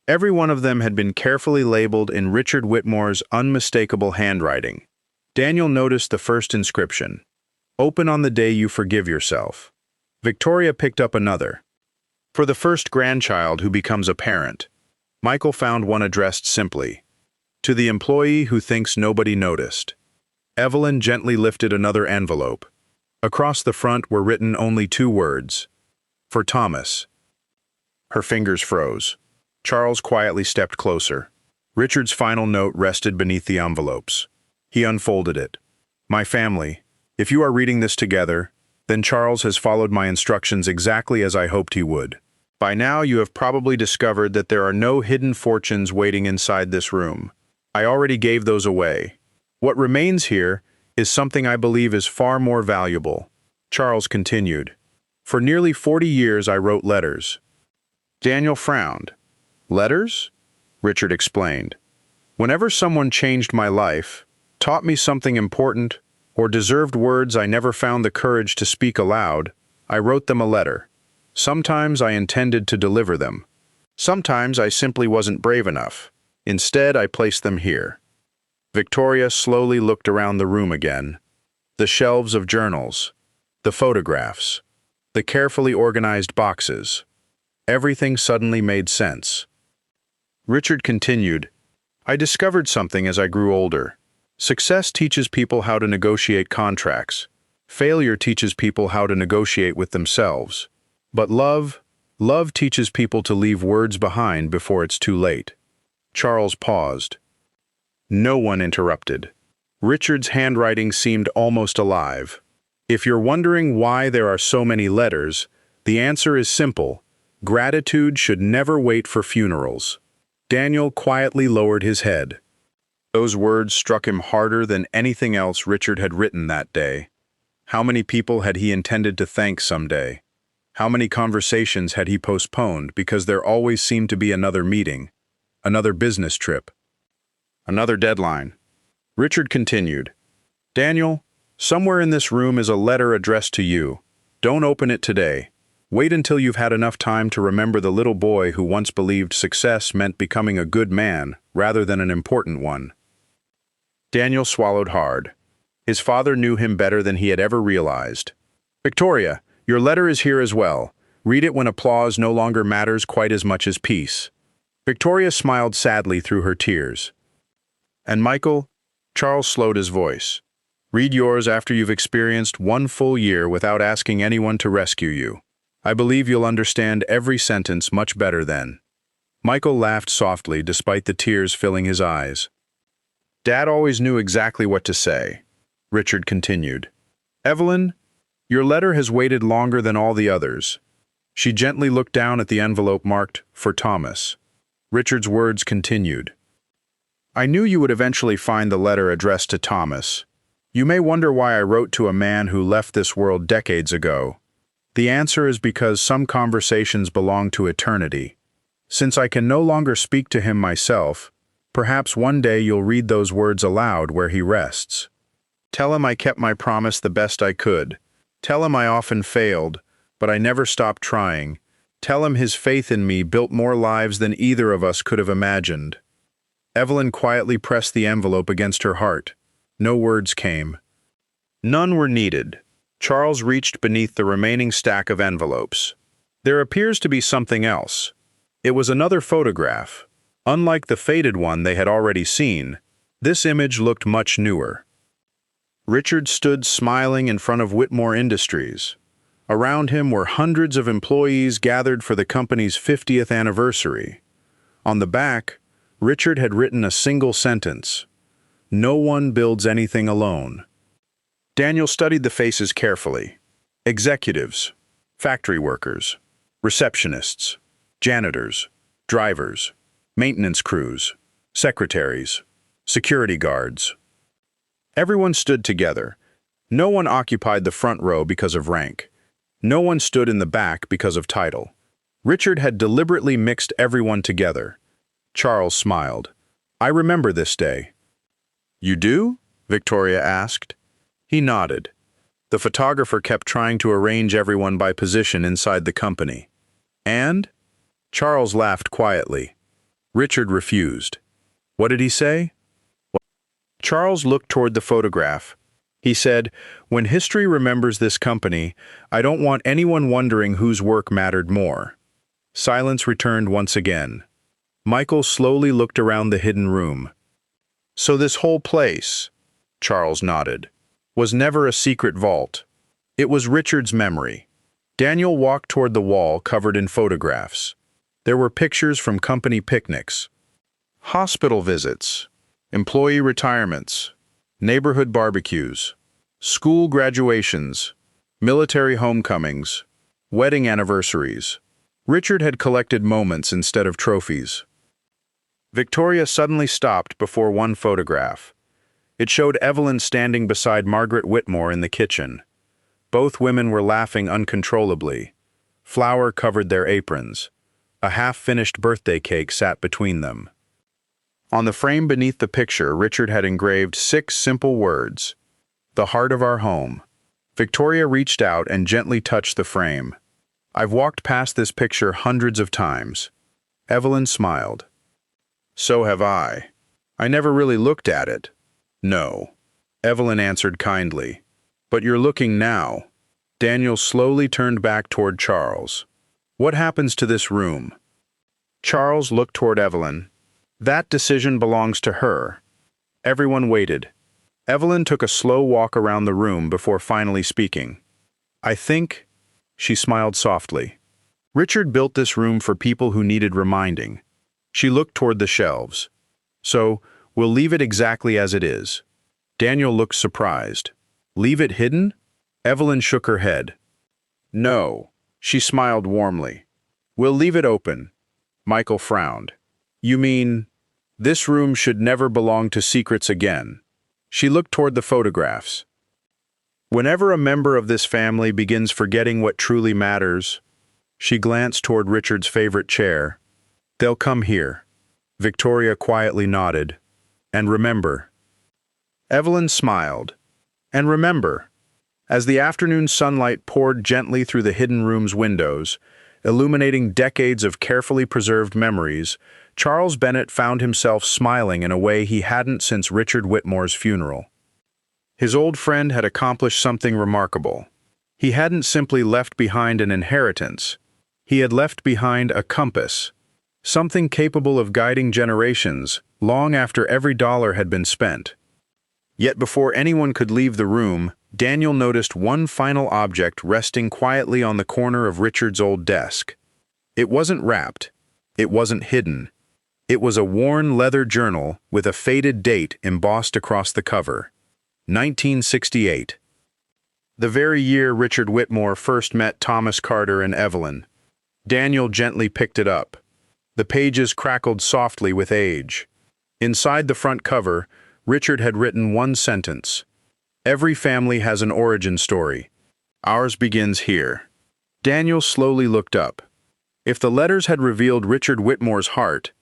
Every one of them had been carefully labeled in Richard Whitmore's unmistakable handwriting. Daniel noticed the first inscription, "Open on the day you forgive yourself." Victoria picked up another. For the first grandchild who becomes a parent. Michael found one addressed simply, "To the employee who thinks nobody noticed." Evelyn gently lifted another envelope. Across the front were written only 2 words, "For Thomas." Her fingers froze. Charles quietly stepped closer. Richard's final note rested beneath the envelopes. He unfolded it. My family, if you are reading this together, then Charles has followed my instructions exactly as I hoped he would. By now you have probably discovered that there are no hidden fortunes waiting inside this room. I already gave those away. What remains here is something I believe is far more valuable. Charles continued. For nearly 40 years I wrote letters. Daniel frowned. Letters? Richard explained. Whenever someone changed my life, taught me something important, or deserved words I never found the courage to speak aloud, I wrote them a letter. Sometimes I intended to deliver them. Sometimes I simply wasn't brave enough. Instead, I placed them here. Victoria slowly looked around the room again. The shelves of journals, the photographs, the carefully organized boxes. Everything suddenly made sense. Richard continued, I discovered something as I grew older. Success teaches people how to negotiate contracts. Failure teaches people how to negotiate with themselves. But love teaches people to leave words behind before it's too late. Charles paused. No one interrupted. Richard's handwriting seemed almost alive. If you're wondering why there are so many letters, the answer is simple. Gratitude should never wait for funerals. Daniel quietly lowered his head. Those words struck him harder than anything else Richard had written that day. How many people had he intended to thank someday? How many conversations had he postponed because there always seemed to be another meeting, another business trip, another deadline? Richard continued, Daniel, somewhere in this room is a letter addressed to you. Don't open it today. Wait until you've had enough time to remember the little boy who once believed success meant becoming a good man rather than an important one. Daniel swallowed hard. His father knew him better than he had ever realized. Victoria, your letter is here as well. Read it when applause no longer matters quite as much as peace. Victoria smiled sadly through her tears. And Michael, Charles slowed his voice. Read yours after you've experienced one full year without asking anyone to rescue you. I believe you'll understand every sentence much better then. Michael laughed softly despite the tears filling his eyes. Dad always knew exactly what to say. Richard continued. Evelyn, your letter has waited longer than all the others. She gently looked down at the envelope marked, For Thomas. Richard's words continued. I knew you would eventually find the letter addressed to Thomas. You may wonder why I wrote to a man who left this world decades ago. The answer is because some conversations belong to eternity. Since I can no longer speak to him myself, perhaps one day you'll read those words aloud where he rests. Tell him I kept my promise the best I could. Tell him I often failed, but I never stopped trying. Tell him his faith in me built more lives than either of us could have imagined. Evelyn quietly pressed the envelope against her heart. No words came. None were needed. Charles reached beneath the remaining stack of envelopes. There appears to be something else. It was another photograph. Unlike the faded one they had already seen, this image looked much newer. Richard stood smiling in front of Whitmore Industries. Around him were hundreds of employees gathered for the company's 50th anniversary. On the back, Richard had written a single sentence. No one builds anything alone. Daniel studied the faces carefully. Executives, factory workers, receptionists, janitors, drivers, maintenance crews, secretaries, security guards. Everyone stood together. No one occupied the front row because of rank. No one stood in the back because of title. Richard had deliberately mixed everyone together. Charles smiled. I remember this day. You do? Victoria asked. He nodded. The photographer kept trying to arrange everyone by position inside the company. And? Charles laughed quietly. Richard refused. What did he say? Charles looked toward the photograph. He said, When history remembers this company, I don't want anyone wondering whose work mattered more. Silence returned once again. Michael slowly looked around the hidden room. So this whole place, Charles nodded, was never a secret vault. It was Richard's memory. Daniel walked toward the wall covered in photographs. There were pictures from company picnics, hospital visits, employee retirements, neighborhood barbecues, school graduations, military homecomings, wedding anniversaries. Richard had collected moments instead of trophies. Victoria suddenly stopped before one photograph. It showed Evelyn standing beside Margaret Whitmore in the kitchen. Both women were laughing uncontrollably. Flour covered their aprons. A half-finished birthday cake sat between them. On the frame beneath the picture, Richard had engraved 6 simple words: "The heart of our home." Victoria reached out and gently touched the frame. "I've walked past this picture hundreds of times." Evelyn smiled. "So have I. I never really looked at it." "No," Evelyn answered kindly. "But you're looking now." Daniel slowly turned back toward Charles. "What happens to this room?" Charles looked toward Evelyn. "That decision belongs to her." Everyone waited. Evelyn took a slow walk around the room before finally speaking. "I think," she smiled softly, "Richard built this room for people who needed reminding." She looked toward the shelves. "So, we'll leave it exactly as it is." Daniel looked surprised. "Leave it hidden?" Evelyn shook her head. "No," she smiled warmly. "We'll leave it open." Michael frowned. "You mean, this room should never belong to secrets again?" She looked toward the photographs. "Whenever a member of this family begins forgetting what truly matters," she glanced toward Richard's favorite chair, "they'll come here." Victoria quietly nodded. "And remember." Evelyn smiled. "And remember." As the afternoon sunlight poured gently through the hidden room's windows, illuminating decades of carefully preserved memories, Charles Bennett found himself smiling in a way he hadn't since Richard Whitmore's funeral. His old friend had accomplished something remarkable. He hadn't simply left behind an inheritance. He had left behind a compass, something capable of guiding generations long after every dollar had been spent. Yet before anyone could leave the room, Daniel noticed one final object resting quietly on the corner of Richard's old desk. It wasn't wrapped. It wasn't hidden. It was a worn leather journal with a faded date embossed across the cover. 1968. The very year Richard Whitmore first met Thomas Carter and Evelyn. Daniel gently picked it up. The pages crackled softly with age. Inside the front cover, Richard had written one sentence: "Every family has an origin story. Ours begins here." Daniel slowly looked up. If the letters had revealed Richard Whitmore's heart,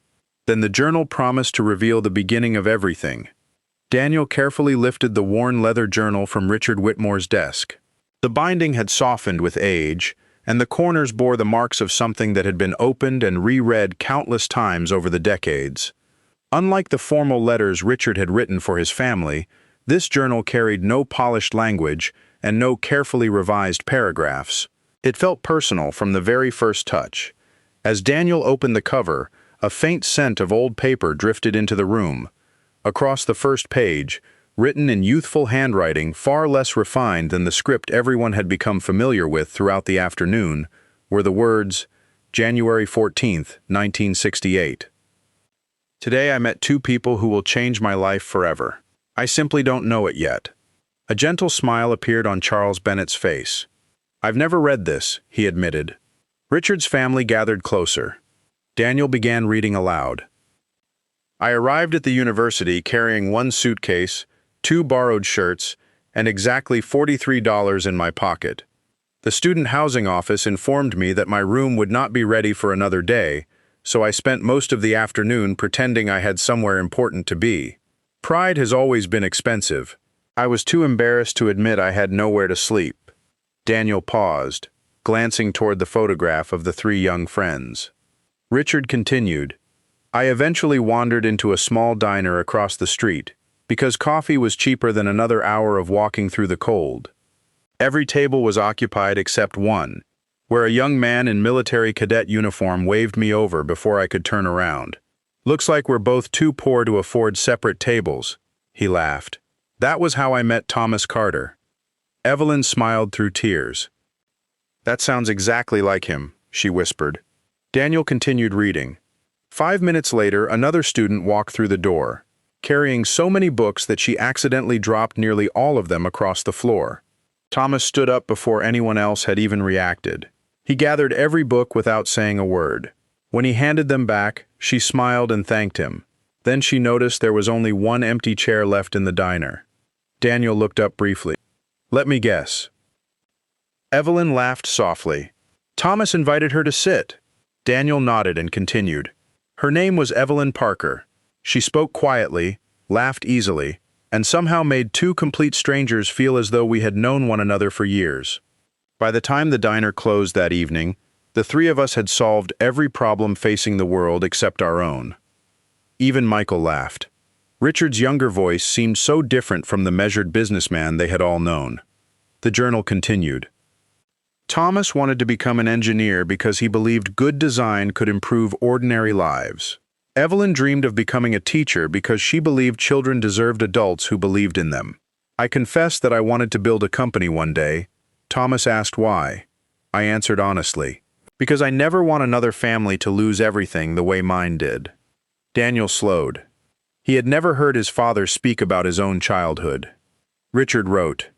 then the journal promised to reveal the beginning of everything. Daniel carefully lifted the worn leather journal from Richard Whitmore's desk. The binding had softened with age, and the corners bore the marks of something that had been opened and reread countless times over the decades. Unlike the formal letters Richard had written for his family, this journal carried no polished language and no carefully revised paragraphs. It felt personal from the very first touch. As Daniel opened the cover, a faint scent of old paper drifted into the room. Across the first page, written in youthful handwriting far less refined than the script everyone had become familiar with throughout the afternoon, were the words, "January 14th, 1968. Today I met 2 people who will change my life forever. I simply don't know it yet." A gentle smile appeared on Charles Bennett's face. "I've never read this," he admitted. Richard's family gathered closer. Daniel began reading aloud. "I arrived at the university carrying 1 suitcase, 2 borrowed shirts, and exactly $43 in my pocket. The student housing office informed me that my room would not be ready for another day, so I spent most of the afternoon pretending I had somewhere important to be. Pride has always been expensive. I was too embarrassed to admit I had nowhere to sleep." Daniel paused, glancing toward the photograph of the 3 young friends. Richard continued, "I eventually wandered into a small diner across the street, because coffee was cheaper than another hour of walking through the cold. Every table was occupied except one, where a young man in military cadet uniform waved me over before I could turn around. Looks like we're both too poor to afford separate tables," he laughed. "That was how I met Thomas Carter." Evelyn smiled through tears. "That sounds exactly like him," she whispered. Daniel continued reading. 5 minutes later, another student walked through the door, carrying so many books that she accidentally dropped nearly all of them across the floor. Thomas stood up before anyone else had even reacted. He gathered every book without saying a word. When he handed them back, she smiled and thanked him. Then she noticed there was only one empty chair left in the diner. Daniel looked up briefly. "Let me guess." Evelyn laughed softly. "Thomas invited her to sit." Daniel nodded and continued. "Her name was Evelyn Parker. She spoke quietly, laughed easily, and somehow made two complete strangers feel as though we had known one another for years." By the time the diner closed that evening, the three of us had solved every problem facing the world except our own. Even Michael laughed. Richard's younger voice seemed so different from the measured businessman they had all known. The journal continued. Thomas wanted to become an engineer because he believed good design could improve ordinary lives. Evelyn dreamed of becoming a teacher because she believed children deserved adults who believed in them. I confessed that I wanted to build a company one day. Thomas asked why. I answered honestly, because I never want another family to lose everything the way mine did. Daniel slowed. He had never heard his father speak about his own childhood. Richard wrote,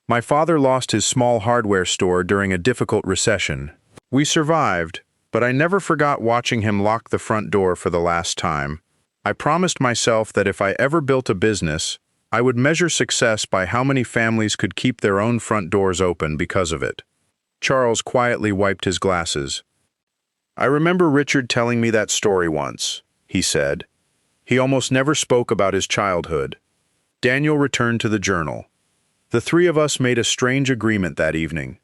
"My father lost his small hardware store during a difficult recession. We survived, but I never forgot watching him lock the front door for the last time. I promised myself that if I ever built a business, I would measure success by how many families could keep their own front doors open because of it." Charles quietly wiped his glasses. "I remember Richard telling me that story once," he said. He almost never spoke about his childhood. Daniel returned to the journal. The three of us made a strange agreement that evening.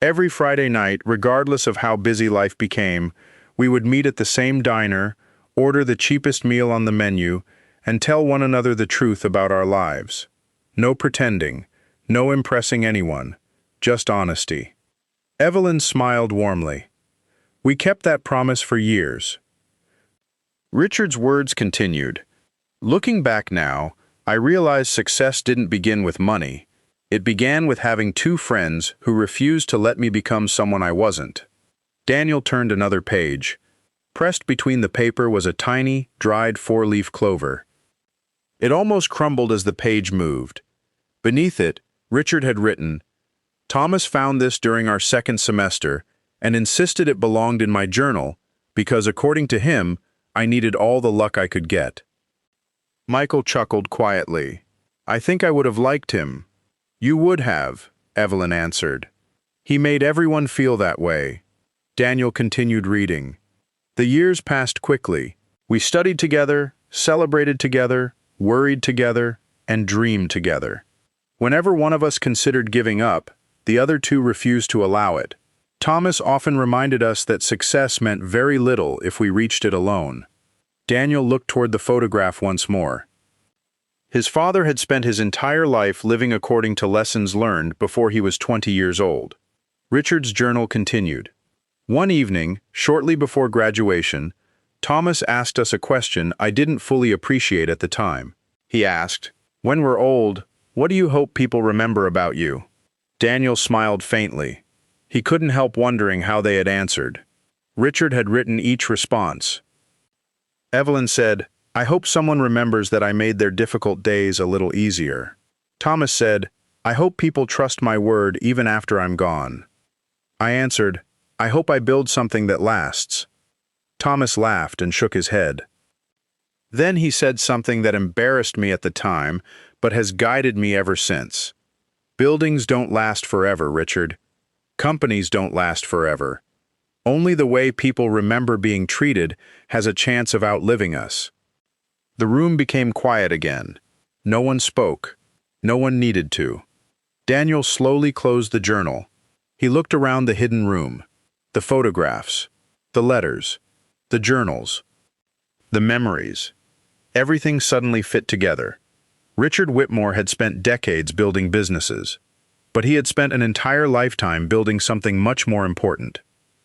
Every Friday night, regardless of how busy life became, we would meet at the same diner, order the cheapest meal on the menu, and tell one another the truth about our lives. No pretending, no impressing anyone, just honesty. Evelyn smiled warmly. We kept that promise for years. Richard's words continued. Looking back now, I realize success didn't begin with money. It began with having two friends who refused to let me become someone I wasn't. Daniel turned another page. Pressed between the paper was a tiny, dried four-leaf clover. It almost crumbled as the page moved. Beneath it, Richard had written, "Thomas found this during our second semester and insisted it belonged in my journal because, according to him, I needed all the luck I could get." Michael chuckled quietly. "I think I would have liked him." "You would have," Evelyn answered. "He made everyone feel that way." Daniel continued reading. The years passed quickly. We studied together, celebrated together, worried together, and dreamed together. Whenever one of us considered giving up, the other two refused to allow it. Thomas often reminded us that success meant very little if we reached it alone. Daniel looked toward the photograph once more. His father had spent his entire life living according to lessons learned before he was 20 years old. Richard's journal continued. One evening, shortly before graduation, Thomas asked us a question I didn't fully appreciate at the time. He asked, "When we're old, what do you hope people remember about you?" Daniel smiled faintly. He couldn't help wondering how they had answered. Richard had written each response. Evelyn said, "I hope someone remembers that I made their difficult days a little easier." Thomas said, "I hope people trust my word even after I'm gone." I answered, "I hope I build something that lasts." Thomas laughed and shook his head. Then he said something that embarrassed me at the time, but has guided me ever since. "Buildings don't last forever, Richard. Companies don't last forever. Only the way people remember being treated has a chance of outliving us." The room became quiet again. No one spoke. No one needed to. Daniel slowly closed the journal. He looked around the hidden room. The photographs. The letters. The journals. The memories. Everything suddenly fit together. Richard Whitmore had spent decades building businesses, but he had spent an entire lifetime building something much more important,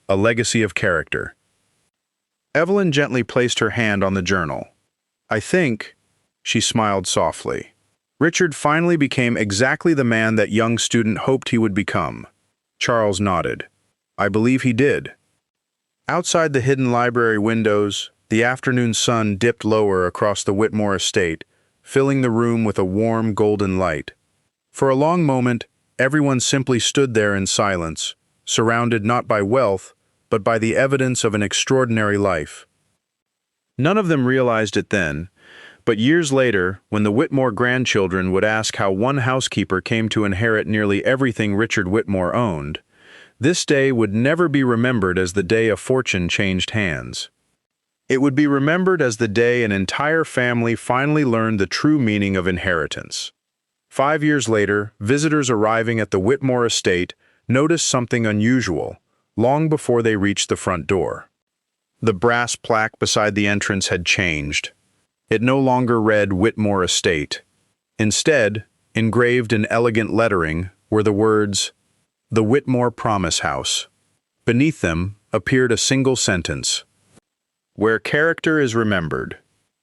a legacy of character. Evelyn gently placed her hand on the journal. "I think," she smiled softly, "Richard finally became exactly the man that young student hoped he would become." Charles nodded. "I believe he did." Outside the hidden library windows, the afternoon sun dipped lower across the Whitmore estate, filling the room with a warm golden light. For a long moment, everyone simply stood there in silence, surrounded not by wealth, but by the evidence of an extraordinary life. None of them realized it then, but years later, when the Whitmore grandchildren would ask how one housekeeper came to inherit nearly everything Richard Whitmore owned, this day would never be remembered as the day a fortune changed hands. It would be remembered as the day an entire family finally learned the true meaning of inheritance. 5 years later, visitors arriving at the Whitmore estate noticed something unusual, long before they reached the front door. The brass plaque beside the entrance had changed. It no longer read Whitmore Estate. Instead, engraved in elegant lettering, were the words, "The Whitmore Promise House." Beneath them appeared a single sentence, "Where character is remembered,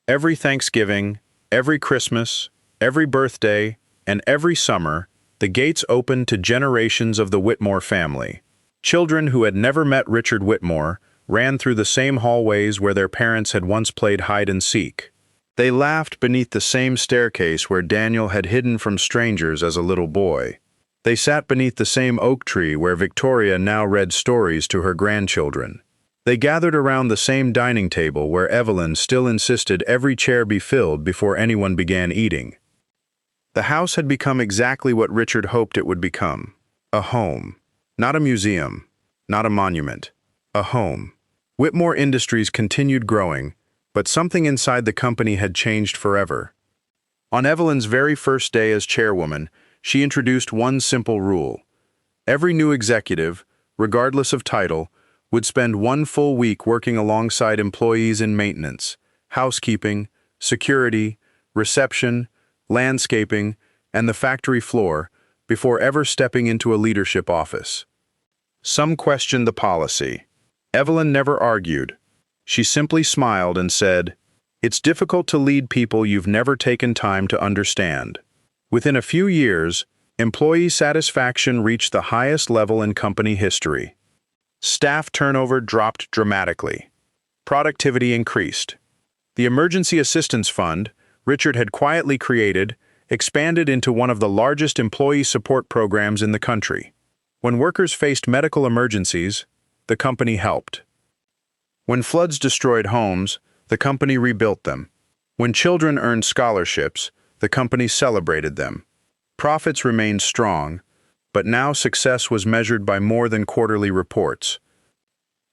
every Thanksgiving, every Christmas, every birthday, and every summer, the gates opened to generations of the Whitmore family. Children who had never met Richard Whitmore ran through the same hallways where their parents had once played hide-and-seek. They laughed beneath the same staircase where Daniel had hidden from strangers as a little boy. They sat beneath the same oak tree where Victoria now read stories to her grandchildren. They gathered around the same dining table where Evelyn still insisted every chair be filled before anyone began eating. The house had become exactly what Richard hoped it would become, a home. Not a museum, not a monument, a home. Whitmore Industries continued growing, but something inside the company had changed forever. On Evelyn's very first day as chairwoman, she introduced one simple rule. Every new executive, regardless of title, would spend 1 full week working alongside employees in maintenance, housekeeping, security, reception, landscaping, and the factory floor before ever stepping into a leadership office. Some questioned the policy. Evelyn never argued. She simply smiled and said, "It's difficult to lead people you've never taken time to understand." Within a few years, employee satisfaction reached the highest level in company history. Staff turnover dropped dramatically. Productivity increased. The Emergency Assistance Fund, Richard had quietly created, expanded into one of the largest employee support programs in the country. When workers faced medical emergencies, the company helped. When floods destroyed homes, the company rebuilt them. When children earned scholarships, the company celebrated them. Profits remained strong, but now success was measured by more than quarterly reports.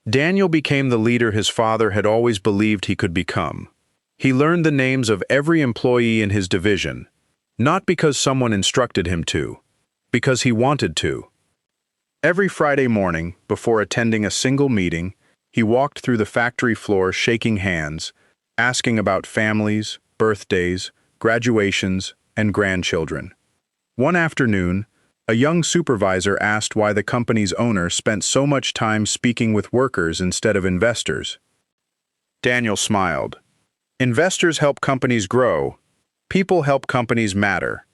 Daniel became the leader his father had always believed he could become. He learned the names of every employee in his division, not because someone instructed him to, because he wanted to. Every Friday morning, before attending a single meeting, he walked through the factory floor shaking hands, asking about families, birthdays, graduations, and grandchildren. One afternoon, a young supervisor asked why the company's owner spent so much time speaking with workers instead of investors. Daniel smiled. "Investors help companies grow. People help companies matter."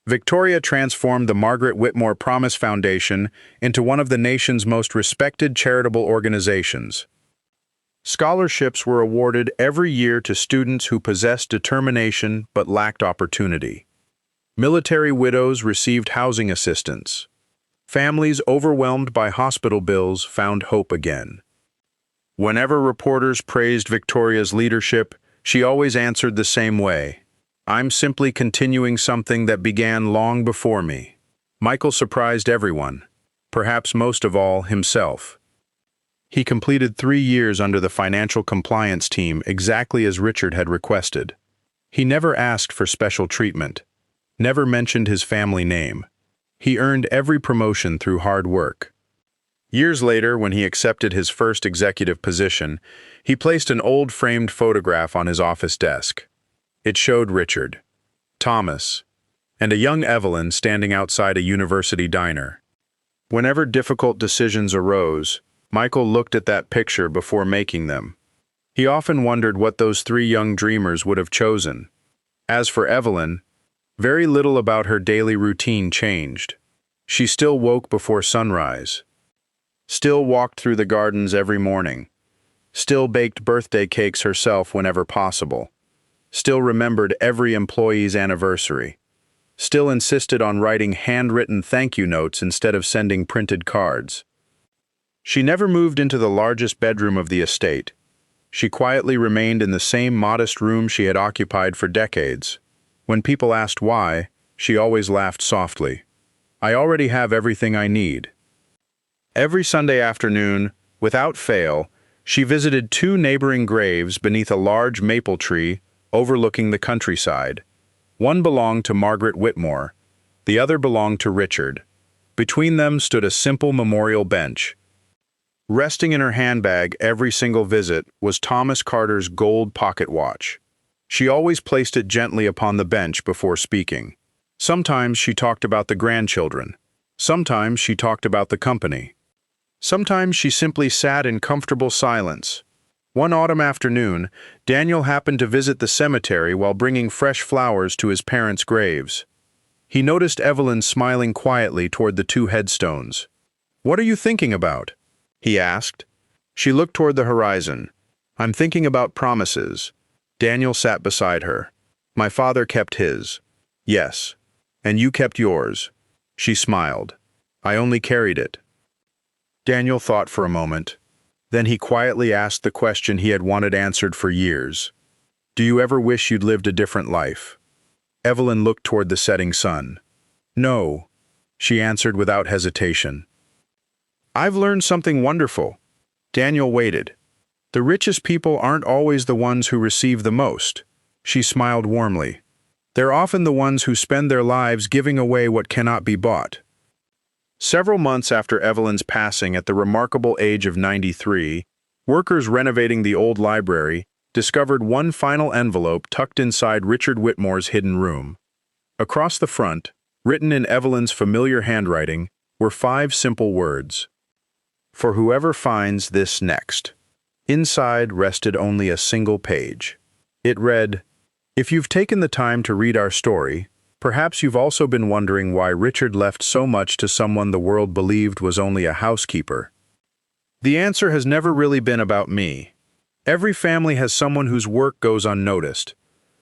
Victoria transformed the Margaret Whitmore Promise Foundation into one of the nation's most respected charitable organizations. Scholarships were awarded every year to students who possessed determination but lacked opportunity. Military widows received housing assistance. Families overwhelmed by hospital bills found hope again. Whenever reporters praised Victoria's leadership, she always answered the same way. "I'm simply continuing something that began long before me." Michael surprised everyone, perhaps most of all himself. He completed 3 years under the financial compliance team exactly as Richard had requested. He never asked for special treatment, never mentioned his family name. He earned every promotion through hard work. Years later, when he accepted his first executive position, he placed an old framed photograph on his office desk. It showed Richard, Thomas, and a young Evelyn standing outside a university diner. Whenever difficult decisions arose, Michael looked at that picture before making them. He often wondered what those 3 young dreamers would have chosen. As for Evelyn, very little about her daily routine changed. She still woke before sunrise, still walked through the gardens every morning, still baked birthday cakes herself whenever possible, still remembered every employee's anniversary, still insisted on writing handwritten thank you notes instead of sending printed cards. She never moved into the largest bedroom of the estate. She quietly remained in the same modest room she had occupied for decades. When people asked why, she always laughed softly. "I already have everything I need." Every Sunday afternoon, without fail, she visited 2 neighboring graves beneath a large maple tree overlooking the countryside. One belonged to Margaret Whitmore, the other belonged to Richard. Between them stood a simple memorial bench. Resting in her handbag every single visit was Thomas Carter's gold pocket watch. She always placed it gently upon the bench before speaking. Sometimes she talked about the grandchildren. Sometimes she talked about the company. Sometimes she simply sat in comfortable silence. One autumn afternoon, Daniel happened to visit the cemetery while bringing fresh flowers to his parents' graves. He noticed Evelyn smiling quietly toward the 2 headstones. "What are you thinking about?" he asked. She looked toward the horizon. "I'm thinking about promises." Daniel sat beside her. "My father kept his." "Yes. And you kept yours." She smiled. "I only carried it." Daniel thought for a moment. Then he quietly asked the question he had wanted answered for years. "Do you ever wish you'd lived a different life?" Evelyn looked toward the setting sun. "No," she answered without hesitation. "I've learned something wonderful." Daniel waited. "The richest people aren't always the ones who receive the most." She smiled warmly. "They're often the ones who spend their lives giving away what cannot be bought." Several months after Evelyn's passing at the remarkable age of 93, workers renovating the old library discovered one final envelope tucked inside Richard Whitmore's hidden room. Across the front, written in Evelyn's familiar handwriting, were 5 simple words. "For whoever finds this next." Inside rested only a single page. It read, "If you've taken the time to read our story, perhaps you've also been wondering why Richard left so much to someone the world believed was only a housekeeper. The answer has never really been about me. Every family has someone whose work goes unnoticed,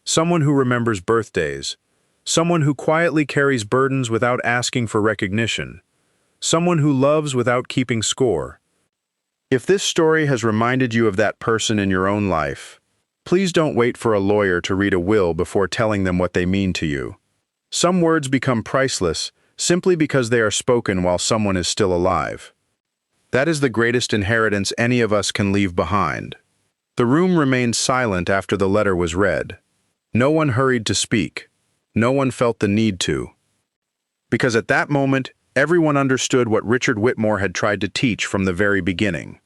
someone who remembers birthdays, someone who quietly carries burdens without asking for recognition, someone who loves without keeping score. If this story has reminded you of that person in your own life, please don't wait for a lawyer to read a will before telling them what they mean to you. Some words become priceless simply because they are spoken while someone is still alive. That is the greatest inheritance any of us can leave behind." The room remained silent after the letter was read. No one hurried to speak. No one felt the need to. Because at that moment, everyone understood what Richard Whitmore had tried to teach from the very beginning.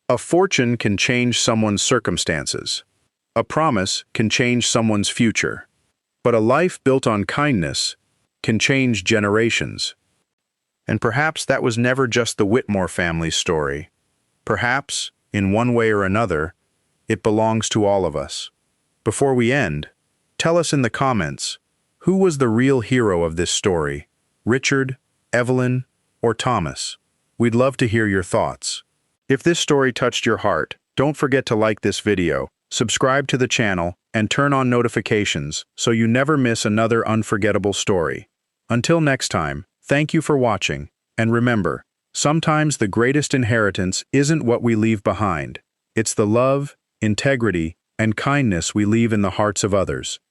A fortune can change someone's circumstances. A promise can change someone's future. But a life built on kindness can change generations. And perhaps that was never just the Whitmore family's story. Perhaps, in one way or another, it belongs to all of us. Before we end, tell us in the comments, who was the real hero of this story? Richard, Evelyn, or Thomas? We'd love to hear your thoughts. If this story touched your heart, don't forget to like this video, subscribe to the channel, and turn on notifications so you never miss another unforgettable story. Until next time, thank you for watching, and remember, sometimes the greatest inheritance isn't what we leave behind. It's the love, integrity, and kindness we leave in the hearts of others.